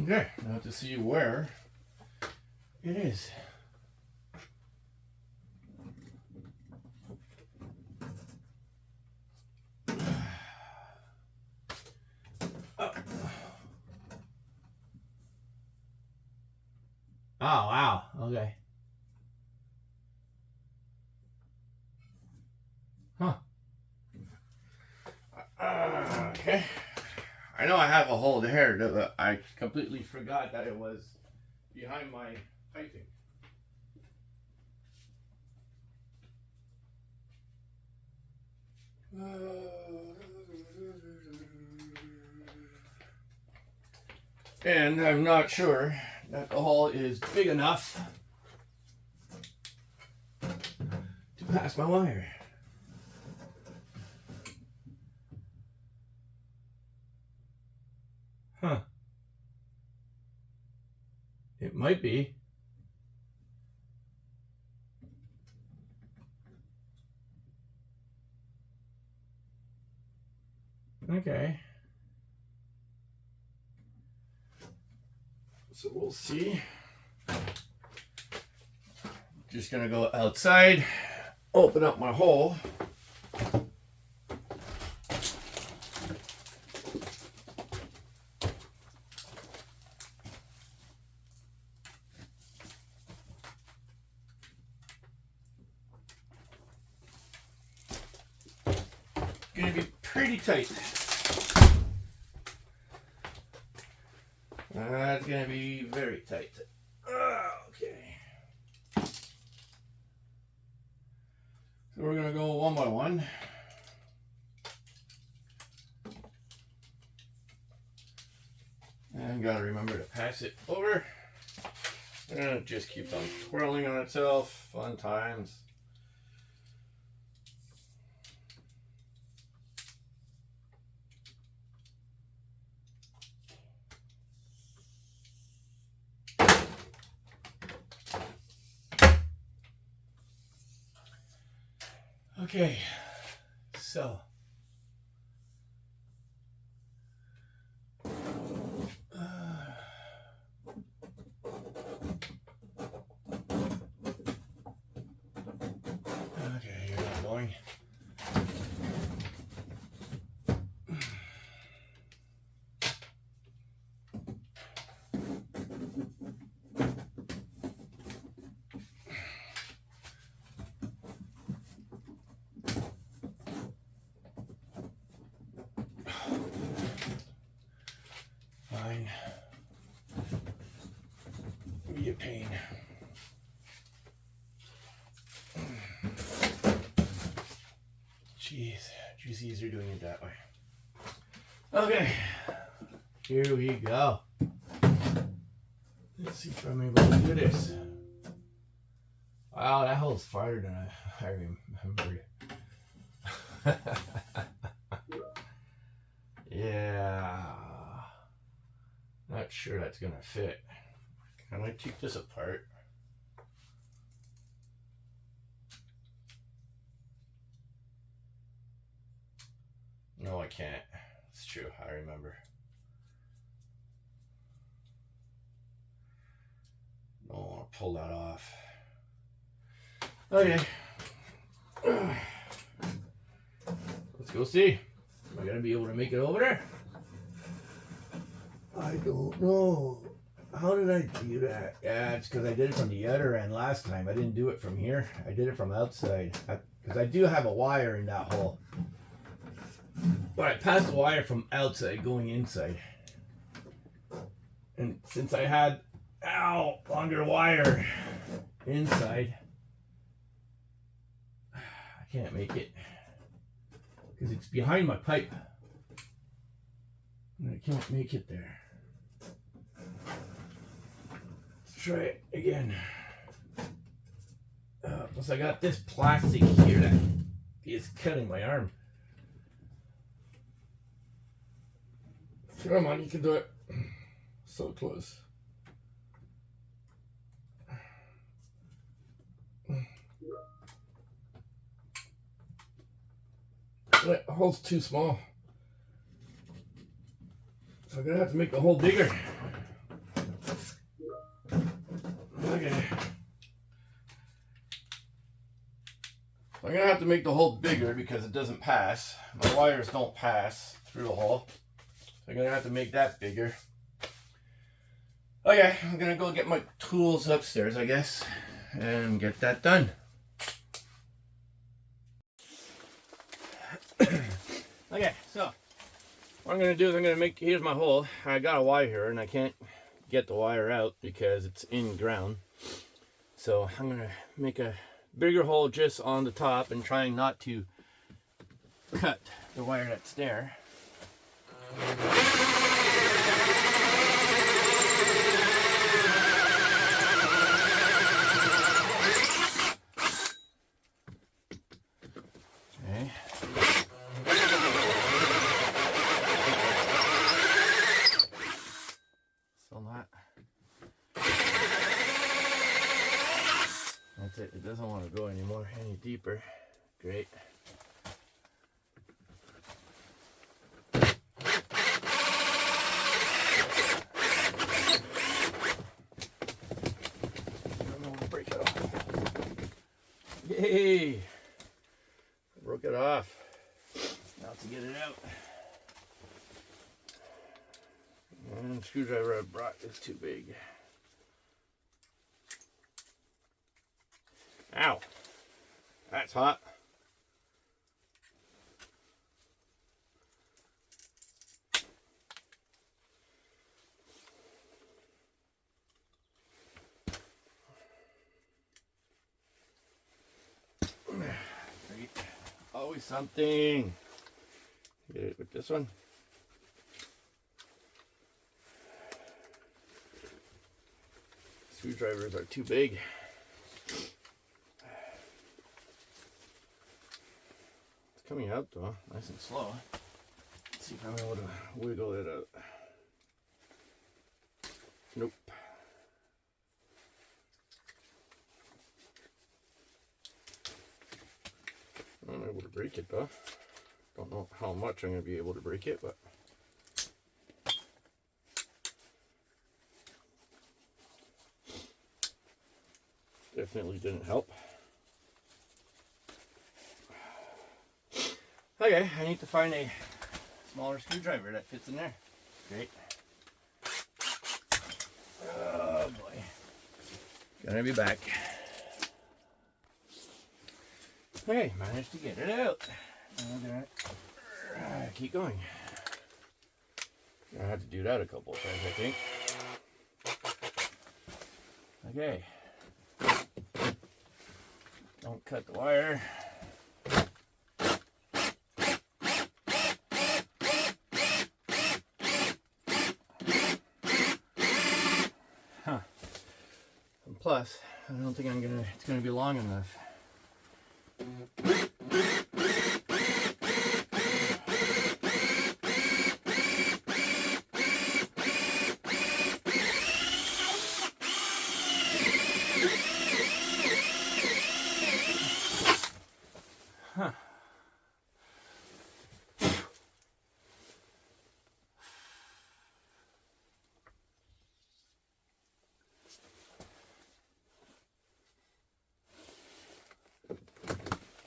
Okay, now to see where it is. Oh, wow. Okay. Huh. Okay. I know I have a hole there, but I completely forgot that it was behind my piping. And I'm not sure that the hole is big enough to pass my wire. Huh. It might be. Okay. So we'll see. Just gonna go outside, open up my hole. Gonna be pretty tight. That's gonna be very tight. Okay. So we're gonna go one by one. And gotta remember to pass it over. And it just keeps on twirling on itself. Fun times. Okay, so okay, you're not going. Fine. Be a pain. Jeez, just easier doing it that way. Okay, here we go. Let's see if I'm able to do this. Wow, that hole's farther than I remembered. Yeah. Not sure that's gonna fit. Can I take this apart? No, I can't. It's true, I remember. Don't want to pull that off. Okay. Let's go see. Am I gonna be able to make it over there? I don't know. How did I do that? Yeah, it's because I did it from the other end last time. I didn't do it from here. I did it from outside. Because I do have a wire in that hole. But I passed the wire from outside going inside. And since I had, longer wire inside, I can't make it. Because it's behind my pipe. And I can't make it there. Let's try it again. Plus I got this plastic here that is cutting my arm. Come on, you can do it. So close. The hole's too small. So I'm gonna have to make the hole bigger. Okay. I'm gonna have to make the hole bigger because it doesn't pass. My wires don't pass through the hole. So I'm gonna have to make that bigger. Okay, I'm gonna go get my tools upstairs, I guess, and get that done. Okay, so what I'm gonna do is I'm gonna make, here's my hole. I got a wire here and I can't get the wire out because it's in ground. So I'm gonna make a bigger hole just on the top and trying not to cut the wire that's there. Okay. Still not. That's it. It doesn't want to go anymore any deeper. Great. Break it off. Yay! Broke it off. Now to get it out. And the screwdriver I brought is too big. Ow! That's hot. Great. Always something. Get it with this one. Screwdrivers are too big. It's coming out though, nice and slow. Let's see if I'm able to wiggle it out. Nope. I'm able to break it though. Don't know how much I'm going to be able to break it, but definitely didn't help. Okay, I need to find a smaller screwdriver that fits in there. Great. Oh boy. Gonna be back. Okay, managed to get it out. I'm gonna keep going. I had to do that a couple of times, I think. Okay. Don't cut the wire. Huh. And plus, I don't think it's gonna be long enough. Huh.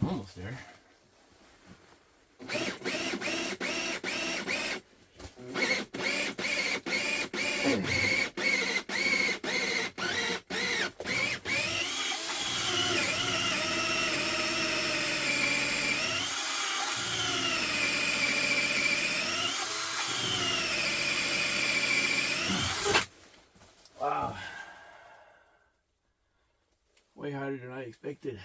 Almost there. Wow. Way harder than I expected.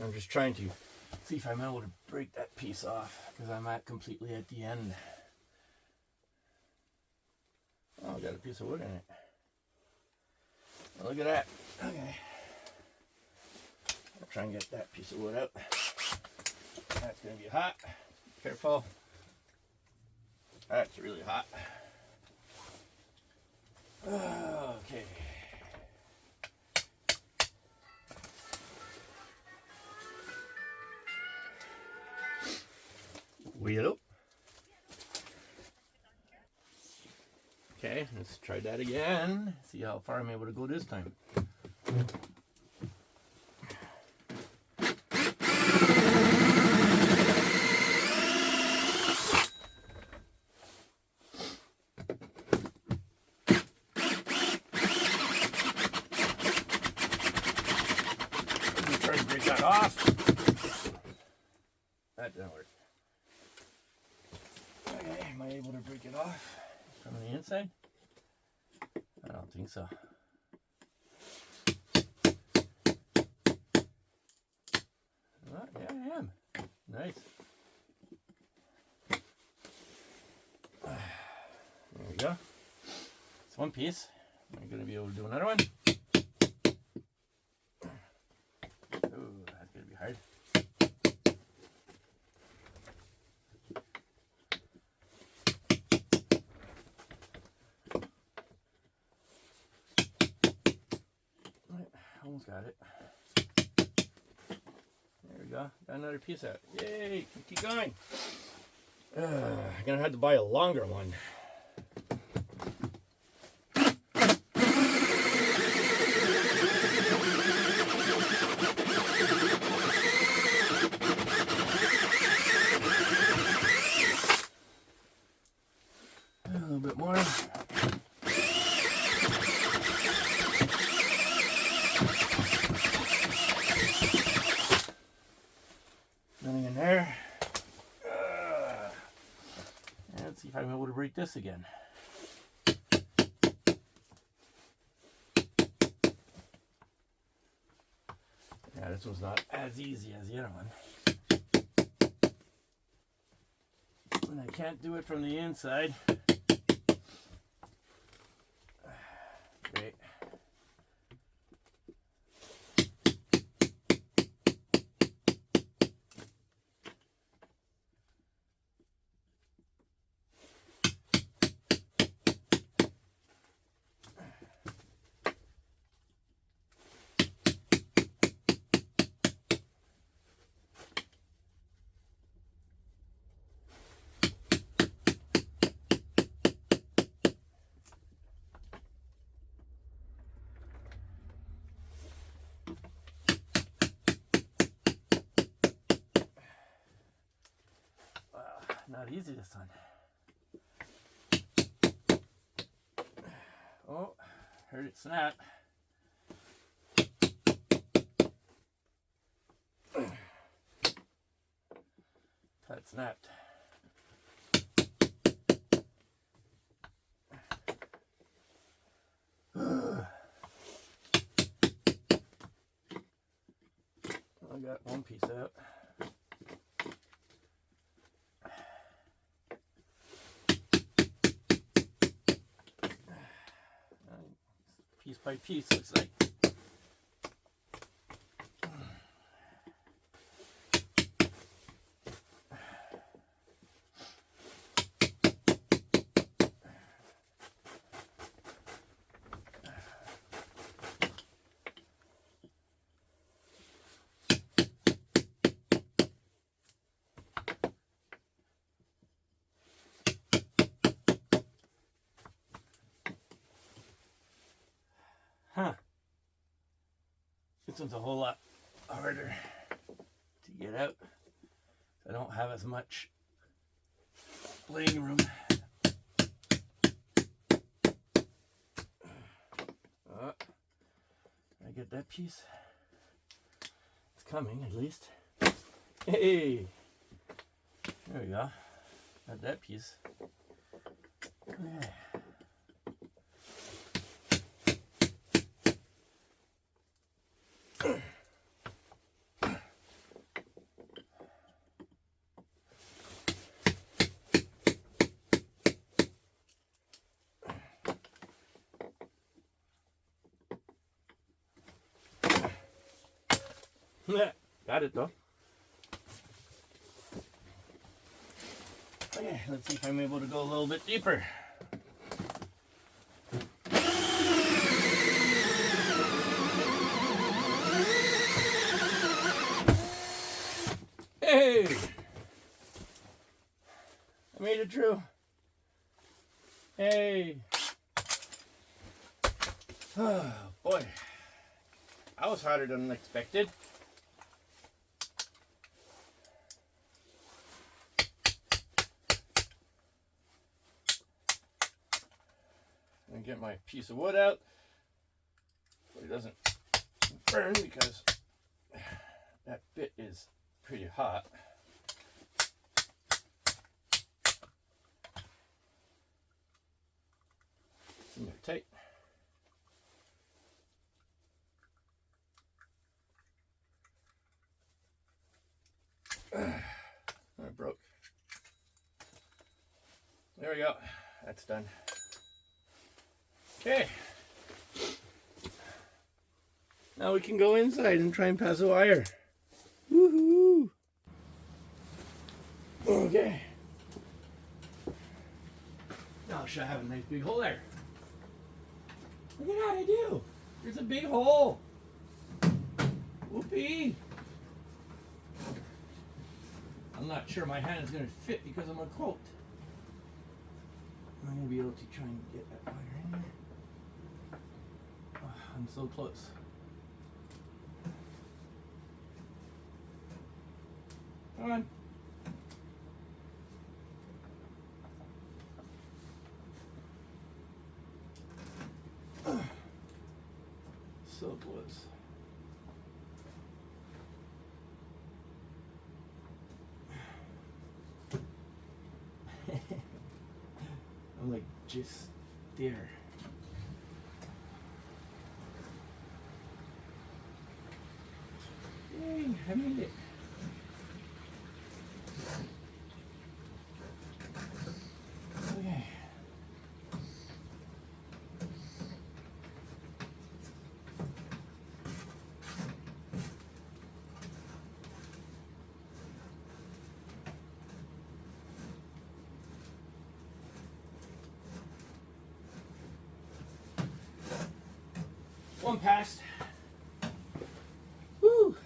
I'm just trying to see if I'm able to break that piece off because I'm completely at the end. Oh, I got a piece of wood in it. Well, look at that. Okay. I'll try and get that piece of wood out. That's going to be hot. Careful. That's really hot. Okay. Wheel. Okay, let's try that again. See how far I'm able to go this time. Try to break that off. That didn't work. Okay, am I able to break it off from the inside? I don't think so. Oh, yeah, I am. Nice. There we go. It's one piece. Am I going to be able to do another one? Ooh, that's going to be hard. Almost got it. There we go. Got another piece out. Yay! Keep going. I'm gonna have to buy a longer one. A little bit more. Nothing in there. And let's see if I'm able to break this again. Yeah, this one's not as easy as the other one. And I can't do it from the inside. Great. Not easy this one. Oh, heard it snap. That snapped. I got one piece out. Piece by piece, looks like. Huh. This one's a whole lot harder to get out. I don't have as much laying room. Oh, I get that piece. It's coming, at least. Hey! There we go. Got that piece. Yeah. Got it though. Okay, let's see if I'm able to go a little bit deeper. Hey! it true? Hey. Oh, boy. That was harder than expected. And get my piece of wood out so it doesn't burn, because that bit is pretty hot. It's in there tight. I broke. There we go. That's done. Okay. Now we can go inside and try and pass a wire. Woohoo! Okay. Now should I have a nice big hole there? Look at that, I do. There's a big hole. Whoopee. I'm not sure my hand is going to fit because I'm a coat. I'm going to be able to try and get that wire in there. Oh, I'm so close. Come on. So close. I'm like just there. Yay, I made it. Okay. One passed. Woo.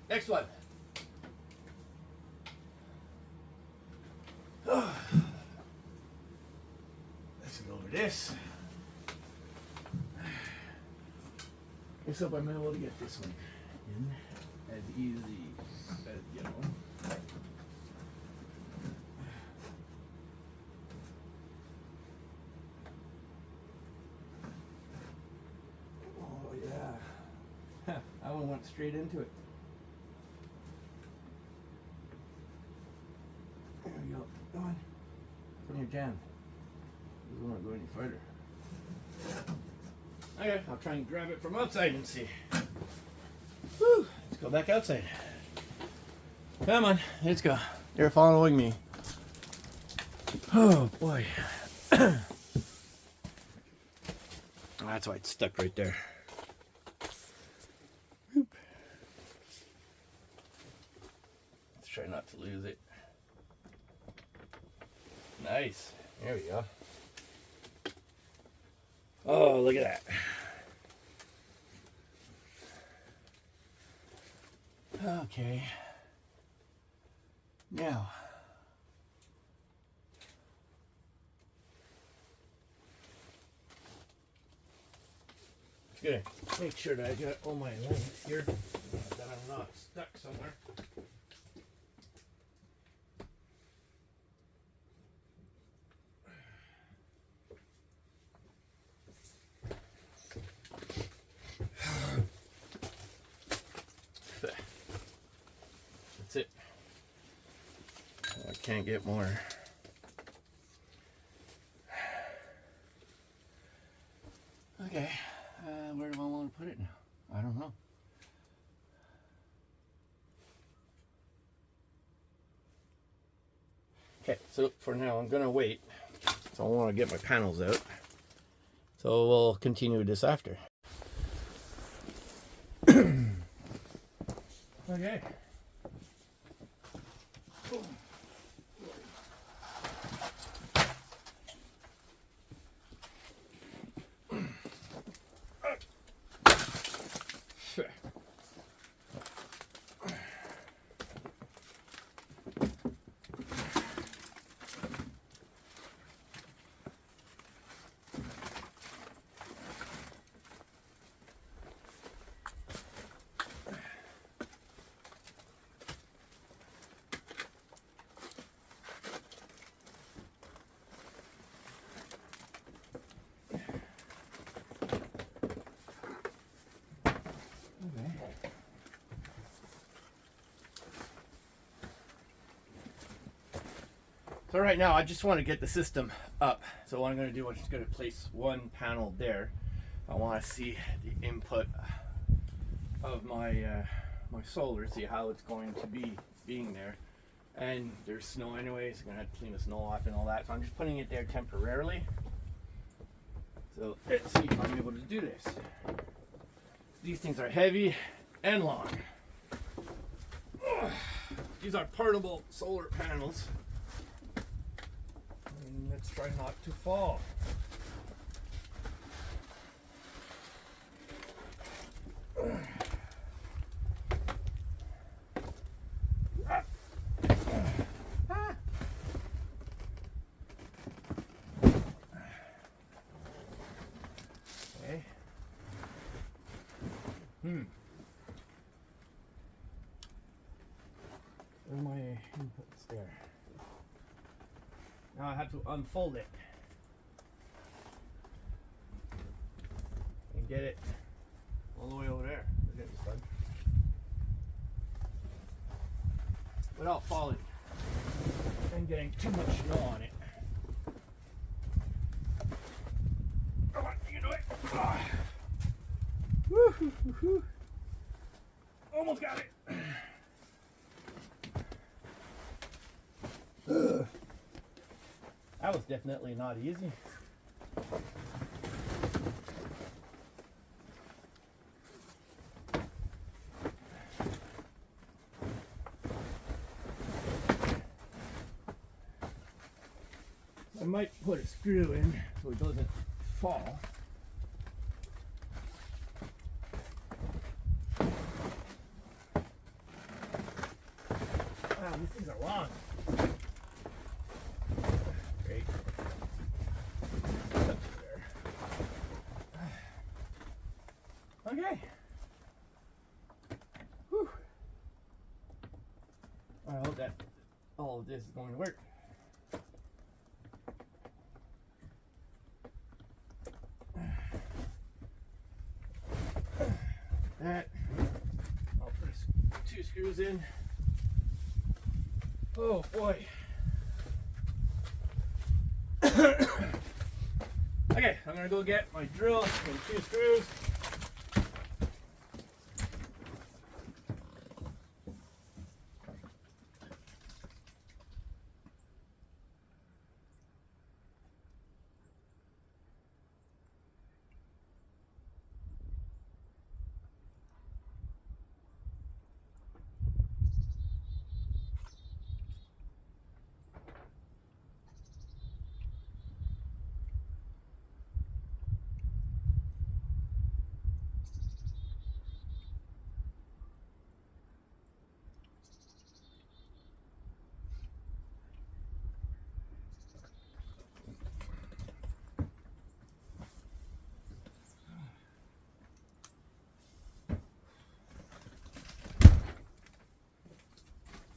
Next one. Let's go over this. Let's hope I'm able to get this one in as easy as the other one. Oh yeah. That one went straight into it. There we go. Go on. From your jam. Doesn't want to go any further. Okay, I'll try and grab it from outside and see. Woo! Let's go back outside. Come on, let's go. You're following me. Oh boy. That's why it's stuck right there. Whoop. Let's try not to lose it. Nice. There we go. Oh, look at that. Okay. Now. Just gonna make sure that I got all my length here, that I'm not stuck somewhere. That's it. I can't get more. Okay, where do I want to put it now? I don't know. Okay, so for now I'm gonna wait. So I want to get my panels out. So we'll continue this after. Okay. So right now I just want to get the system up. So what I'm going to do, I'm just going to place one panel there. I want to see the input of my my solar, see how it's going to be being there. And there's snow anyways, I'm going to have to clean the snow off and all that. So I'm just putting it there temporarily. So let's see if I'm able to do this. These things are heavy and long. These are portable solar panels. And let's try not to fall. Okay. Where's my inputs there? Now I have to unfold it and get it all the way over there. Look at this one. Without falling and getting too much snow on it. Come on, you can do it. Ah. Woo, woo, woo, woo. Almost got it. That was definitely not easy. I might put a screw in so it doesn't fall. Wow, these things are long. Great. Okay. Whew. I hope that all of this is going to work. That I'll put two screws in. Oh boy. Okay, I'm gonna go get my drill and two screws.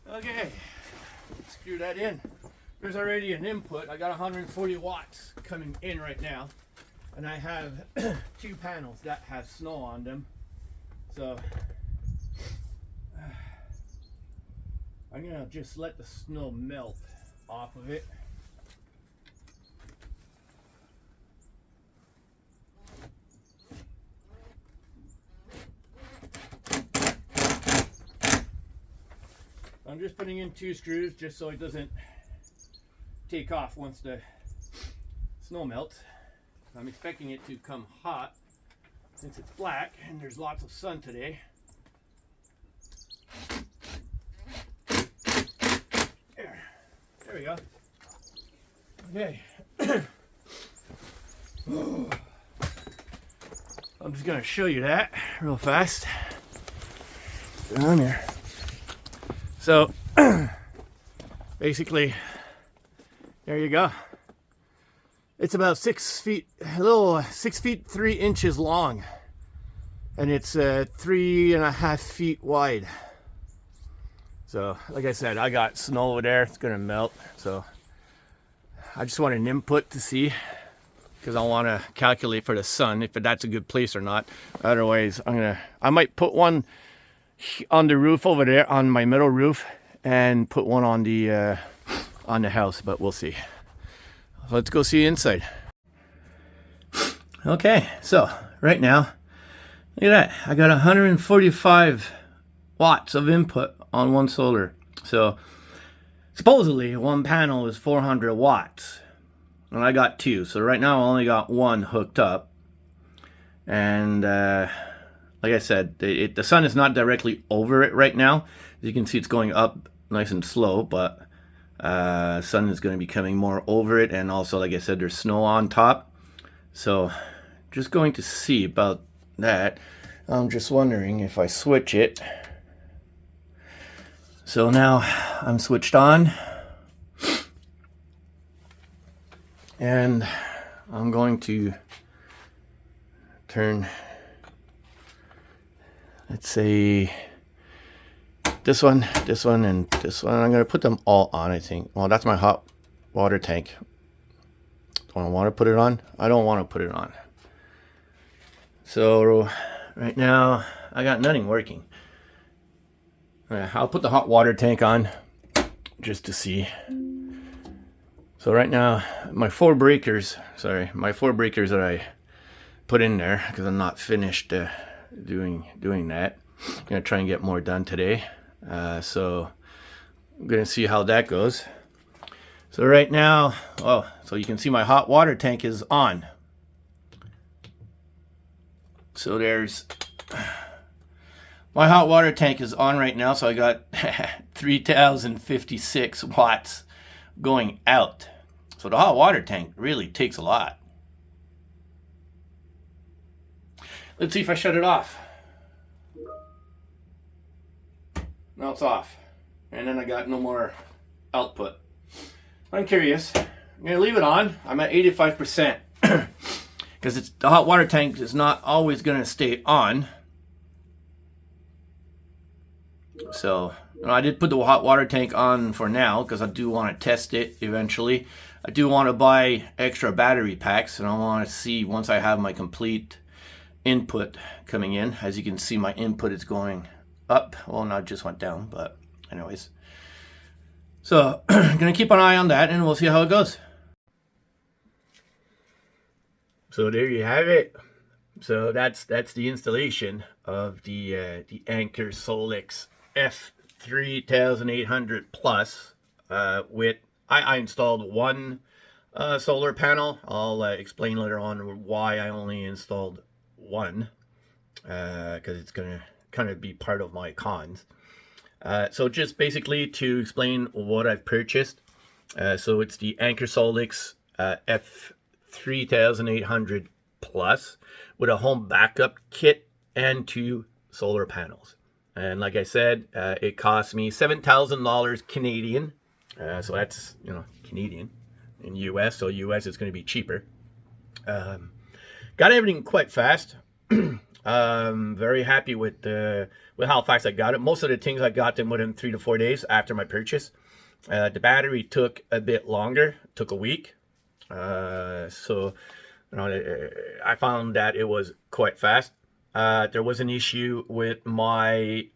Okay, screw that in. There's already an input. I got 140 watts coming in right now, and I have two panels that have snow on them. So I'm gonna just let the snow melt off of it. I'm just putting in two screws just so it doesn't take off once the snow melts. I'm expecting it to come hot since it's black and there's lots of sun today. There we go. Okay. I'm just going to show you that real fast. Down here. So basically, there you go. It's about 6 feet, a little 6 feet 3 inches long, and it's 3.5 feet wide. So, like I said, I got snow over there. It's gonna melt. So, I just want an input to see, because I want to calculate for the sun if that's a good place or not. Otherwise, I might put one on the roof over there on my middle roof, and put one on the on the house, but we'll see. Let's go see inside. Okay, so right now, look at that. I got 145 watts of input on one solar. So supposedly one panel is 400 watts. And I got two. So right now I only got one hooked up. And like I said, the sun is not directly over it right now. As you can see, it's going up nice and slow, but sun is going to be coming more over it. And also, like I said, there's snow on top. So just going to see about that. I'm just wondering if I switch it. So now I'm switched on. And I'm going to turn, let's say, this one, and this one. I'm going to put them all on, I think. Well, that's my hot water tank. Do I want to put it on? I don't want to put it on. So right now, I got nothing working. I'll put the hot water tank on just to see. So right now, my four breakers that I put in there, because I'm not finished doing that. I'm going to try and get more done today. So I'm going to see how that goes. So right now, oh, so you can see my hot water tank is on. So there's, my hot water tank is on right now. So I got 3,056 watts going out. So the hot water tank really takes a lot. Let's see if I shut it off. Now it's off. And then I got no more output. I'm curious. I'm going to leave it on. I'm at 85%. Because the hot water tank is not always going to stay on. So I did put the hot water tank on for now because I do want to test it eventually. I do want to buy extra battery packs, and I want to see once I have my complete input coming in. As you can see, my input is going up. Well, now it just went down, but anyways. So I'm going to keep an eye on that, and we'll see how it goes. So there you have it. So that's the installation of the Anker Solix F3800 Plus. I installed one solar panel. I'll explain later on why I only installed one, because it's gonna kind of be part of my cons. So just basically to explain what I've purchased. So it's the Anker Solix F3800 Plus with a home backup kit and 2 solar panels. And like I said, it cost me $7,000 Canadian. So that's, Canadian. In US, so US is going to be cheaper. Got everything quite fast. Very happy with how fast I got it. Most of the things I got them within 3 to 4 days after my purchase. The battery took a bit longer, took a week. So I found that it was quite fast. There was an issue with my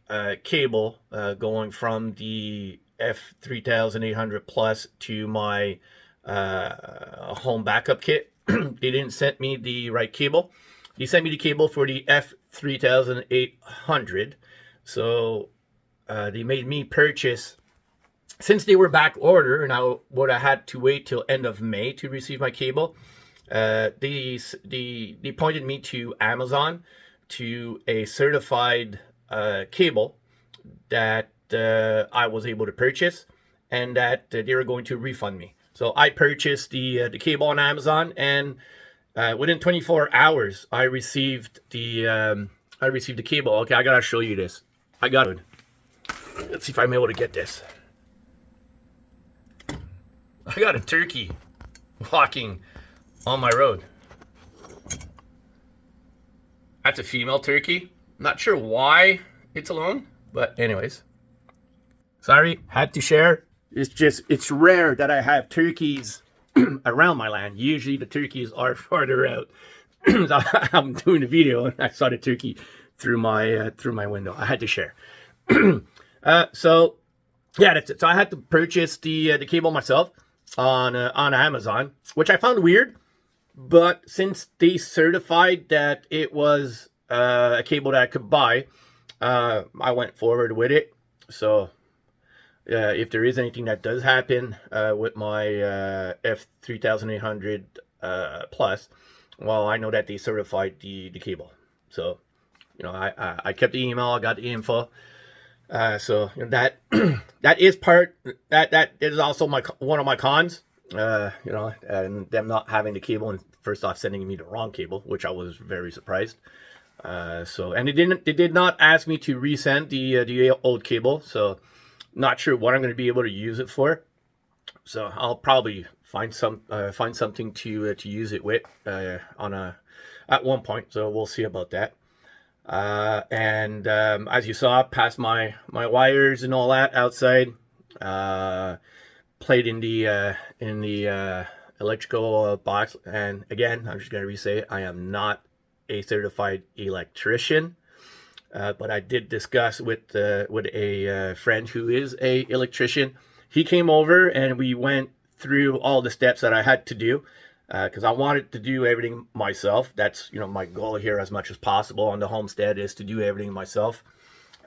cable going from the F3800 Plus to my home backup kit. They didn't send me the right cable. They sent me the cable for the F3800. So they made me purchase, since they were back order and I would have had to wait till end of May to receive my cable. They pointed me to Amazon, to a certified cable that I was able to purchase, and that they were going to refund me. So I purchased the cable on Amazon, and within 24 hours I received the cable. Okay, I gotta show you this. I got it. Let's see if I'm able to get this. I got a turkey walking on my road. That's a female turkey. Not sure why it's alone, but anyways. Sorry, had to share. It's rare that I have turkeys around my land. Usually the turkeys are farther out. I'm doing a video and I saw the turkey through my window. I had to share. So yeah, that's it. So I had to purchase the cable myself on Amazon, which I found weird. But since they certified that it was a cable that I could buy, I went forward with it. So if there is anything that does happen with my F3800 Plus, well, I know that they certified the cable. So, you know, I kept the email, I got the info. So you know, that that is part that is also one of my cons. You know, and them not having the cable and first off sending me the wrong cable, which I was very surprised. So and they did not ask me to resend the old cable, so not sure what I'm going to be able to use it for. So I'll probably find something to use it with at one point. So we'll see about that. And as you saw, past my wires and all that outside, played in the electrical box. And again, I'm just gonna re-say it, I am not a certified electrician, but I did discuss with a friend who is a electrician. He came over and we went through all the steps that I had to do. Because I wanted to do everything myself. That's, you know, my goal here as much as possible on the Homestead is to do everything myself.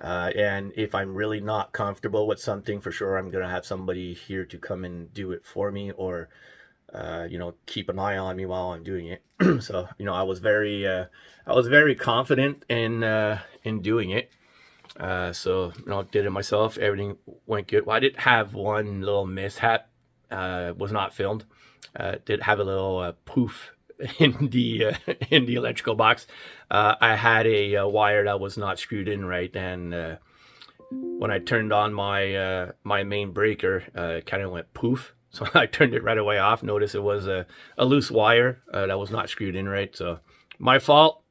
And if I'm really not comfortable with something, for sure I'm going to have somebody here to come and do it for me, or, you know, keep an eye on me while I'm doing it. So, you know, I was very confident in doing it. So, you know, did it myself. Everything went good. Well, I did have one little mishap. Was not filmed. Did have a little poof in the electrical box. I had a wire that was not screwed in right, and when I turned on my my main breaker, it kind of went poof. So I turned it right away off. Noticed it was a loose wire that was not screwed in right. So my fault,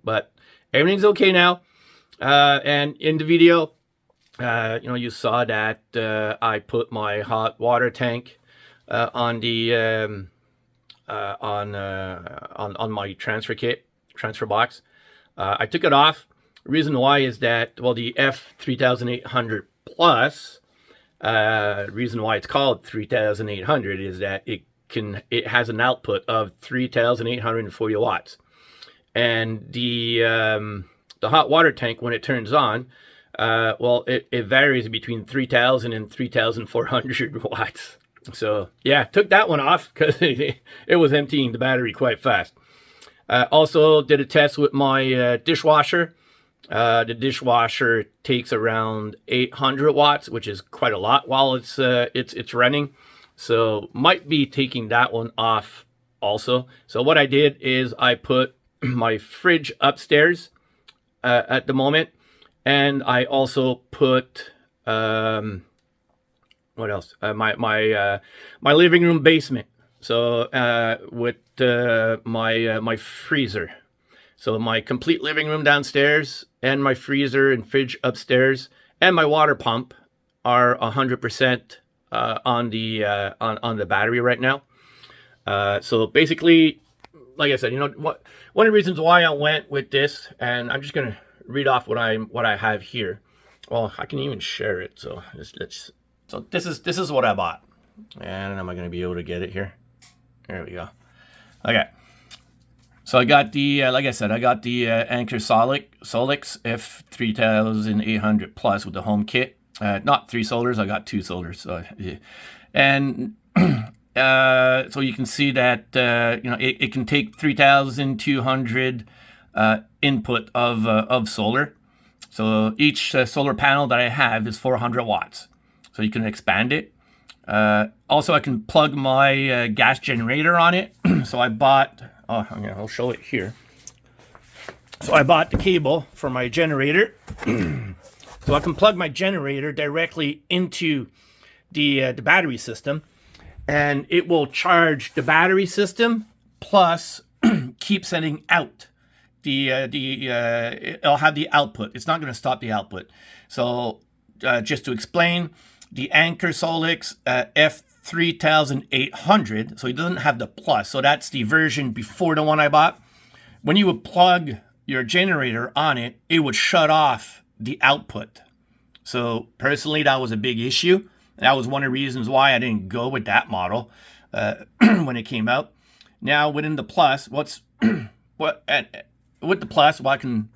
but everything's okay now. And in the video, you know, you saw that I put my hot water tank on the on my transfer box. I took it off. Reason why is that, well, the F3800 Plus, reason why it's called 3800 is that it has an output of 3840 watts, and the hot water tank, when it turns on, well, it varies between 3000 and 3400 watts. So yeah, took that one off because it was emptying the battery quite fast. Also did a test with my dishwasher. The dishwasher takes around 800 watts, which is quite a lot while it's running. So might be taking that one off also. So what I did is I put my fridge upstairs at the moment, and I also put what else? My living room basement. So with my freezer. So my complete living room downstairs, and my freezer and fridge upstairs, and my water pump are 100% on the battery right now. So basically, like I said, you know what? One of the reasons why I went with this, and I'm just gonna read off what I have here. Well, I can even share it. So let's. So this is what I bought, and am I going to be able to get it here? There we go. Okay. So I got the like I said, I got the Anker Solix F3800 Plus with the home kit. Not 3 solars, I got 2 solars. So, yeah. And so you can see that you know, it can take 3200 input of solar. So each solar panel that I have is 400 watts. So you can expand it. Also, I can plug my gas generator on it. So I bought, I'll show it here. So I bought the cable for my generator. So I can plug my generator directly into the battery system, and it will charge the battery system plus keep sending out it'll have the output. It's not going to stop the output. So just to explain, the Anker Solix F3800, so it doesn't have the Plus, so that's the version before the one I bought. When you would plug your generator on it, it would shut off the output. So personally, that was a big issue. That was one of the reasons why I didn't go with that model when it came out. Now within the Plus, with the Plus, I can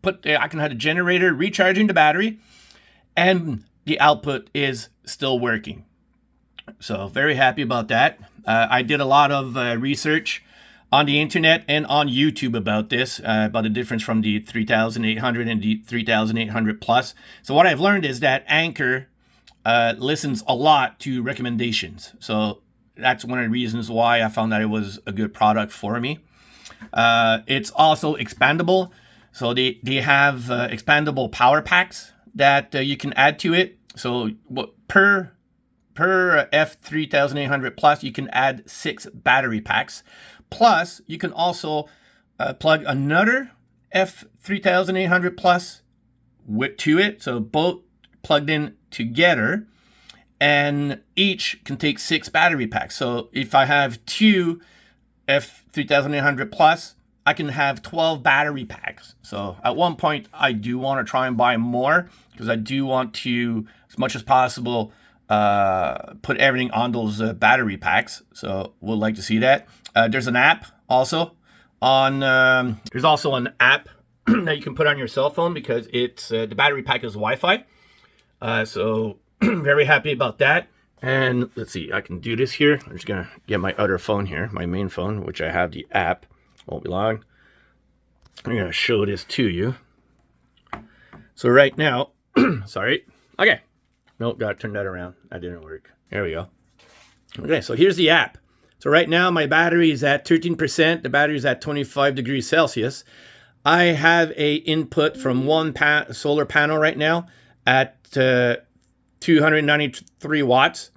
have a generator recharging the battery, and the output is still working. So very happy about that. I did a lot of research on the internet and on YouTube about this, about the difference from the 3800 and the 3800 Plus. So what I've learned is that Anker listens a lot to recommendations. So that's one of the reasons why I found that it was a good product for me. It's also expandable. So they have expandable power packs that you can add to it. So per F3800 Plus, you can add 6 battery packs. Plus, you can also plug another F3800 Plus to it. So both plugged in together, and each can take 6 battery packs. So if I have 2 F3800 Plus, I can have 12 battery packs. So at one point, I do want to try and buy more, because I do want to, as much as possible, put everything on those battery packs. So we'll like to see that. There's an app also on. There's also an app that you can put on your cell phone, because it's the battery pack is Wi-Fi. So very happy about that. And let's see, I can do this here. I'm just gonna get my other phone here, my main phone, which I have the app. Won't be long. I'm gonna show this to you. So right now, sorry. Okay. Nope, gotta turn that around. That didn't work. There we go. Okay, so here's the app. So right now my battery is at 13%. The battery is at 25 degrees Celsius. I have a input from one solar panel right now at 293 watts.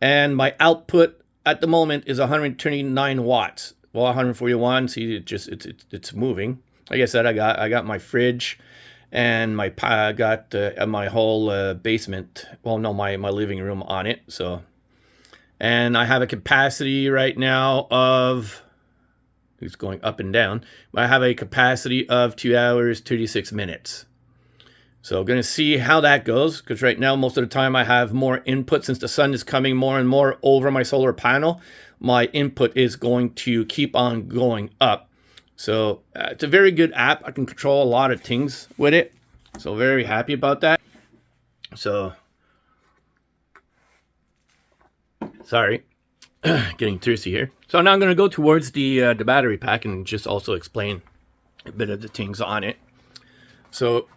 And my output at the moment is 129 watts. Well, 141. See, it's moving. Like I said, I got my fridge, and my whole basement. Well, no, my living room on it. So, and I have a capacity right now of, it's going up and down, but I have a capacity of 2 hours 36 minutes. So I'm going to see how that goes, because right now most of the time I have more input. Since the sun is coming more and more over my solar panel, my input is going to keep on going up. So it's a very good app. I can control a lot of things with it. So very happy about that. So, sorry, getting thirsty here. So now I'm going to go towards the battery pack and just also explain a bit of the things on it. So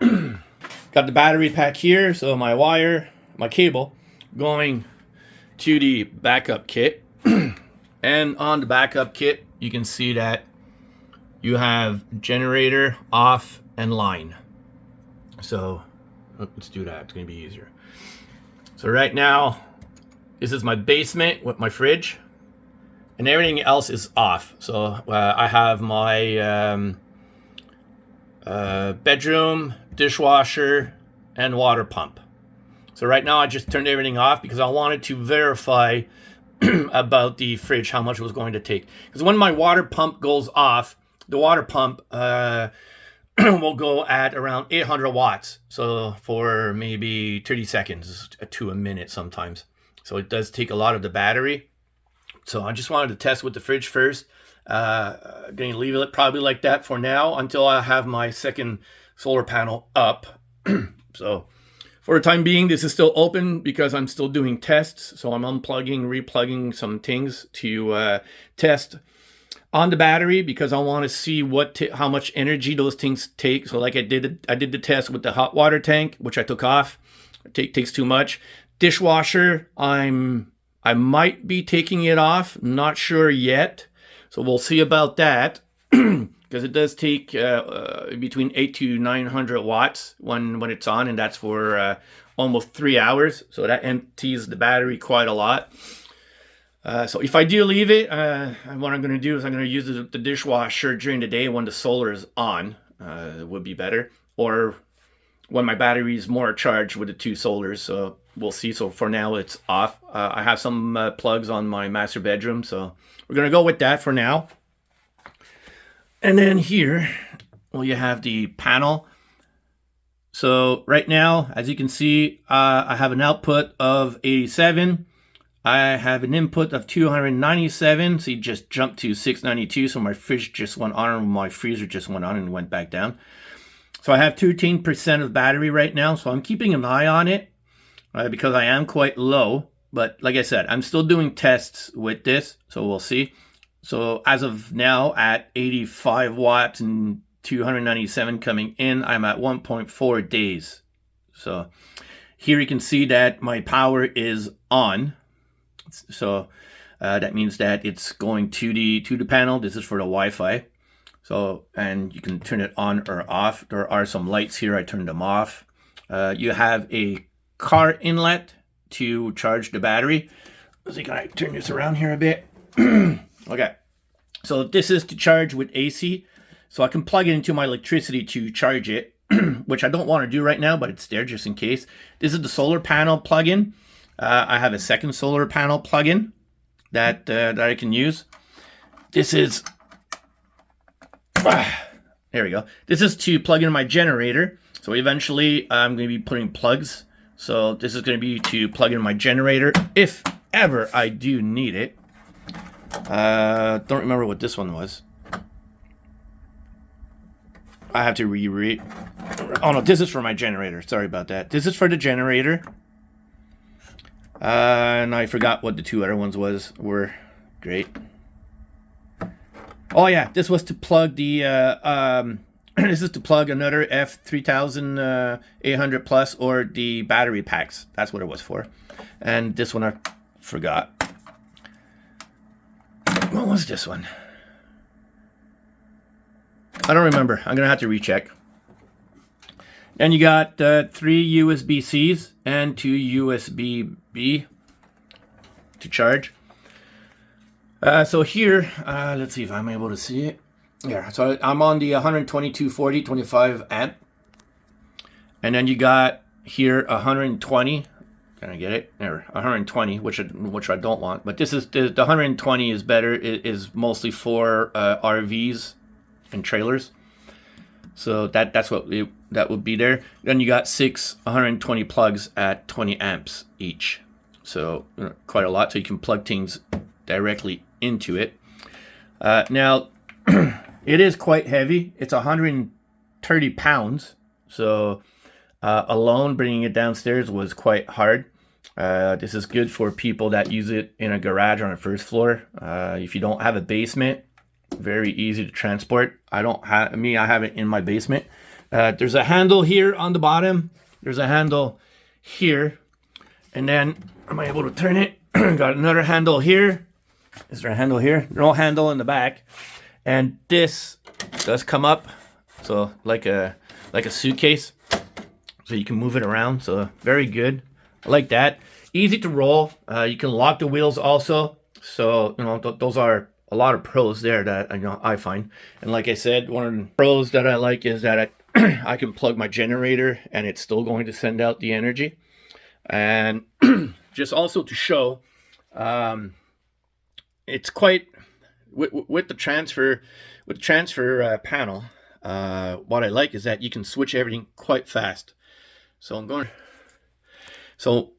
got the battery pack here. So my wire, my cable going to the backup kit. And on the backup kit, you can see that you have generator off and line. So let's do that. It's going to be easier. So right now, this is my basement with my fridge, and everything else is off. So I have my bedroom, dishwasher, and water pump. So right now I just turned everything off because I wanted to verify about the fridge, how much it was going to take. Because when my water pump goes off, the water pump will go at around 800 watts. So for maybe 30 seconds to a minute sometimes. So it does take a lot of the battery. So I just wanted to test with the fridge first. Going to leave it probably like that for now until I have my second solar panel up. So for the time being, this is still open because I'm still doing tests. So I'm unplugging, replugging some things to test on the battery, because I want to see how much energy those things take. So like I did the test with the hot water tank, which I took off. It takes too much. Dishwasher, I might be taking it off. Not sure yet. So we'll see about that. Because it does take between 800 to 900 watts when it's on, and that's for almost 3 hours. So that empties the battery quite a lot. So if I do leave it, what I'm going to do is I'm going to use the dishwasher during the day when the solar is on. It would be better. Or when my battery is more charged with the 2 solars. So we'll see. So for now, it's off. I have some plugs on my master bedroom. So we're going to go with that for now. And then here, well, you have the panel. So right now, as you can see, I have an output of 87. I have an input of 297. So you just jumped to 692. So my fridge just went on, and my freezer just went on and went back down. So I have 13% of battery right now. So I'm keeping an eye on it because I am quite low. But like I said, I'm still doing tests with this. So we'll see. So as of now, at 85 watts and 297 coming in, I'm at 1.4 days. So here you can see that my power is on. So that means that it's going to the panel. This is for the Wi-Fi. So, and you can turn it on or off. There are some lights here. I turned them off. You have a car inlet to charge the battery. Let's see, can I turn this around here a bit? Okay. So this is to charge with AC. So I can plug it into my electricity to charge it, which I don't want to do right now, but it's there just in case. This is the solar panel plug-in. I have a second solar panel plug-in that I can use. This is, there we go. This is to plug in my generator. So eventually I'm going to be putting plugs. So this is going to be to plug in my generator if ever I do need it. Don't remember what this one was. I have to read. Oh no, this is for my generator. Sorry about that. This is for the generator. And I forgot what the two other ones were. Great. Oh yeah, this was to plug the this is to plug another F3800 Plus or the battery packs. That's what it was for. And this one I forgot. What was this one? I don't remember. I'm gonna have to recheck. Then you got 3 USB-Cs and 2 USB-B to charge. So here, let's see if I'm able to see it. Yeah, so I'm on the 12240 25 amp, and then you got here 120. Can I get it? There, 120, which I don't want. But this is the 120 is better. It is mostly for RVs and trailers. So that's what that would be there. Then you got 6 120 plugs at 20 amps each. So quite a lot. So you can plug things directly into it. Now it is quite heavy. It's 130 pounds. So alone bringing it downstairs was quite hard. This is good for people that use it in a garage on a first floor. If you don't have a basement, very easy to transport. I have it in my basement. There's a handle here on the bottom. There's a handle here. And then, am I able to turn it? Got another handle here. Is there a handle here? No handle in the back. And this does come up. So like a suitcase. So you can move it around. So very good. I like that. Easy to roll. You can lock the wheels also. So, those are a lot of pros there that I find. And like I said, one of the pros that I like is that I can plug my generator and it's still going to send out the energy. And just also to show, it's quite with the transfer panel. What I like is that you can switch everything quite fast. So I'm going. So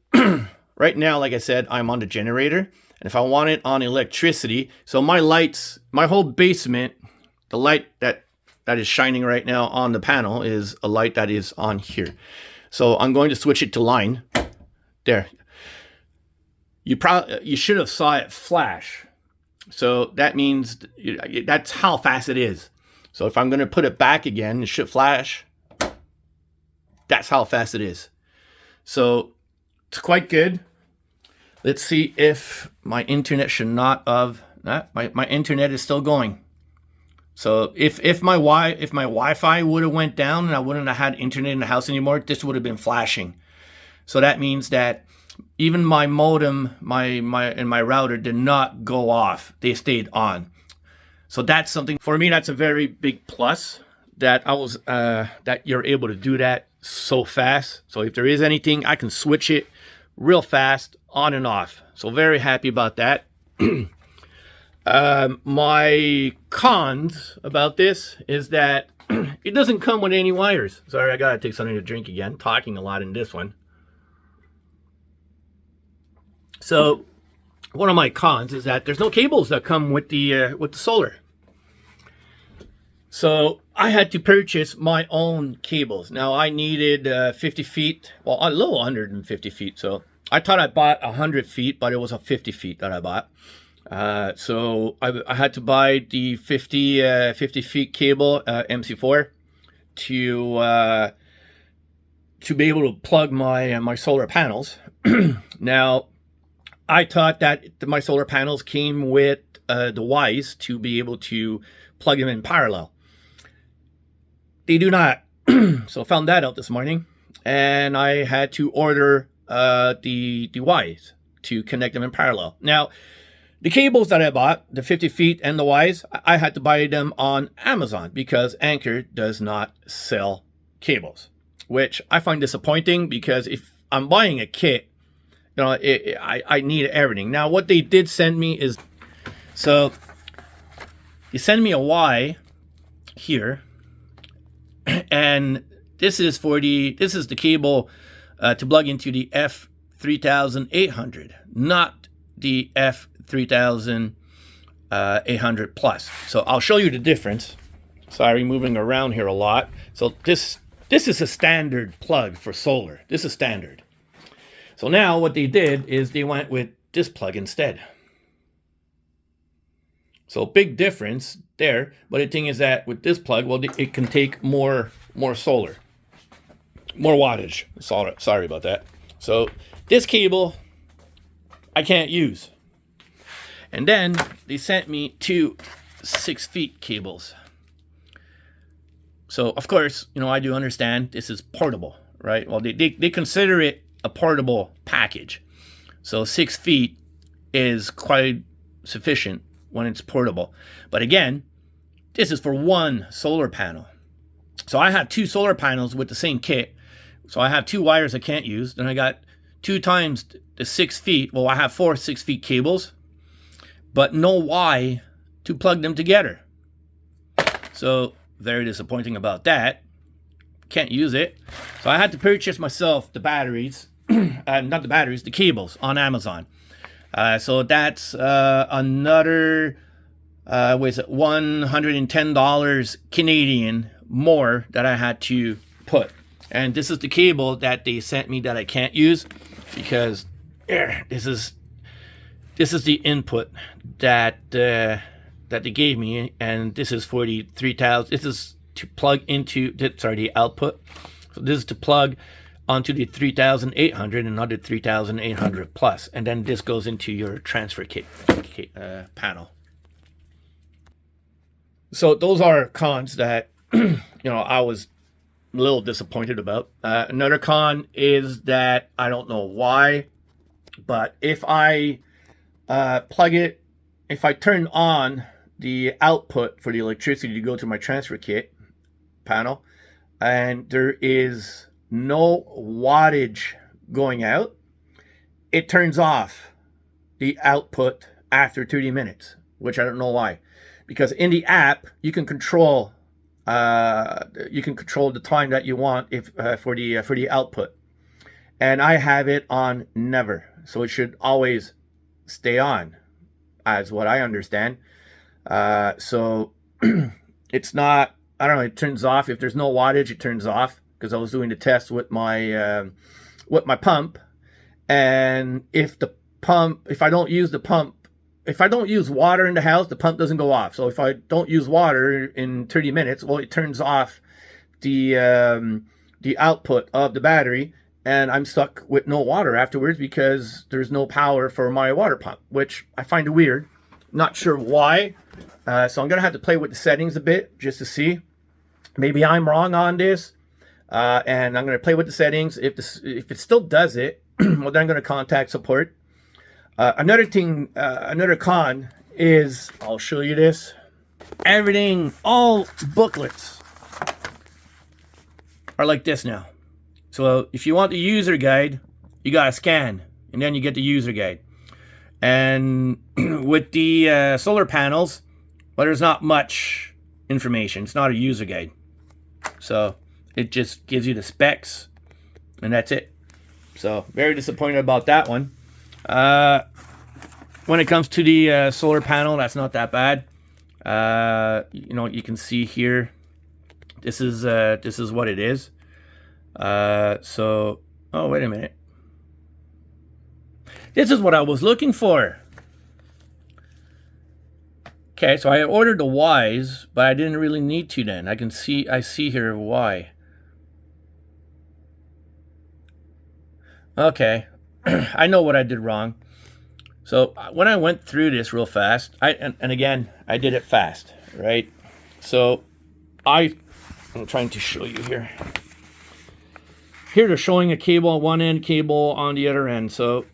right now, like I said, I'm on the generator. And if I want it on electricity, so my lights, my whole basement, the light that is shining right now on the panel is a light that is on here. So I'm going to switch it to line. There. You should have saw it flash. So that means that's how fast it is. So if I'm going to put it back again, it should flash. That's how fast it is. So it's quite good. Let's see if my internet should not have. My internet is still going. So if my Wi-Fi would have went down and I wouldn't have had internet in the house anymore, this would have been flashing. So that means that even my modem, my router did not go off. They stayed on. So that's something for me. That's a very big plus that that you're able to do that so fast. So if there is anything, I can switch it real fast on and off. So very happy about that. My cons about this is that it doesn't come with any wires. Sorry, I gotta take something to drink again. Talking a lot in this one. So one of my cons is that there's no cables that come with the solar. So I had to purchase my own cables. Now I needed 50 feet, well, a little under 150 feet. So I thought I bought 100 feet, but it was a 50 feet that I bought. So I had to buy the 50 feet cable, MC4, to be able to plug my solar panels. Now, I thought that my solar panels came with the Ys to be able to plug them in parallel. They do not. So I found that out this morning, and I had to order the Ys to connect them in parallel. Now, the cables that I bought, the 50 feet and the Ys, I had to buy them on Amazon because Anker does not sell cables, which I find disappointing because if I'm buying a kit, you know, I need everything. Now, what they did send me is, so you send me a Y here, and this is the cable to plug into the F3800, not the F3800 Plus. So I'll show you the difference. Sorry, moving around here a lot. So this is a standard plug for solar. This is standard. So now what they did is they went with this plug instead. So big difference there. But the thing is that with this plug, well, it can take more solar, more wattage. Sorry about that. So this cable I can't use. And then they sent me 2 6-feet cables. So of course, you know, I do understand this is portable, right? Well, they consider it a portable package. So 6 feet is quite sufficient when it's portable. But again, this is for one solar panel. So I have 2 solar panels with the same kit. So I have 2 wires I can't use. Then I got 2 times the 6 feet. Well, I have 4 6-feet cables, but no Y to plug them together. So very disappointing about that. Can't use it. So I had to purchase myself the batteries, not the batteries, the cables on Amazon. So that's another, was it $110 Canadian more that I had to put. And this is the cable that they sent me that I can't use because this is the input that they gave me, and this is for the 3000. This is to plug into the output. So this is to plug onto the 3800 and not the 3800 Plus, and then this goes into your transfer kit panel. So those are cons that you know, I was a little disappointed about. Another con is that I don't know why, but if I plug it, if I turn on the output for the electricity to go to my transfer kit panel, and there is no wattage going out, it turns off the output after 30 minutes, which I don't know why. Because in the app, you can control the time that you want for the output, and I have it on never, so it should always stay on, as what I understand. So it's not, I don't know, it turns off if there's no wattage. It turns off because I was doing the test with my pump, and if I don't use the pump, if I don't use water in the house, the pump doesn't go off. So if I don't use water in 30 minutes, well, it turns off the output of the battery, and I'm stuck with no water afterwards because there's no power for my water pump, which I find weird. Not sure why. So I'm gonna have to play with the settings a bit just to see. Maybe I'm wrong on this, and I'm gonna play with the settings. If it still does it, well, then I'm gonna contact support. Another thing, another con is, I'll show you this. Everything, all booklets are like this now. So if you want the user guide, you gotta scan, and then you get the user guide. And with the solar panels, well, there's not much information. It's not a user guide. So it just gives you the specs, and that's it. So very disappointed about that one. When it comes to the solar panel, that's not that bad. You know, you can see here, this is what it is. So, oh, wait a minute. This is what I was looking for. Okay, so I ordered the Ys, but I didn't really need to then. I see here why. Okay, I know what I did wrong. So when I went through this real fast, and again, I did it fast, right? So I'm trying to show you here. Here they're showing a cable on one end, cable on the other end. So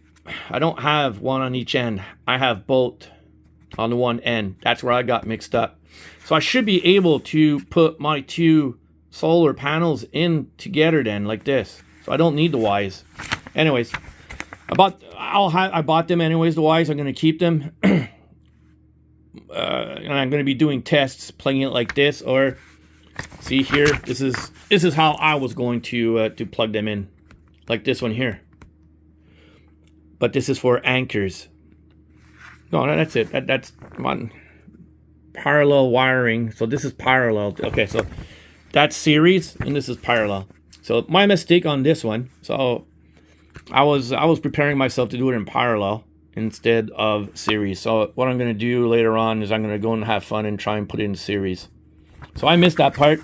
I don't have one on each end. I have both on the one end. That's where I got mixed up. So I should be able to put my two solar panels in together then, like this. So I don't need the Ys. Anyways, I bought them anyways, the Ys. I'm going to keep them. And I'm going to be doing tests, playing it like this. Or, see here, this is how I was going to plug them in. Like this one here. But this is for Ankers. No, that's it. That's one parallel wiring. So this is parallel. Okay, so that's series, and this is parallel. So my mistake on this one. So I was preparing myself to do it in parallel instead of series. So what I'm going to do later on is I'm going to go and have fun and try and put it in series. So I missed that part.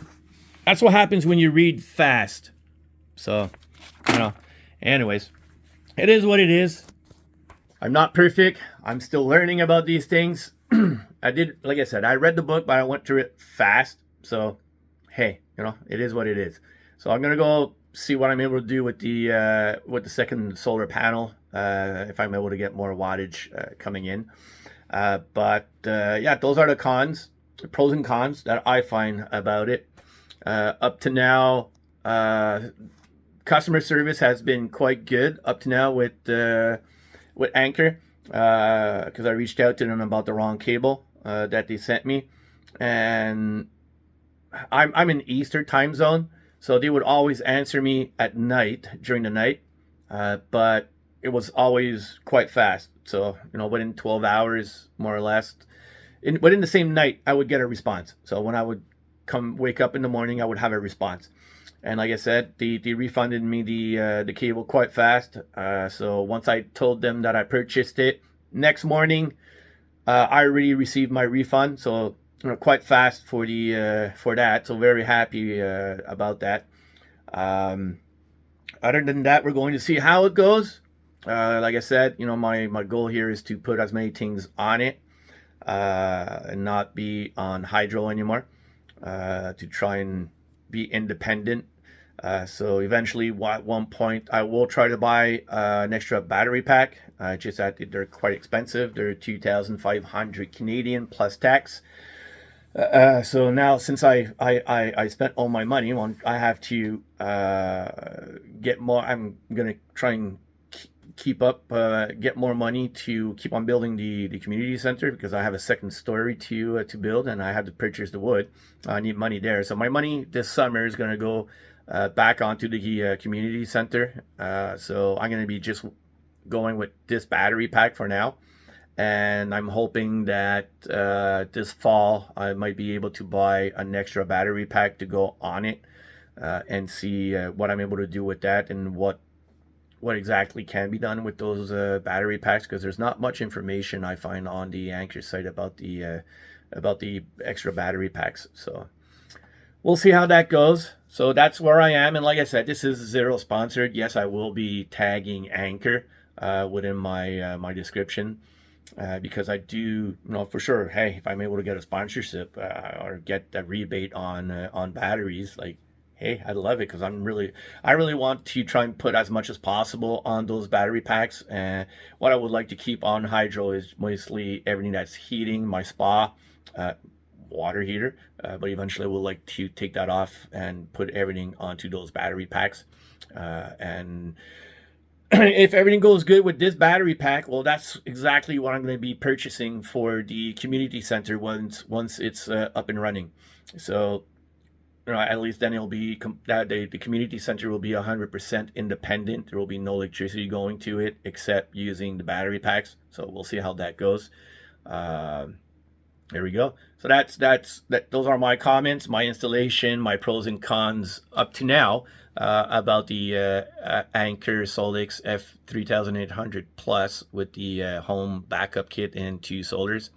That's what happens when you read fast. So, you know, anyways, it is what it is. I'm not perfect. I'm still learning about these things. Like I said, I read the book, but I went through it fast. So, hey, you know, it is what it is. So I'm gonna go see what I'm able to do with the second solar panel. If I'm able to get more wattage coming in. Yeah, those are the cons, the pros and cons that I find about it. Up to now, customer service has been quite good up to now with Anker, because I reached out to them about the wrong cable that they sent me, and I'm in Eastern time zone, so they would always answer me at night, during the night, but it was always quite fast. So, you know, within 12 hours, more or less, within the same night, I would get a response. So when I would wake up in the morning, I would have a response. And like I said, they refunded me the cable quite fast. So once I told them that I purchased it, next morning, I already received my refund. So, you know, quite fast for that. So very happy about that. Other than that, we're going to see how it goes. Like I said, you know, my goal here is to put as many things on it and not be on hydro anymore, to try and be independent. So eventually, at one point, I will try to buy an extra battery pack. Just that they're quite expensive. They're 2,500 Canadian plus tax. So now, since I spent all my money, I have to get more. I'm gonna try and get more money to keep on building the community center, because I have a second story to build, and I have to purchase the wood. I need money there. So my money this summer is gonna go back onto the community center. So I'm going to be just going with this battery pack for now, and I'm hoping that this fall I might be able to buy an extra battery pack to go on it, and see what I'm able to do with that, and what exactly can be done with those battery packs, because there's not much information I find on the Anker site about the extra battery packs. So we'll see how that goes. So that's where I am. And like I said, this is zero sponsored. Yes, I will be tagging Anker within my description, because I do, you know, for sure, hey, if I'm able to get a sponsorship or get a rebate on batteries, like, hey, I love it, because I really want to try and put as much as possible on those battery packs. And what I would like to keep on hydro is mostly everything that's heating, my spa, water heater, but eventually we'll like to take that off and put everything onto those battery packs. And if everything goes good with this battery pack, well, that's exactly what I'm going to be purchasing for the community center once it's up and running. So at least then it'll be that the community center will be 100% independent. There will be no electricity going to it except using the battery packs. So we'll see how that goes. There we go. So those are my comments, my installation, my pros and cons up to now about the Anker Solix F3800 Plus with the home backup kit and 2 solars.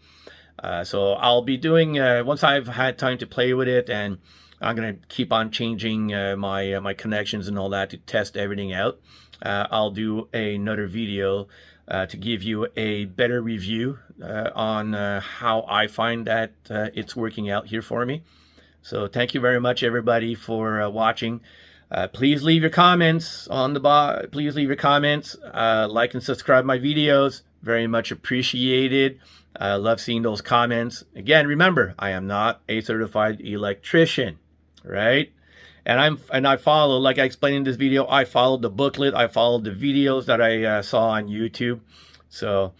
So I'll be doing once I've had time to play with it, and I'm gonna keep on changing my connections and all that to test everything out. I'll do another video to give you a better review on how I find that it's working out here for me. So thank you very much, everybody, for watching. Please leave your comments on the bot. Please leave your comments. Like and subscribe my videos. Very much appreciated. I love seeing those comments. Again, remember, I am not a certified electrician, right? And I follow, like I explained in this video, I followed the booklet, I followed the videos that I saw on YouTube. So,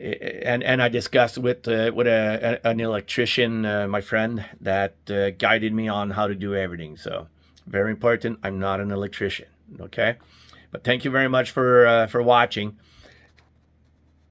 and I discussed with an electrician, my friend, that guided me on how to do everything. So, very important. I'm not an electrician. Okay, but thank you very much for watching.